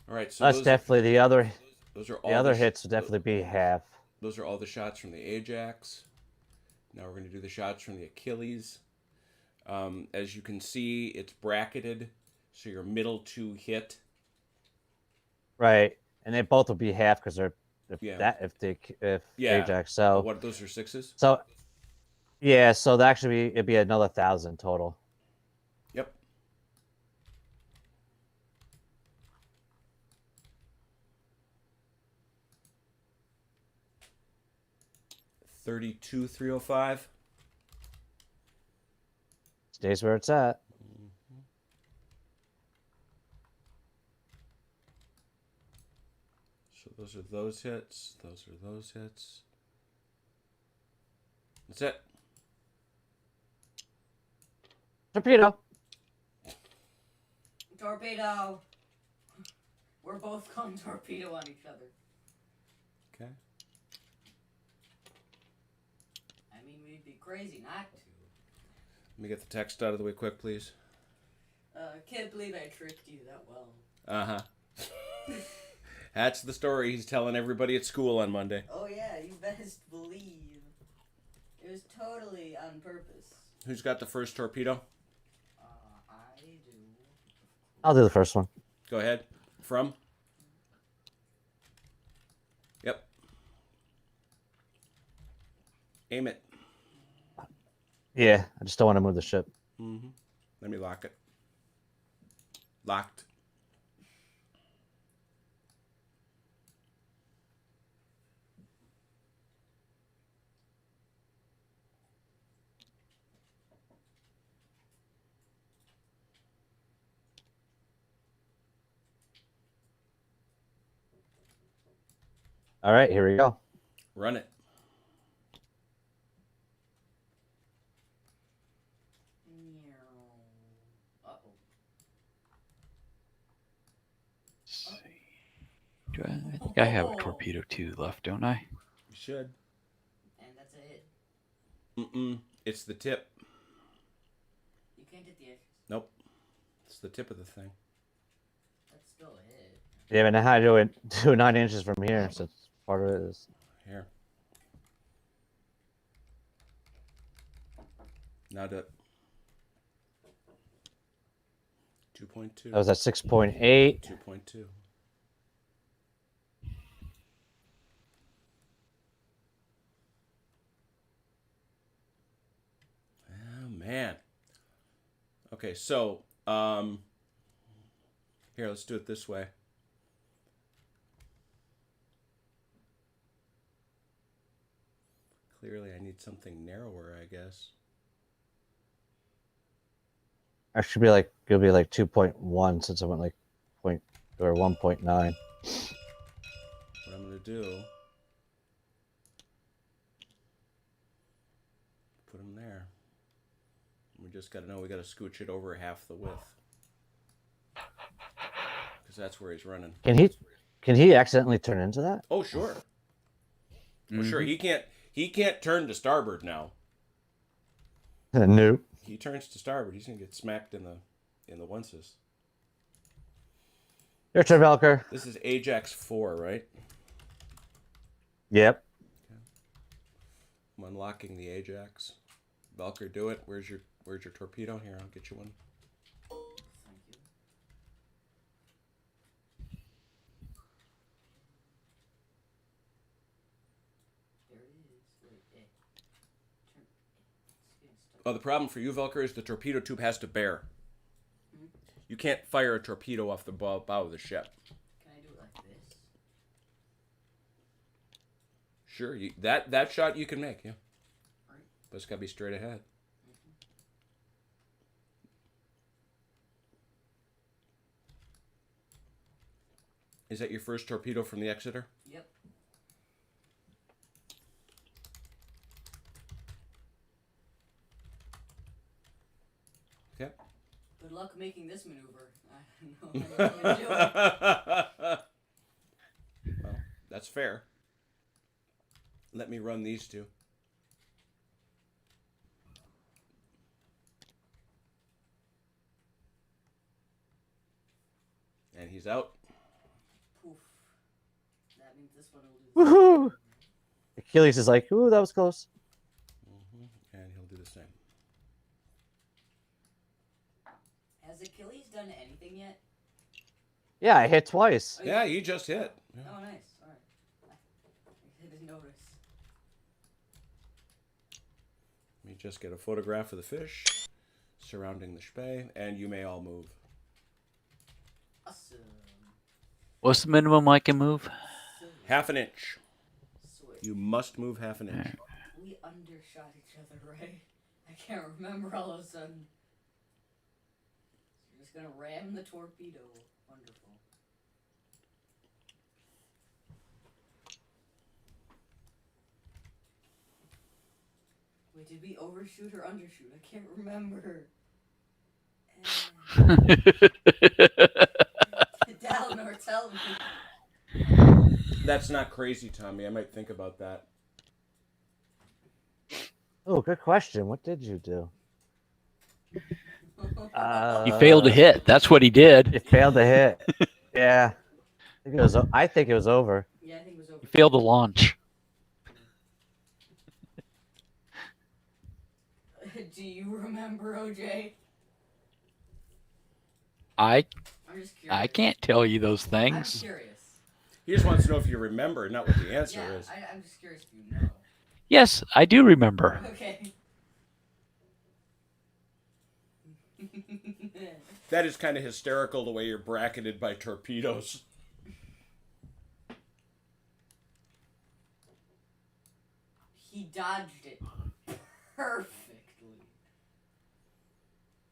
All right, so That's definitely the other. Those are all The other hits would definitely be half. Those are all the shots from the Ajax. Now we're going to do the shots from the Achilles. As you can see, it's bracketed, so your middle two hit. Right, and they both would be half because they're Yeah. if Yeah. Ajax. So What? Those are sixes. so yeah, so that actually it'd be another 1,000 total. Yep. $32,305. Stays where it's at. So those are those hits. Those are those hits. That's it. Torpedo. Torpedo. We're both calling torpedo on each other. Okay. I mean, we'd be crazy not to. Let me get the text out of the way quick, please. Can't believe I tricked you that well. Uh-huh. That's the story he's telling everybody at school on Monday. Oh yeah, you best believe. It was totally on purpose. Who's got the first torpedo? I do. I'll do the first one. Go ahead. From? Yep. Aim it. Yeah, I just don't want to move the ship. Mm-hmm. Let me lock it. Locked. All right, here we go. Run it. Uh-oh. I think I have a torpedo 2 left, don't I? You should. And that's a hit. Mm-mm. It's the tip. You can't hit the edges. Nope. It's the tip of the thing. That's still a hit. Yeah, but now how do it do 9 inches from here? So part of it is. Here. Now do it. 2.2. That was at 6.8. 2.2. Oh, man. Okay, so, here, let's do it this way. Clearly, I need something narrower, I guess. I should be like it'll be like 2.1 since I went like point or 1.9. What I'm going to do, put them there. We just got to know we got to scooch it over half the width. Because that's where he's running. Can he accidentally turn into that? Oh, sure. Oh, sure. He can't turn to starboard now. Nope. He turns to starboard, he's gonna get smacked in the onces. Your turn, Velker. This is Ajax 4, right? Yep. I'm unlocking the Ajax. Valkyr, do it. Where's your torpedo? Here, I'll get you one. Thank you. There it is. Wait, Turn. It's getting stuck. Oh, the problem for you, Valkyr, is the torpedo tube has to bear. Hmm? You can't fire a torpedo off the bow of the ship. Can I do it like this? Sure, that shot you can make, yeah. Right. But it's got to be straight ahead. Is that your first torpedo from the Exeter? Yep. Okay. Good luck making this maneuver. I don't know how to do it. Well, that's fair. Let me run these two. And he's out. Poof. That means this one will do. Woohoo! Achilles is like, ooh, that was close. And he'll do the same. Has Achilles done anything yet? Yeah, I hit twice. Oh, Yeah, you just hit. Yeah. Oh, nice. All right. I didn't notice. Let me just get a photograph of the fish surrounding the spay, and you may all move. Awesome. What's the minimum I can move? Half an inch. Sweet. You must move half an inch. We undershot each other, right? I can't remember all of a sudden. You're just gonna ram the torpedo. Wonderful. Wait, did we overshoot or undershoot? I can't remember. Dalnor, tell me. That's not crazy, Tommy. I might think about that. Oh, good question. What did you do? He failed to hit. That's what he did. It failed to hit. Yeah. I think it was over. Yeah, I think it was over. He failed to launch. Do you remember, OJ? I I'm just curious. can't tell you those I'm things. curious. He just wants to know if you remember, not what the answer Yeah, is. I'm just curious if you know. Yes, I do remember. Okay. That is kind of hysterical the way you're bracketed by torpedoes. He dodged it perfectly.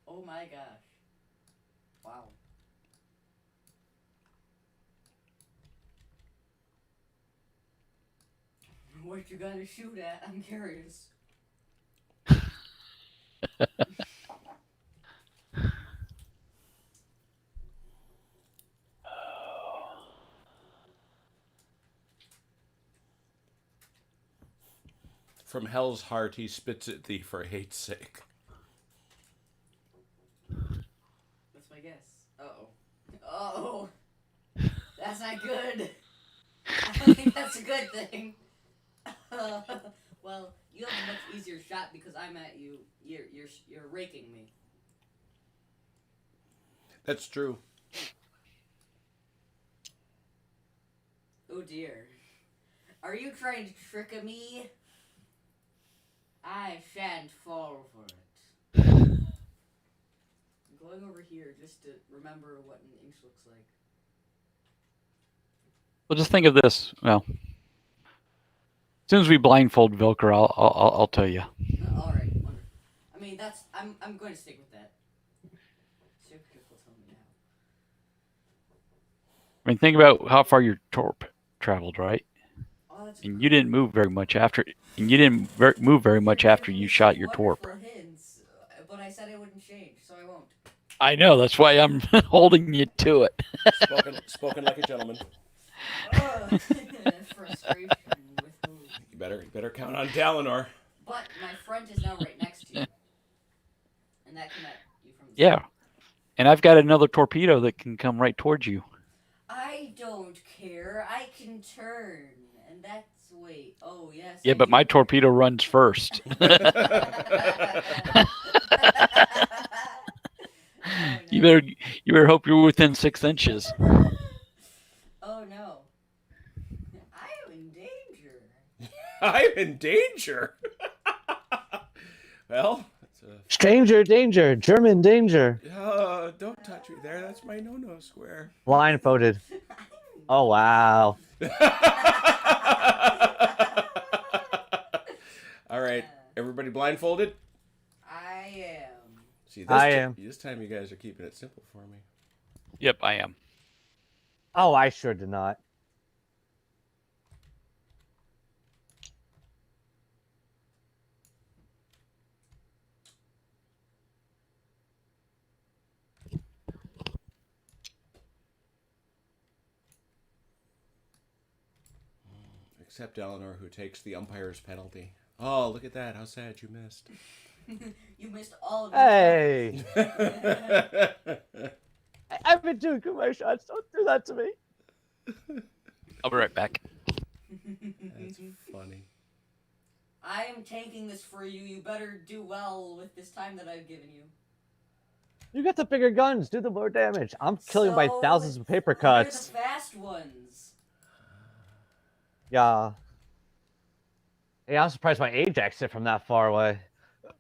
Oh my gosh. Wow. What you gonna shoot at? I'm curious. From hell's heart, he spits at thee for hate's sake. That's my guess. Uh-oh. Uh-oh. That's not good. I don't think that's a good thing. Well, you have a much easier shot because I'm at you. You're raking me. That's true. Oh dear. Are you trying to trick me? I shan't fall for it. I'm going over here just to remember what an inch looks like. Well, just think of this. Well, as soon as we blindfold Vilker, I'll tell you. All right. Wonderful. I mean, that's I'm going to stick with that. Super will tell me now. I mean, think about how far your torp traveled, right? Oh, that's And you didn't move very much after. And you didn't move very much after you shot your torp. Wonderful hints, but I said I wouldn't change, so I won't. I know. That's why I'm holding you to it. Spoken like a gentleman. Frustration with who? You better count on Dalnor. But my front is now right next to you, and that can at you from the Yeah. side. And I've got another torpedo that can come right towards you. I don't care. umpire, I can turn, and that's wait. Oh yes. Yeah, I but do. my torpedo runs first. Oh, You no. better hope you're within 6 inches. Oh no. I am in danger. I'm in danger. Well, it's a... Stranger danger, German danger. Don't touch me there. That's my no-no square. Blindfolded. Oh wow. All right, everybody blindfolded? I am. See, I am. This time you guys are keeping it simple for me. Yep, I am. Oh, I sure did not. Except Eleanor, who takes the umpire's penalty. Oh, look at that. How sad you missed. You missed all of it. Hey, I've been doing good my shots. Don't do that to me. I'll be right back. That's funny. I am tanking this for you. You better do well with this time that I've given you. You got the bigger guns. Do the more damage. I'm killing by thousands of paper cuts. They're the fast ones. Yeah. Yeah, I'm surprised my Ajax hit from that far away. I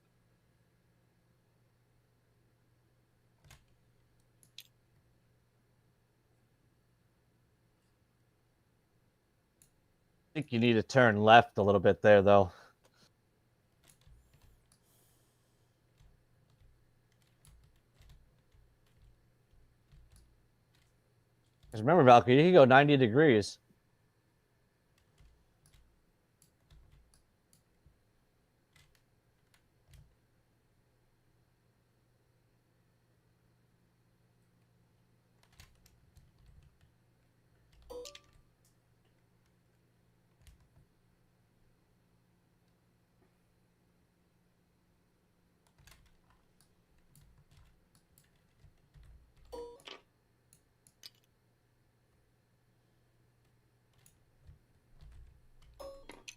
think you need to turn left a little bit there, though. Because remember, Valkyrie, you can go 90 degrees.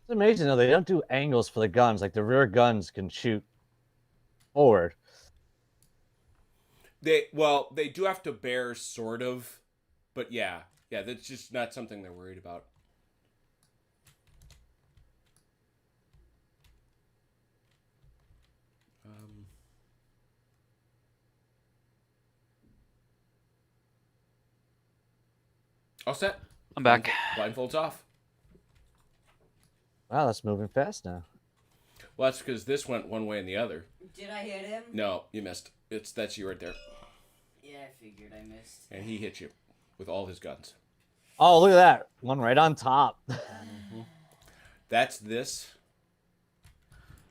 It's amazing, though. They don't do angles for the guns. Like, the rear guns can shoot forward. They do have to bear, sort of. But yeah, that's just not something they're worried about. All set. I'm back. Blindfolds off. Wow, that's moving fast now. Well, that's because this went one way and the other. Did I hit him? No, you missed. That's you right there. Yeah, I figured I missed. And he hit you with all his guns. Oh, look at that. One right on top. That's this.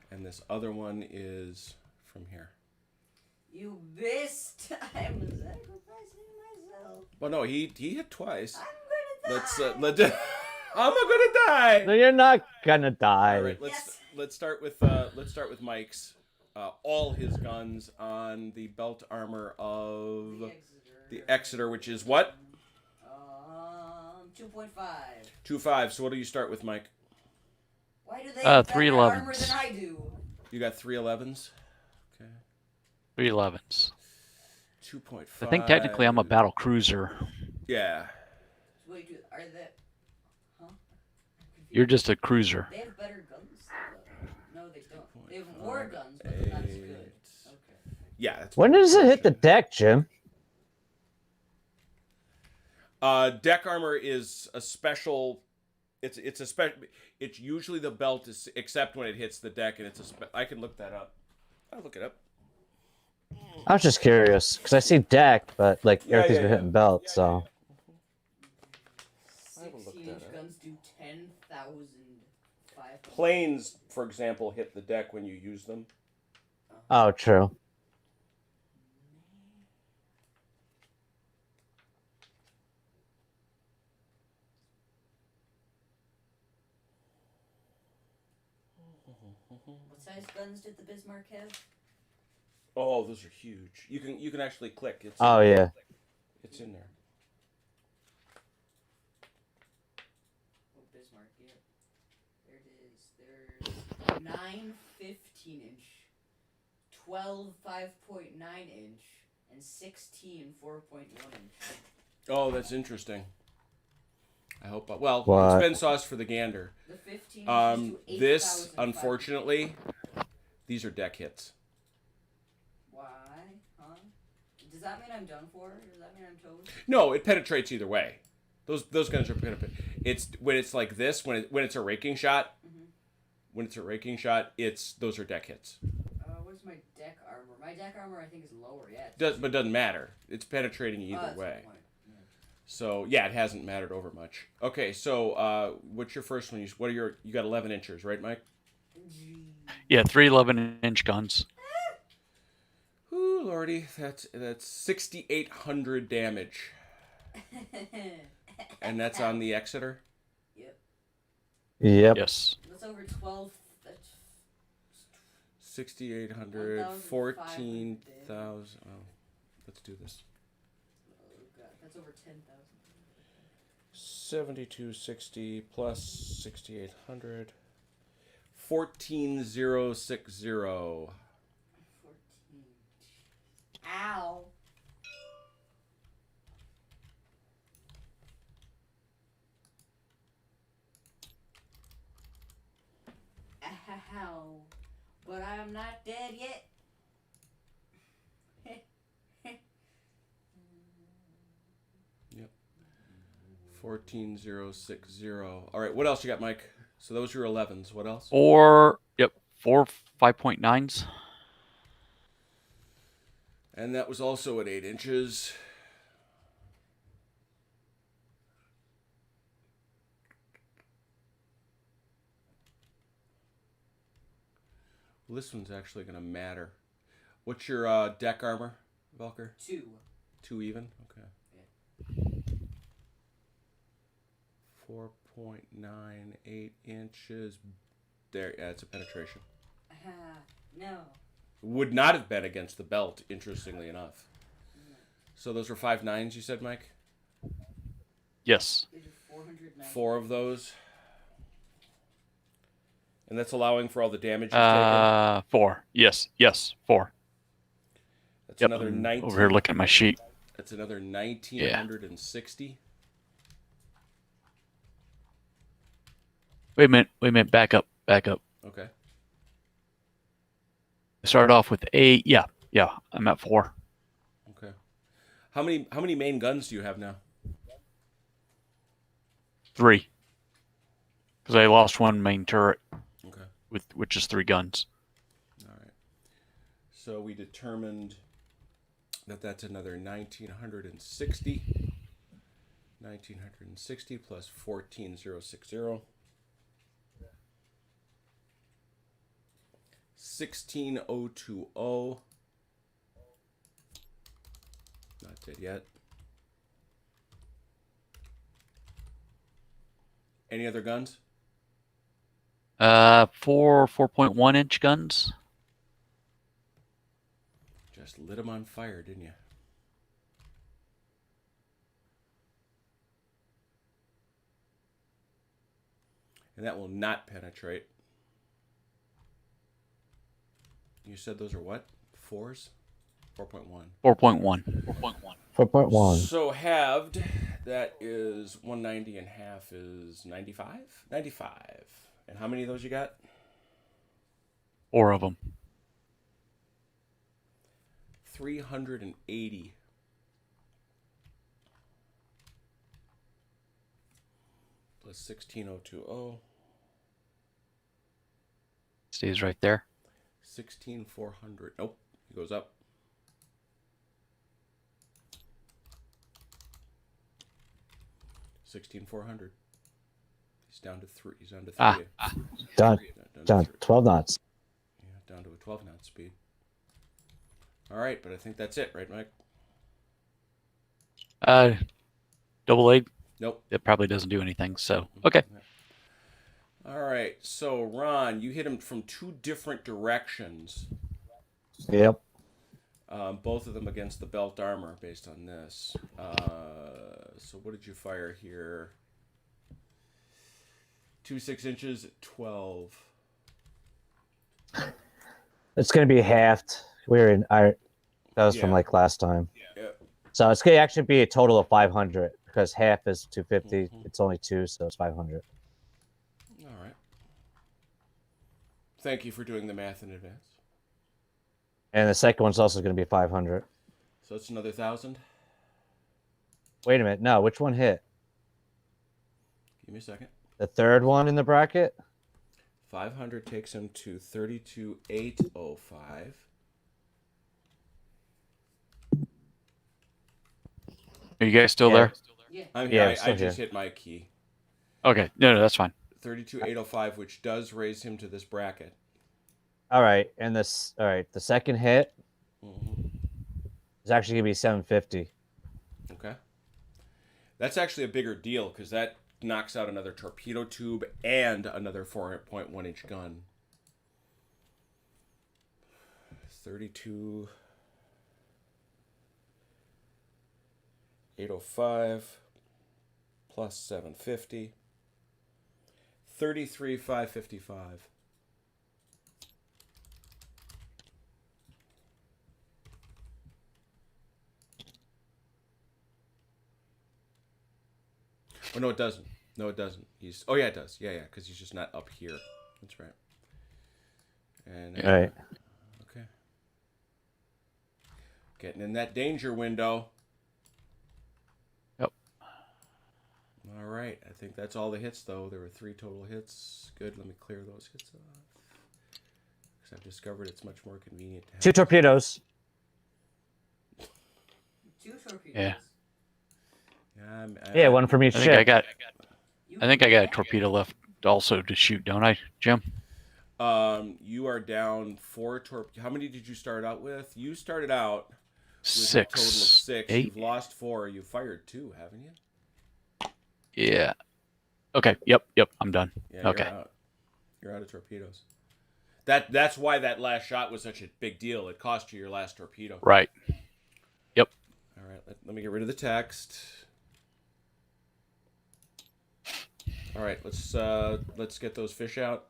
And this other one is from here. You missed. I'm sacrificing myself. Well, no, he hit twice. I'm gonna die. I'm not gonna die. No, you're not gonna die. All right, let's start with Mike's. All his guns on the belt armor of the Exeter, which is what? 2.5. 2.5. So what do you start with, Mike? Why do they have 3 better armor 11s. than I do? You got 3 11s. Okay. 3 11s. 2.5. I think technically I'm a battle cruiser. Yeah. Wait, are they? Huh? You're just a cruiser. They have better guns. No, they don't. They have more guns, but they're not as good. Okay. Yeah. That's When does it hit the deck, Jim? Deck armor is a special. It's a special. It's usually the belt is, except when it hits the deck, and it's a. I can look that up. I'll look it up. I was just curious because I see deck, but like everything's been hitting belt, so. 16-inch guns do 10,000. Planes, for example, hit the deck when you use them. Oh, true. What size guns did the Bismarck have? Oh, those are huge. You can actually click. It's Oh yeah. It's in there. Bismarck. Yep. There it is. There's 9 15-inch, 12 5.9 inch, and 16 4.1 inch. Oh, that's interesting. I hope. Well, What? it's been sauce for the gander. The 15 inches to This, 8,500. unfortunately, these are deck hits. Why? Huh? Does that mean I'm done for? Does that mean I'm toast? No, it penetrates either way. Those guns are penetrate. It's when it's like this, when it's a raking shot. Mm-hmm. When it's a raking shot, those are deck hits. What's my deck armor? My deck armor, I think, is lower yet. But it doesn't matter. It's penetrating either That's a way. good point. Yeah. So yeah, it hasn't mattered over much. Okay, so what's your first one? You got 11 inches, right, Mike? Yeah, 3 11-inch guns. Ooh, lordy, that's 6,800 damage, and that's on the Exeter. Yep. Yes. That's over 12. 6,800, 1,500 14,000. Oh, let's do this. Oh god, that's over 10,000. 7260 plus 6,800. 14,060. 14. Ow. Ow. But I'm not dead yet. 14,060. All right, what else you got, Mike? So those are your 11s. What else? 4 5.9s. And that was also at 8 inches. Well, this one's actually going to matter. What's your deck armor, Velker? 2. 2 even? Okay. Yeah. 4.98 inches. There, yeah, it's a penetration. No. Would not have been against the belt, interestingly enough. So those were 5.9s, you said, Mike? Yes. They do 490. 4 of those. And that's allowing for all the damage you've taken? 4. Yes. 4. That's Yep. another I'm 19. over here looking at my sheet. That's another 1,960. Wait a minute. Back up. Okay. I started off with 8. Yeah. I'm at 4. Okay. How many main guns do you have now? 3. Because I lost one main turret Okay. which is 3 guns. All right. So we determined that that's another 1,960. 1,960 plus 14,060. 16,020. Not dead yet. Any other guns? 4 4.1-inch guns. Just lit them on fire, didn't you? And that will not penetrate. You said those are what? 4s? 4.1. 4.1. 4.1. So halved, that is 190 and half is 95? 95. And how many of those you got? 4 of them. 380. Plus 16,020. Stays right there. 16,400. Nope. It goes up. $16,400. He's down to 3. He's down to 3. Done. Down to Done. 3. 12 knots. Yeah, down to a 12 knot speed. All right, but I think that's it, right, Mike? Double A. Nope. It probably doesn't do anything. So okay. All right, so Ron, you hit him from 2 different directions. Yep. Both of them against the belt armor based on this. So what did you fire here? 2 6-inches, 12. It's going to be halved. We're in our. That was from Yeah. like last time. Yeah. So it's going to actually be a total of 500 because half is 250. Mhm. It's only 2, so it's 500. All right. Thank you for doing the math in advance. And the second one's also going to be 500. So it's another 1,000. Wait a minute. No, which one hit? Give me a second. The third one in the bracket? 500 takes him to 32,805. Are you guys still Yeah. there? Yeah. I'm Yeah, here. I'm still I just here. hit my key. Okay. No, that's fine. 32,805, which does raise him to this bracket. All right. And this. All right. The second hit Mm-hmm. is actually going to be 750. Okay. That's actually a bigger deal because that knocks out another torpedo tube and another 4.1 inch gun. 32,805 plus 750. 33,555. Oh, no, it doesn't. No, it doesn't. Oh, yeah, it does. Yeah, because he's just not up here. That's right. And All right. okay. Getting in that danger window. Yep. All right. I think that's all the hits, though. There were 3 total hits. Good. Let me clear those hits off. Because I've discovered it's much more convenient to have 2 torpedoes. 2 torpedoes. Yeah. Yeah, one from each I ship. think I think I got a torpedo left also to shoot, don't I, Jim? You are down 4 torpedoes. How many did you start out with? You started out with 6. a total of 6. 8. You've lost 4. You fired 2, haven't you? Yeah. Okay. Yep. I'm done. Yeah, Okay. You're out of torpedoes. That's why that last shot was such a big deal. It cost you your last torpedo. Right. Yep. All right, let me get rid of the text. All right, let's get those fish out.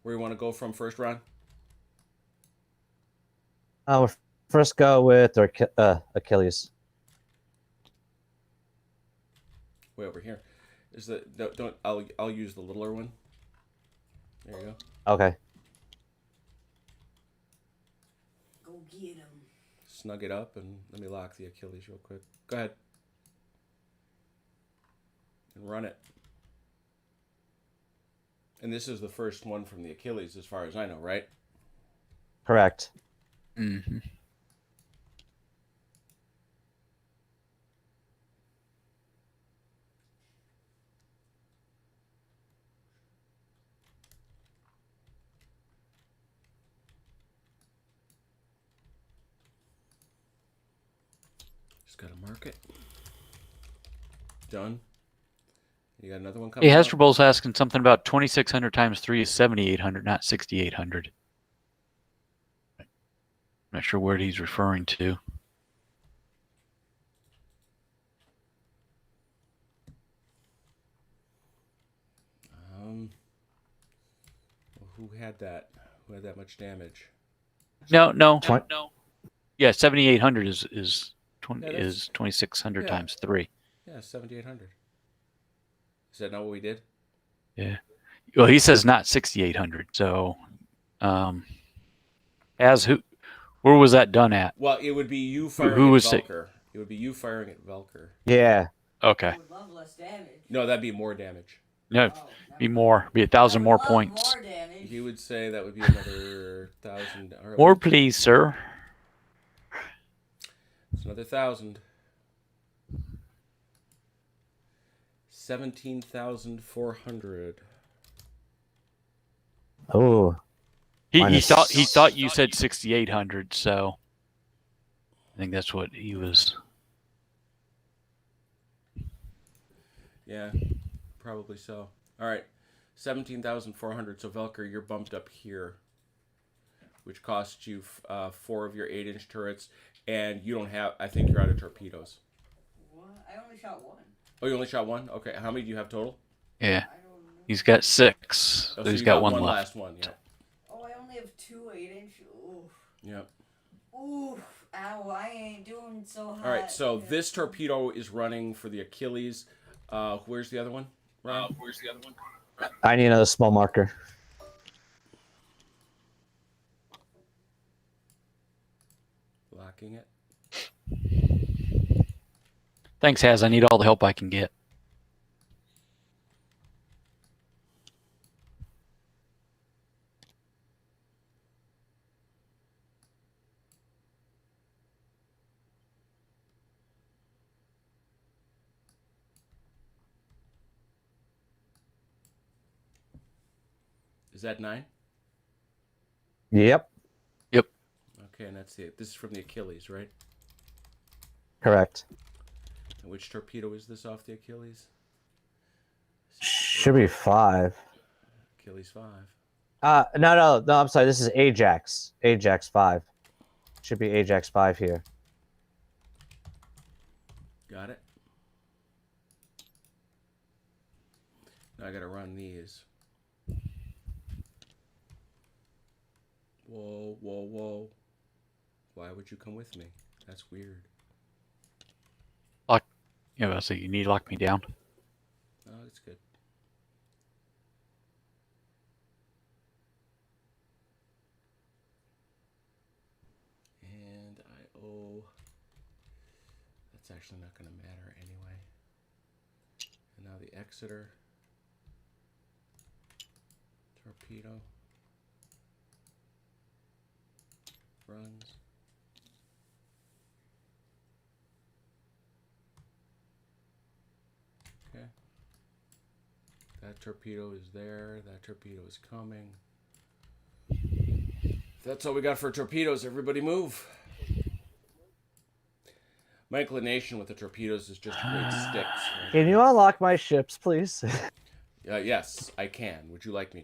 Where you want to go from first, Ron? We'll first go with Achilles. Way over here. Is the don't I'll use the littler one. There you go. Okay. Go get him. Snug it up and let me lock the Achilles real quick. Go ahead. And run it. And this is the first one from the Achilles, as far as I know, right? Correct. Mm-hmm. Just gotta mark it. Done. You got another one coming Hey, up? Hasdrubal's asking something about 2,600 times 3 is 7,800, not 6,800. Not sure what he's referring to. Who had that? Who had that much damage? No. Twen- Yeah, 7,800 is Yeah, that's- 2,600 yeah. times 3. Yeah, 7,800. Is that not what we did? Yeah. Well, he says not 6,800. So, where was that done at? Well, it would be you firing Who at was it? Velker. It would be you firing at Velker. Yeah. Okay. I would love less damage. No, that'd be more damage. No, Oh, be never more. Be 1,000 I would more love points. More damage. He would say that would be another 1,000. All right, More, please, sir. it's another 1,000. 17,400. Oh. He Minus- thought you said 6,800. So, I think that's what he was. Yeah, probably so. All right, 17,400. So Velker, you're bumped up here, which costs you 4 of your 8-inch turrets, and you don't have. I think you're out of torpedoes. What? I only shot 1. Oh, you only shot 1? Okay, how many do you have total? Yeah. I don't know. He's got 6. Oh, So he's you got one left. last one. Yep. Oh, I only have 2 8-inch. Oof. Yep. Oof. Ow, I ain't doing so hot. All right, so this torpedo is running for the Achilles. Where's the other one? I need another small marker. Locking it. Thanks, Haz. I need all the help I can get. Is that 9? Yep, Okay, and that's it. This is from the Achilles, right? correct. And which torpedo is this off the Achilles? Should be 5. Achilles 5. No. I'm sorry. This is Ajax. Ajax 5. Should be Ajax 5 here. Got it. Now I gotta run these. Whoa, whoa, whoa. Why would you come with me? That's weird. Yeah, so you need to lock me down. Oh, that's good. And I owe... That's actually not going to matter anyway. And now the Exeter torpedo runs. Okay. That torpedo is there. That torpedo is coming. That's all we got for torpedoes. Everybody move. My inclination with the torpedoes is just to create sticks. Right? Can you unlock my ships, please? Yes, I can. Would you like me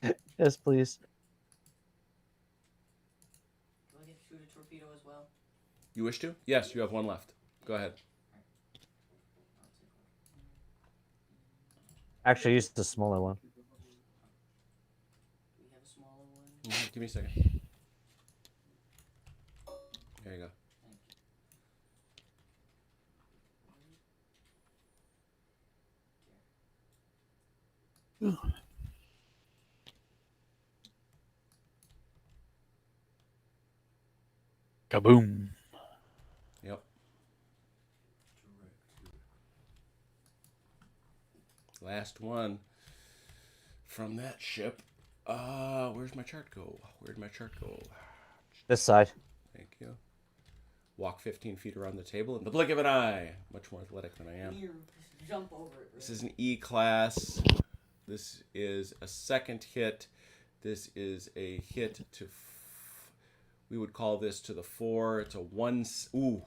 to? Yes, please. Do I get to shoot a torpedo as well? You wish to? Yes, you have one left. Go ahead. Actually, use the smaller one. We have a smaller one. Give me a second. There you go. Kaboom. Yep. Last one from that ship. Where's my chart go? Where'd my chart go? This side. Thank you. Walk 15 feet around the table in the blink of an eye. Much more athletic than I am. You jump over it. Right? This is an E class. This is a second hit. This is a hit to... we would call this to the 4. It's a 1... Ooh.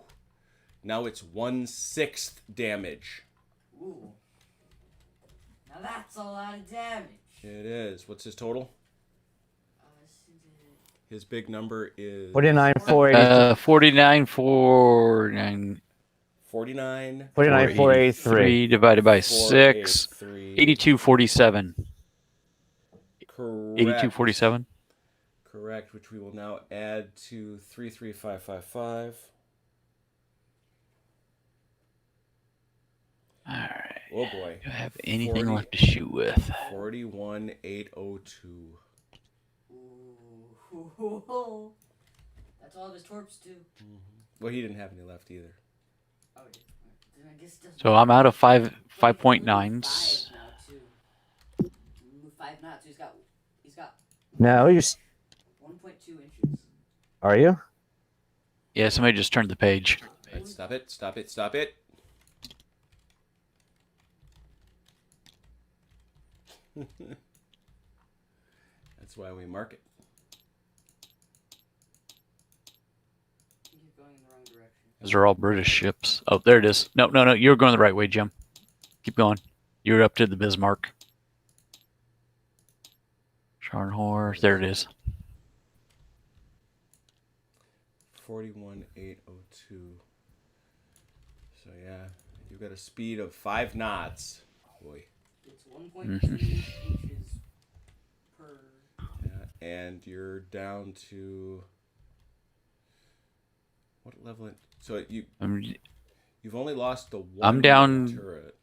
Now it's 1/6 damage. Ooh. Now that's a lot of damage. It is. What's his total? His big number is 49,483. 49,483 49,483. divided by 6. 483. 8247. Correct. 8247. Correct, which we will now add to 33555. All right. Oh boy. Do I have anything 40 left to shoot with? 41802. Ooh. That's all of his torps do. Well, he didn't have any left either. Oh, then I guess it doesn't So I'm out of 5.9s. Five now, too. 5 knots. He's got No, you 1.2 inches. are you? Yeah, somebody just turned the page. Right, stop it. Stop it. Stop it. That's why we mark it. You're going in the wrong direction. Those are all British ships. Oh, there it is. No. You're going the right way, Jim. Keep going. You're up to the Bismarck. Scharnhorst. There it is. 41802. So yeah, you've got a speed of 5 knots. Boy. It's 1.2 inches per. Yeah, and you're down to what level? So you've only lost the one. I'm down. Turret.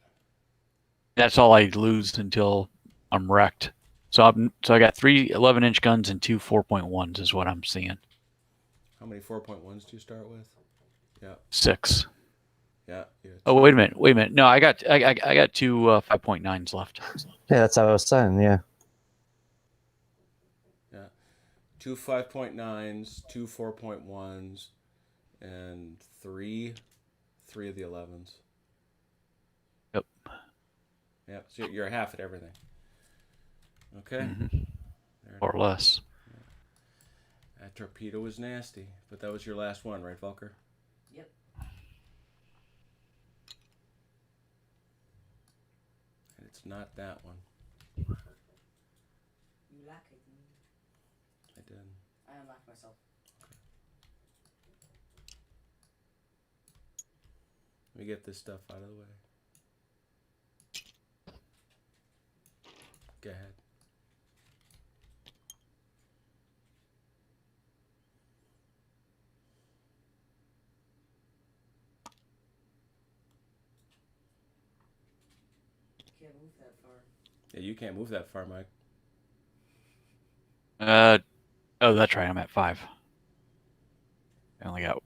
That's all I lose until I'm wrecked. So I got 3 11-inch guns and 2 4.1s is what I'm seeing. How many 4.1s do you start with? Yeah. 6. Yeah. Oh, wait a minute. No, I got 2 5.9s left. Yeah, that's how I was saying. Yeah. Yeah. 2 5.9s, 2 4.1s, and 3 of the 11s. Yep. Yeah. So you're half at everything. Okay. Or less. That torpedo was nasty, but that was your last one, right, Volker? Yep. And it's not that one. You like it? I did. I unlocked myself. Let me get this stuff out of the way. Go ahead. Can't move that far. Yeah, you can't move that far, Mike. Oh, that's right. I'm at 5. I only got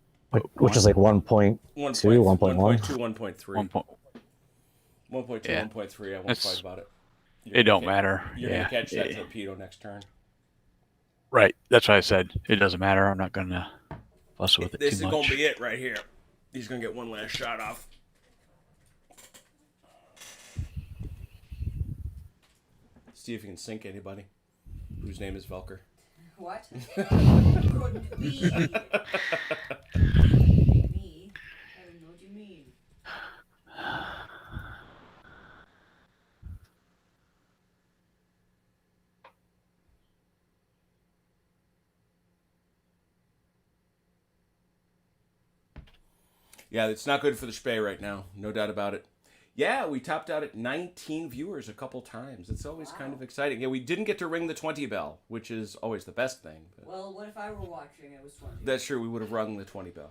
Which is like 1.2, 1.1. 1.2, 1.3. 1. 1.2, Yeah. 1.3. I won't That's- fight about it. It don't matter. You're Yeah. going to catch that torpedo next turn. Right. That's what I said. It doesn't matter. I'm not going to fuss with it This too is much. going to be it right here. He's going to get one last shot off. See if you can sink anybody whose name is Velker. What? Couldn't be. Me? I don't know what you mean. Yeah, it's not good for the Spey right now. No doubt about it. Yeah, we topped out at 19 viewers a couple times. It's always kind of exciting. Yeah, we didn't get to ring the 20 bell, which is always the best thing. But Well, what if I were watching and it was 20? that's true. We would have rung the 20 bell.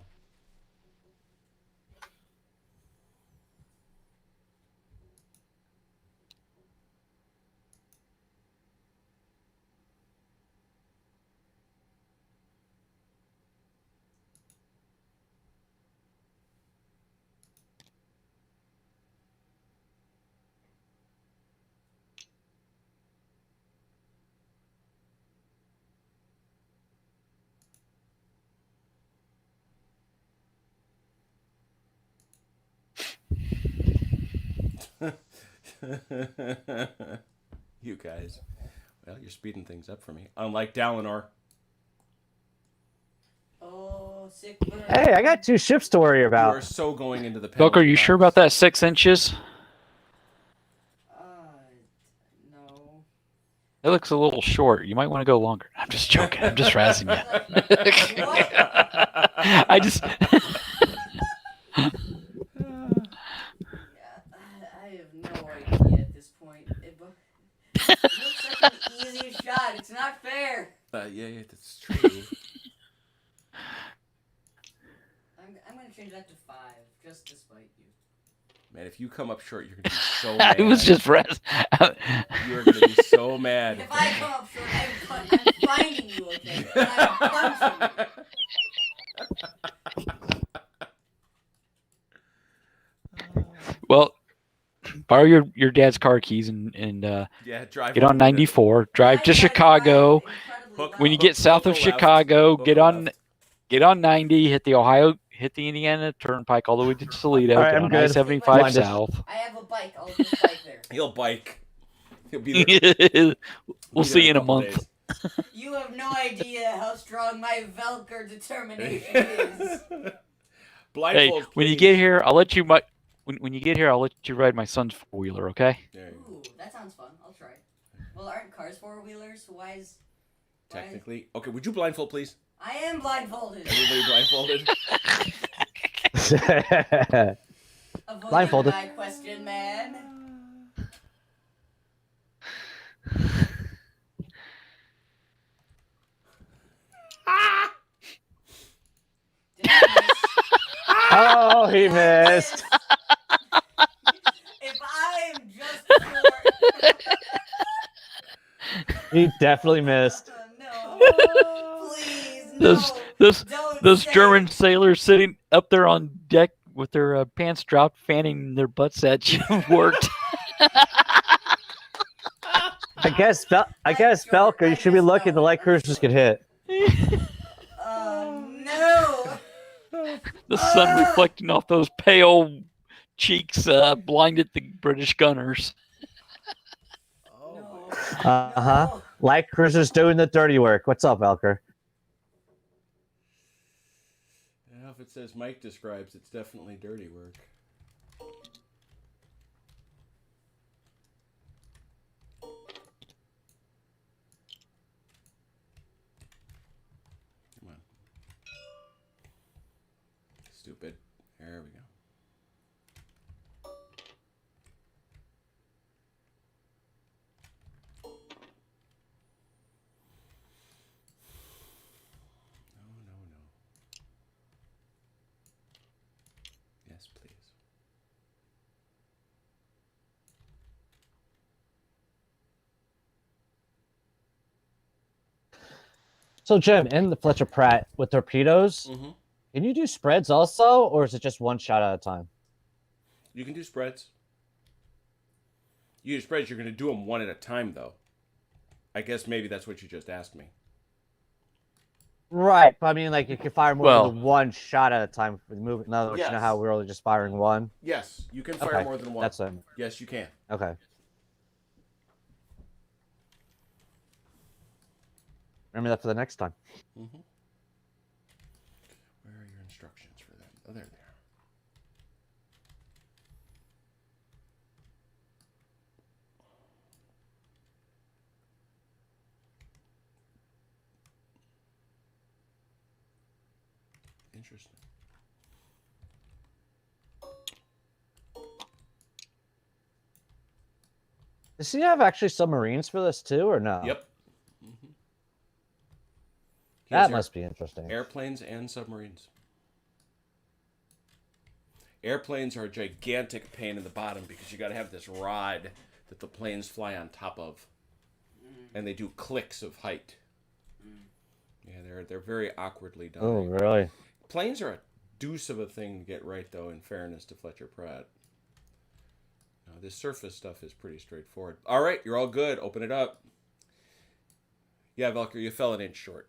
You guys. Well, you're speeding things up for me. Unlike Dalinar. Oh, sick burn. Hey, I got 2 ships to worry You about. are so going into the Velker, penalty you sure box. about that 6 inches? No. That looks a little short. You might want to go longer. I'm just joking. I'm just razzing you. What? I just. I have no idea at this point. It looks such an easy shot. It's not fair. Yeah, that's true. I'm gonna change that to 5, just to spite you. Man, if you come up short, you're going to be so mad. I was just razz. You're going to be so mad. If I come up short, I'm finding you, okay? And I'm punching you. Well, borrow your dad's car keys and Yeah, drive get on over to- 94. Drive to I Chicago. drive incredibly Hook- When you well. get south of Hook a left. Chicago, Hook get a on left. get on 90, hit the Indiana Turnpike all the way to Toledo, All right, get I'm on good. I-75 Blinded. south. I have a bike. I'll just bike there. He'll bike. He'll be there. We'll Be see there you in a couple month. days. You have no idea how strong my Velker determination is. Hey, Blindfold, when you please. get here, I'll let you when you get here, I'll let you ride my son's 4-wheeler, okay? There you go. Ooh, that sounds fun. I'll try. Well, aren't cars 4-wheelers? Why is... Technically. Okay, would you blindfold, please? I am blindfolded. Everybody blindfolded? Avoiding Blindfolded. my question, man. he missed. If I am just short. He definitely missed. No. Please, no. Don't Those say German it. sailors sitting up there on deck with their pants dropped, fanning their butts at you worked. I guess Belker, you should be lucky the light cruisers get hit. No. The sun reflecting off those pale cheeks blinded the British gunners. No. Uh-huh. Light cruisers doing the dirty work. What's up, Belker? Well, if it says Mike describes, it's definitely dirty work. Come on. Stupid. There we go. No. Yes, please. So, Jim, in the Fletcher Pratt with torpedoes, Mm-hmm. can you do spreads also, or is it just one shot at a time? You can do spreads. You do spreads, you're going to do them one at a time, though. I guess maybe that's what you just asked me. Right, but I mean, like, you can fire more Well- than one shot at a time for the movement. In other words, you know Yes. how we're only just firing one? Yes, you can fire Okay, more than one. that's it. Yes, you can. Okay. Remember that for the next time. Mm-hmm. Where are your instructions for that? Oh, there they are. Interesting. Does he have actually submarines for this too, or no? Yep. Mm-hmm. That must be interesting. Airplanes and submarines. Airplanes are a gigantic pain in the bottom because you got to have this rod that the planes fly on top of, and they do clicks of height. Yeah, they're very awkwardly done. Oh, really? Planes are a deuce of a thing to get right, though. In fairness to Fletcher Pratt, this surface stuff is pretty straightforward. All right, you're all good. Open it up. Yeah, Velker, you fell an inch short.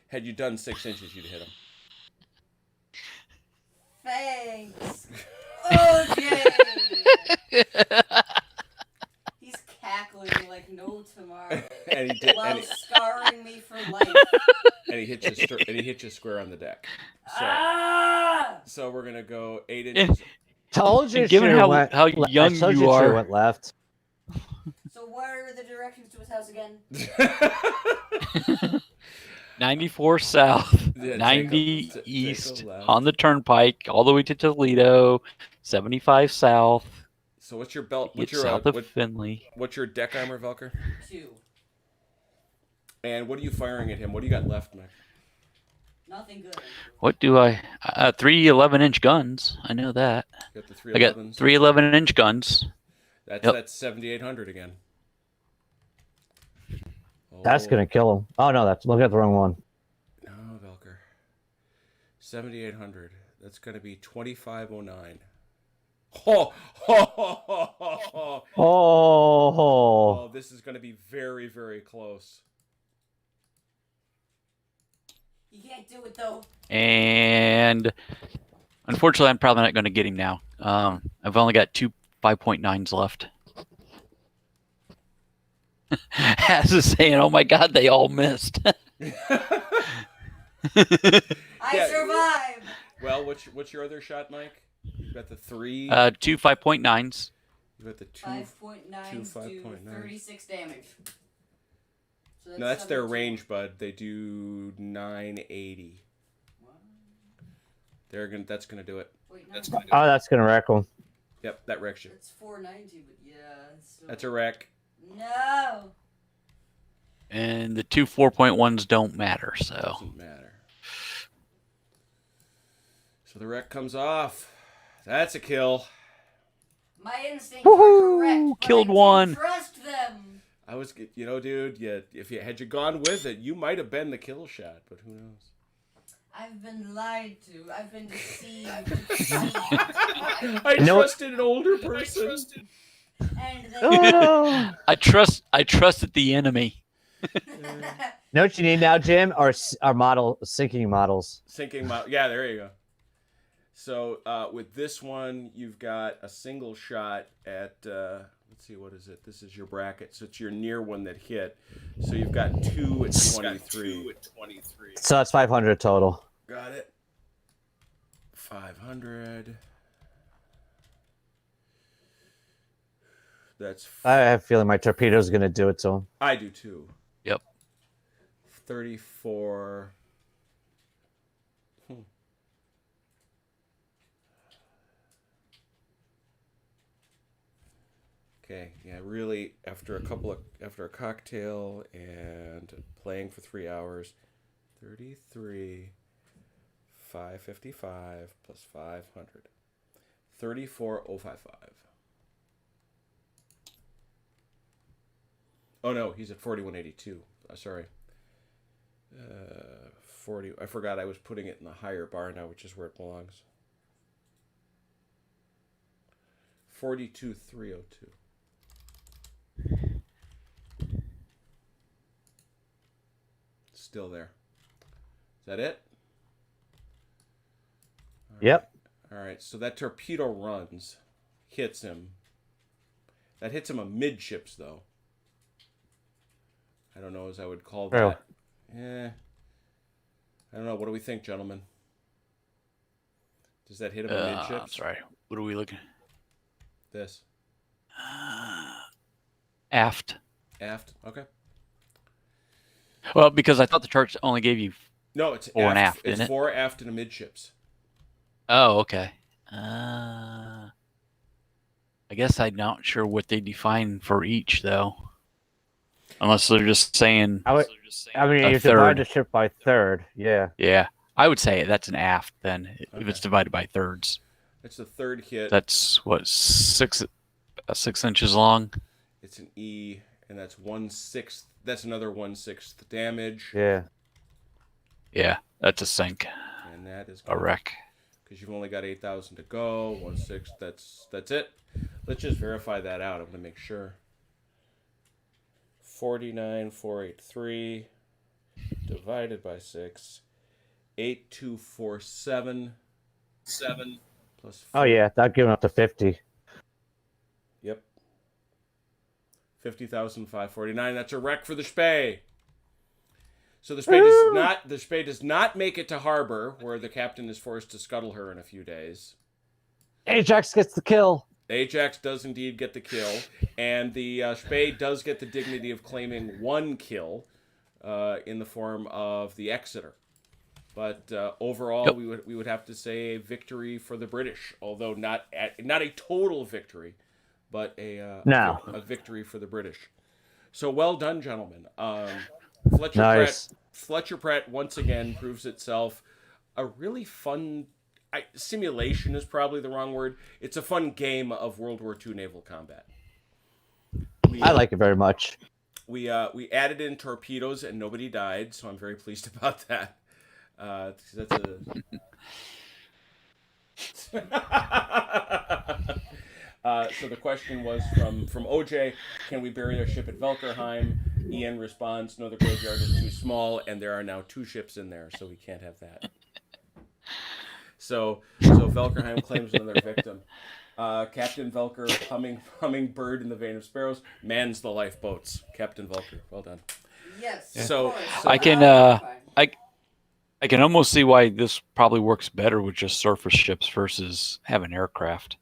Had you done 6 inches, you'd hit him. Thanks. OJ. He's cackling like no tomorrow. And he did. While scarring me for life. And he hit you square on the deck. So we're gonna go 8 And- inches. Told you. And given Shrew how went, young I told you Shrew are- went left. So what are the directions to his house again? 94 south, Yeah, 90 take a east left. on the turnpike, all the way to Toledo, 75 south, So what's your belt? get south of Findlay. What's your deck armor, Velker? 2. And what are you firing at him? What do you got left, Mike? Nothing good. What do I? 3 11-inch guns. I know that. You got the I got 311s. 3 11-inch guns. That's 7,800 again. That's gonna kill him. Oh no, that's look at the wrong one. No, Velker. 7,800. That's gonna be 2,509. Oh, Oh, oh, this is gonna be very, very close. You can't do it though. And unfortunately, I'm probably not going to get him now. I've only got 2 5.9s left. As is saying, oh my God, they all missed. I survived. Well, what's your other shot, Mike? You got the 3. 2 5.9s. You got the 2. 5.9 do 5.9. 36 damage. So No, that's their 17. range, bud. They do 980. That's gonna do it. Wait, no. That's gonna do it. oh, that's gonna wreck him. Yep, that wrecks you. It's 490, but yeah. It's still... That's a wreck. No. And the 2 4.1s don't matter, so. Doesn't matter. So So the wreck comes off. That's a kill. My instincts are correct, but Killed I one. didn't trust them. I was, dude, if you had gone with it, you might have been the kill shot, but who knows? I've been lied to. I've been deceived. I trusted an older person. And they... Oh. I trusted the enemy. Know what you need now, Jim? Are sinking models. Sinking model. Yeah, there you go. So with this one, you've got a single shot at, let's see, what is it? This is your bracket. So it's your near one that hit. So you've got 2 at 23. So that's 500 total. Got it. 500. That's. I have a feeling my torpedo's going to do it to him. I do too. Yep. 34. Okay, yeah, really, after a cocktail and playing for 3 hours, 33, 555 plus 500, 34,055. Oh no, he's at 4182. Sorry. 40. I forgot I was putting it in the higher bar now, which is where it belongs. 42,302. Still there. Is that it? Yep. All right. So that torpedo runs, hits him. That hits him amidships, though. I don't know as I would call that. Oh. I don't know. What do we think, gentlemen? Does that hit him amidships? Sorry. What are we looking at? This. Aft. Aft. Okay. Well, because I thought the charts only gave you. No, it's Fore and aft, It's isn't it? fore, aft, and amidships. Oh, okay. I guess I'm not sure what they define for each, though. Unless they're just saying. I mean, a you divide third. the ship by third. Yeah. Yeah, I would say that's an aft then, if it's divided by thirds. It's the third hit. That's what 6 inches long. It's an E, and that's 1/6. That's another 1/6 damage. Yeah. Yeah, that's a sink. And that is A wreck. because you've only got 8,000 to go. 1/6. That's it. Let's just verify that out. I'm gonna make sure. 49,483 divided by 6. 8,247. 7 plus 4. Oh yeah, that giving up to 50. Yep. 50,549. That's a wreck for the Spey. So the Spey does not make it to harbor, where the captain is forced to scuttle her in a few days. Ajax gets the kill. Ajax does indeed get the kill, and the Spey does get the dignity of claiming 1 kill in the form of the Exeter. But overall, we would have to say a victory for the British, although not a total victory, but a victory for the British. So well done, gentlemen. Fletcher Pratt once again proves itself a really fun. Simulation is probably the wrong word. It's a fun game of World War II naval combat. I like it very much. We added in torpedoes and nobody died, so I'm very pleased about that. That's a. So the question was from OJ: can we bury our ship at Velkerheim? Ian responds: no, the graveyard is too small, and there are now 2 ships in there, so we can't have that. So Velkerheim claims another victim. Captain Velker, humming bird in the vein of sparrows, mans the lifeboats. Captain Velker, well done. Yes. So I can I can almost see why this probably works better with just surface ships versus having aircraft.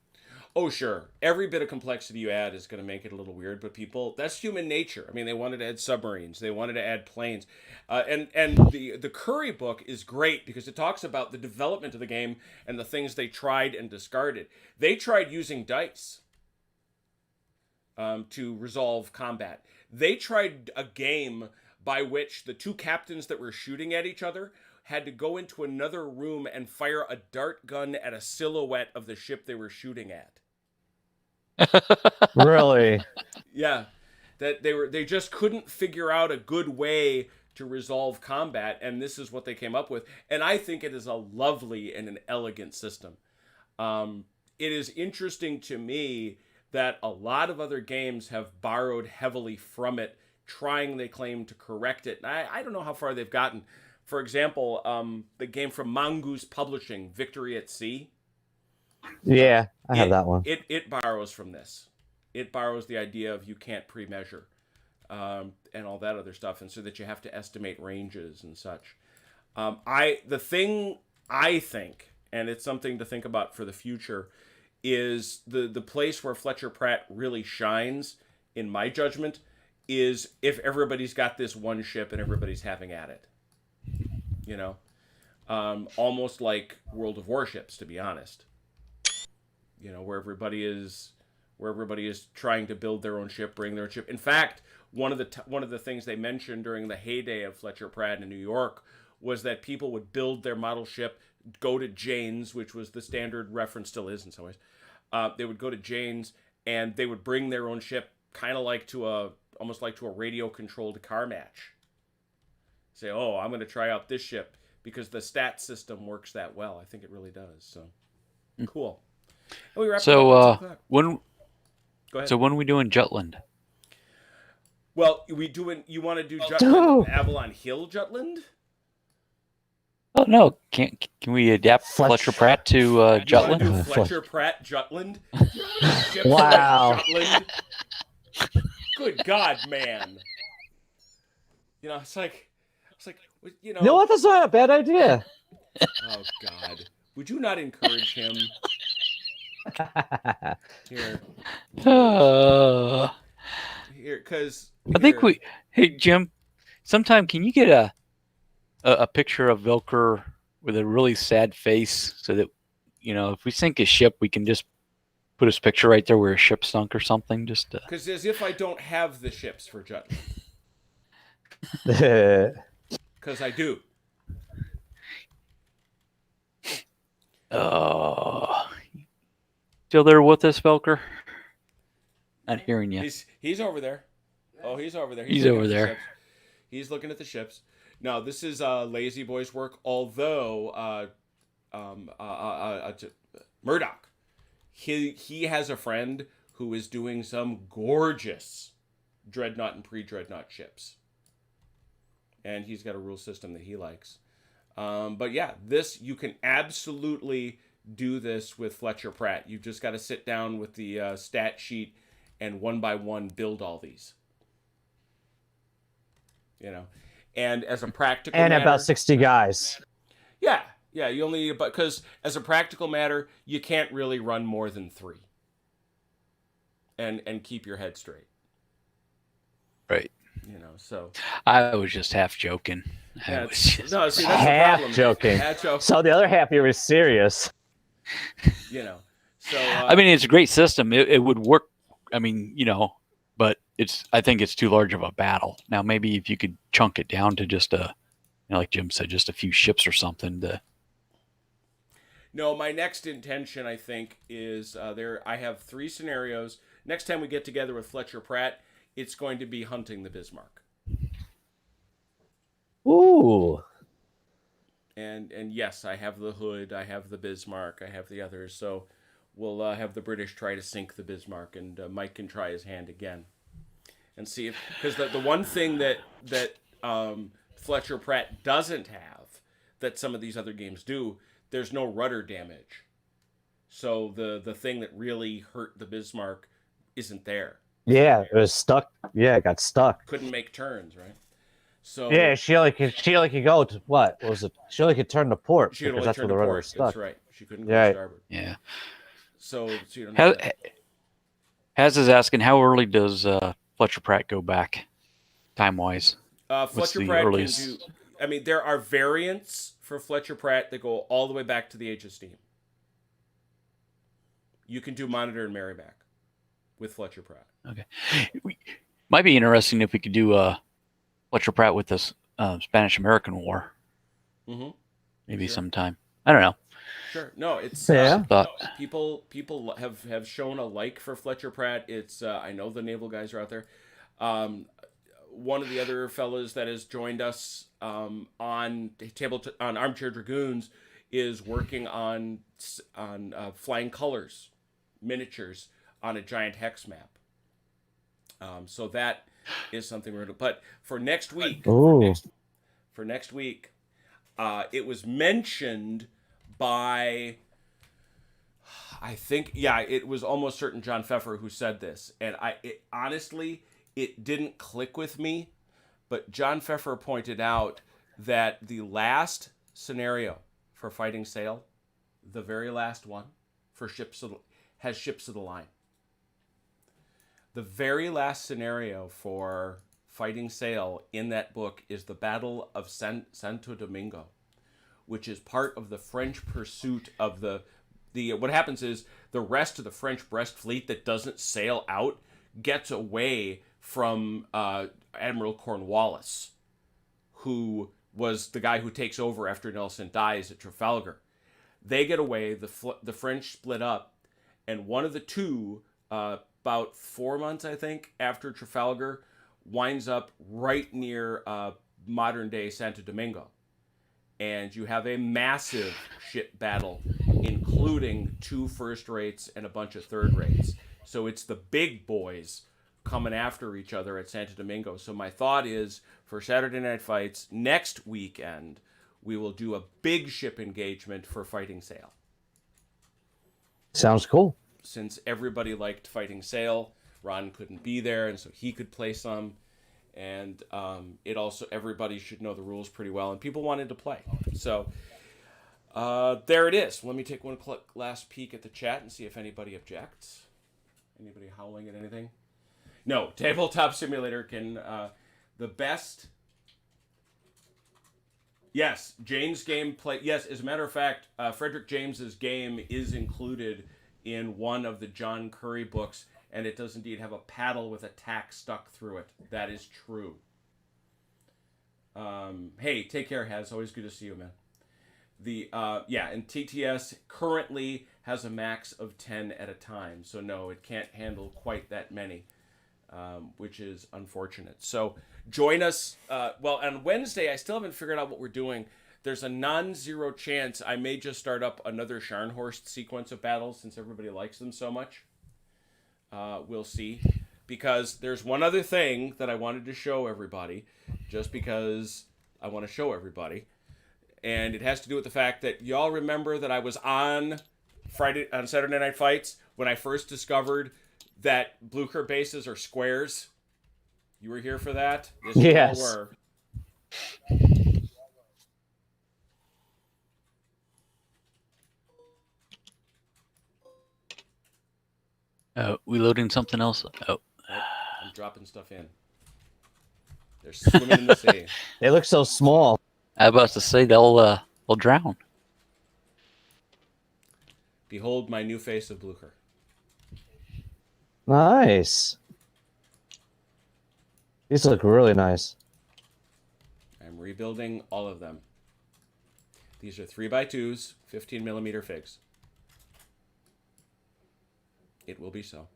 Oh, sure. Every bit of complexity you add is going to make it a little weird, but that's human nature. I mean, they wanted to add submarines. They wanted to add planes. And the Curry book is great because it talks about the development of the game and the things they tried and discarded. They tried using dice to resolve combat. They tried a game by which the 2 captains that were shooting at each other had to go into another room and fire a dart gun at a silhouette of the ship they were shooting at. Really? Yeah, that they just couldn't figure out a good way to resolve combat, and this is what they came up with. And I think it is a lovely and an elegant system. It is interesting to me that a lot of other games have borrowed heavily from it, trying, they claim, to correct it. And I don't know how far they've gotten. For example, the game from Mongoose Publishing, Victory at Sea. Yeah, I have that one. It borrows from this. It borrows the idea of you can't pre-measure and all that other stuff, and so that you have to estimate ranges and such. The thing I think, and it's something to think about for the future, is the place where Fletcher Pratt really shines, in my judgment, is if everybody's got this one ship and everybody's having at it. You know? Almost like World of Warships, to be honest. You know, where everybody is trying to build their own ship, bring their own ship. In fact, one of the things they mentioned during the heyday of Fletcher Pratt in New York was that people would build their model ship, go to Jane's, which was the standard reference, still is in some ways. They would go to Jane's and they would bring their own ship, kind of like almost like to a radio-controlled car match. Say, oh, I'm going to try out this ship because the stat system works that well. I think it really does. So cool. And we wrapped it up at 2 o'clock. Go ahead. So when are we doing Jutland? Well, you want to do Jutland, Avalon Hill Jutland? Oh no! Can we adapt Fletcher Pratt to You want to Jutland? do Fletcher Pratt Jutland? Ships Wow. like Jutland? Good God, man! You know, it's like, you know. You know what? That's not a bad idea. Oh God! Would you not encourage him? Here, because I think we. Hey Jim, sometime can you get a picture of Vilker with a really sad face, so that if we sink his ship, we can just put his picture right there where his ship sunk or something. Just because as if I don't have the ships for Jutland, because I do. Oh, still there with us, Vilker? Not hearing you. He's over there. Oh, he's over there. He's over there. He's looking at the ships. No, this is Lazy Boy's work. Although Murdoch, he has a friend who is doing some gorgeous dreadnought and pre-dreadnought ships, and he's got a rule system that he likes. But yeah, you can absolutely do this with Fletcher Pratt. You've just got to sit down with the stat sheet and one by one build all these. And as a practical and matter, about 60 guys. Yeah, you only, because as a practical matter, you can't really run more than 3. And keep your head straight. Right. So I was just half joking. That's the Half problem. joking. Half joking. So the other half you were serious. So I mean, it's a great system. It would work. I mean, but I think it's too large of a battle. Now, maybe if you could chunk it down to just like Jim said, just a few ships or something. No, my next intention, I think, is I have 3 scenarios. Next time we get together with Fletcher Pratt, it's going to be hunting the Bismarck. Ooh. And yes, I have the Hood, I have the Bismarck, I have the others. So we'll have the British try to sink the Bismarck, and Mike can try his hand again, and see if, because the one thing that Fletcher Pratt doesn't have that some of these other games do, there's no rudder damage. So the thing that really hurt the Bismarck isn't there. Yeah, it was stuck. Yeah, it got stuck. Couldn't make turns, right? So Yeah, she only could go to what was it? She only could turn to port she could because only that's turn where the to rudder port. was stuck. That's right. She couldn't go Yeah. starboard. Yeah. So you don't have that. Haz is asking, how early does Fletcher Pratt go back, time-wise? Fletcher the Pratt earliest? can do. I mean, there are variants for Fletcher Pratt that go all the way back to the Age of Steam. You can do Monitor and Merrimack with Fletcher Pratt. Okay. Might be interesting if we could do Fletcher Pratt with this Spanish-American War. Mm-hmm. Maybe Sure. sometime. I don't know. Sure. No, it's Yeah. Thought. people have shown a like for Fletcher Pratt. It's I know the naval guys are out there. Um, one of the other fellas that has joined us on Armchair Dragoons is working on flying colors miniatures on a giant hex map. So that is something we're going to. But for next week, Ooh. for next week, it was mentioned by, I think, yeah, it was almost certain John Pfeffer who said this, and honestly, it didn't click with me. But John Pfeffer pointed out that the last scenario for Fighting Sail, the very last one for has ships of the line. The very last scenario for Fighting Sail in that book is the Battle of Santo Domingo, which is part of the French pursuit of the what happens is the rest of the French Brest fleet that doesn't sail out gets away from Admiral Cornwallis, who was the guy who takes over after Nelson dies at Trafalgar. They get away, the French split up, and one of the two, about 4 months, I think, after Trafalgar, winds up right near modern-day Santo Domingo. And you have a massive ship battle, including 2 first rates and a bunch of third rates. So it's the big boys coming after each other at Santo Domingo. So my thought is, for Saturday Night Fights next weekend, we will do a big ship engagement for Fighting Sail. Sounds cool. Since everybody liked Fighting Sail, Ron couldn't be there, and so he could play some. And it also, everybody should know the rules pretty well, and people wanted to play. So there it is. Let me take one last peek at the chat and see if anybody objects. Anybody howling at anything? No, Tabletop Simulator can the best. Yes, Jane's game play. Yes, as a matter of fact, Frederick James's game is included in one of the John Curry books, and it does indeed have a paddle with a tack stuck through it. That is true. Hey, take care, Haz. Always good to see you, man. And TTS currently has a max of 10 at a time, so no, it can't handle quite that many. Which is unfortunate. So join us. On Wednesday, I still haven't figured out what we're doing. There's a non-zero chance I may just start up another Scharnhorst sequence of battles since everybody likes them so much. We'll see. Because there's one other thing that I wanted to show everybody, just because I want to show everybody. And it has to do with the fact that y'all remember that I was on Saturday Night Fights when I first discovered that Blucher bases are squares. You were here for that? Yes. You all were. We loading something else? Oh. I'm dropping stuff in. They're swimming in the sea. They look so small. I was about to say they'll drown. Behold my new face of Blucher. Nice. These look really nice. I'm rebuilding all of them. These are 3x2s, 15 millimeter figs. It will be so.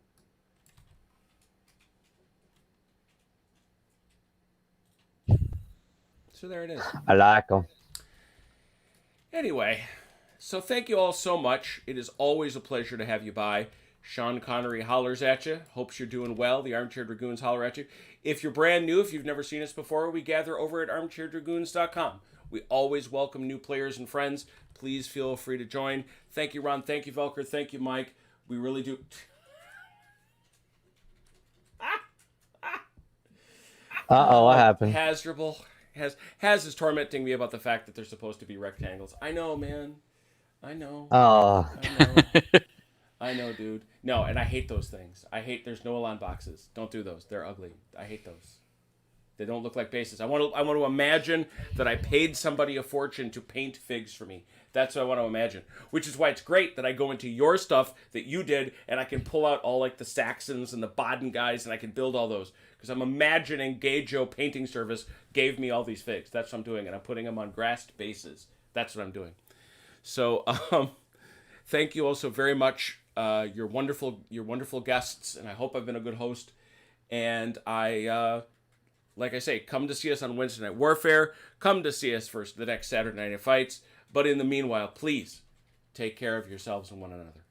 So there it is. I like them. Anyway, so thank you all so much. It is always a pleasure to have you by. Sean Connery hollers at you. Hopes you're doing well. The Armchair Dragoons holler at you. If you're brand new, if you've never seen us before, we gather over at armchairdragoons.com. We always welcome new players and friends. Please feel free to join. Thank you, Ron. Thank you, Velker. Thank you, Mike. We really do. What happened? Haz is tormenting me about the fact that they're supposed to be rectangles. I know, man. I know. Oh. I know. I know, dude. No, and I hate those things. There's no Elan boxes. Don't do those. They're ugly. I hate those. They don't look like bases. I want to imagine that I paid somebody a fortune to paint figs for me. That's what I want to imagine. Which is why it's great that I go into your stuff that you did, and I can pull out all like the Saxons and the Baden guys, and I can build all those. Because I'm imagining Gay Joe Painting Service gave me all these figs. That's what I'm doing, and I'm putting them on grassed bases. That's what I'm doing. So, thank you also very much. You're wonderful guests, and I hope I've been a good host. And like I say, come to see us on Wednesday Night Warfare. Come to see us for the next Saturday Night Fights. But in the meanwhile, please take care of yourselves and one another.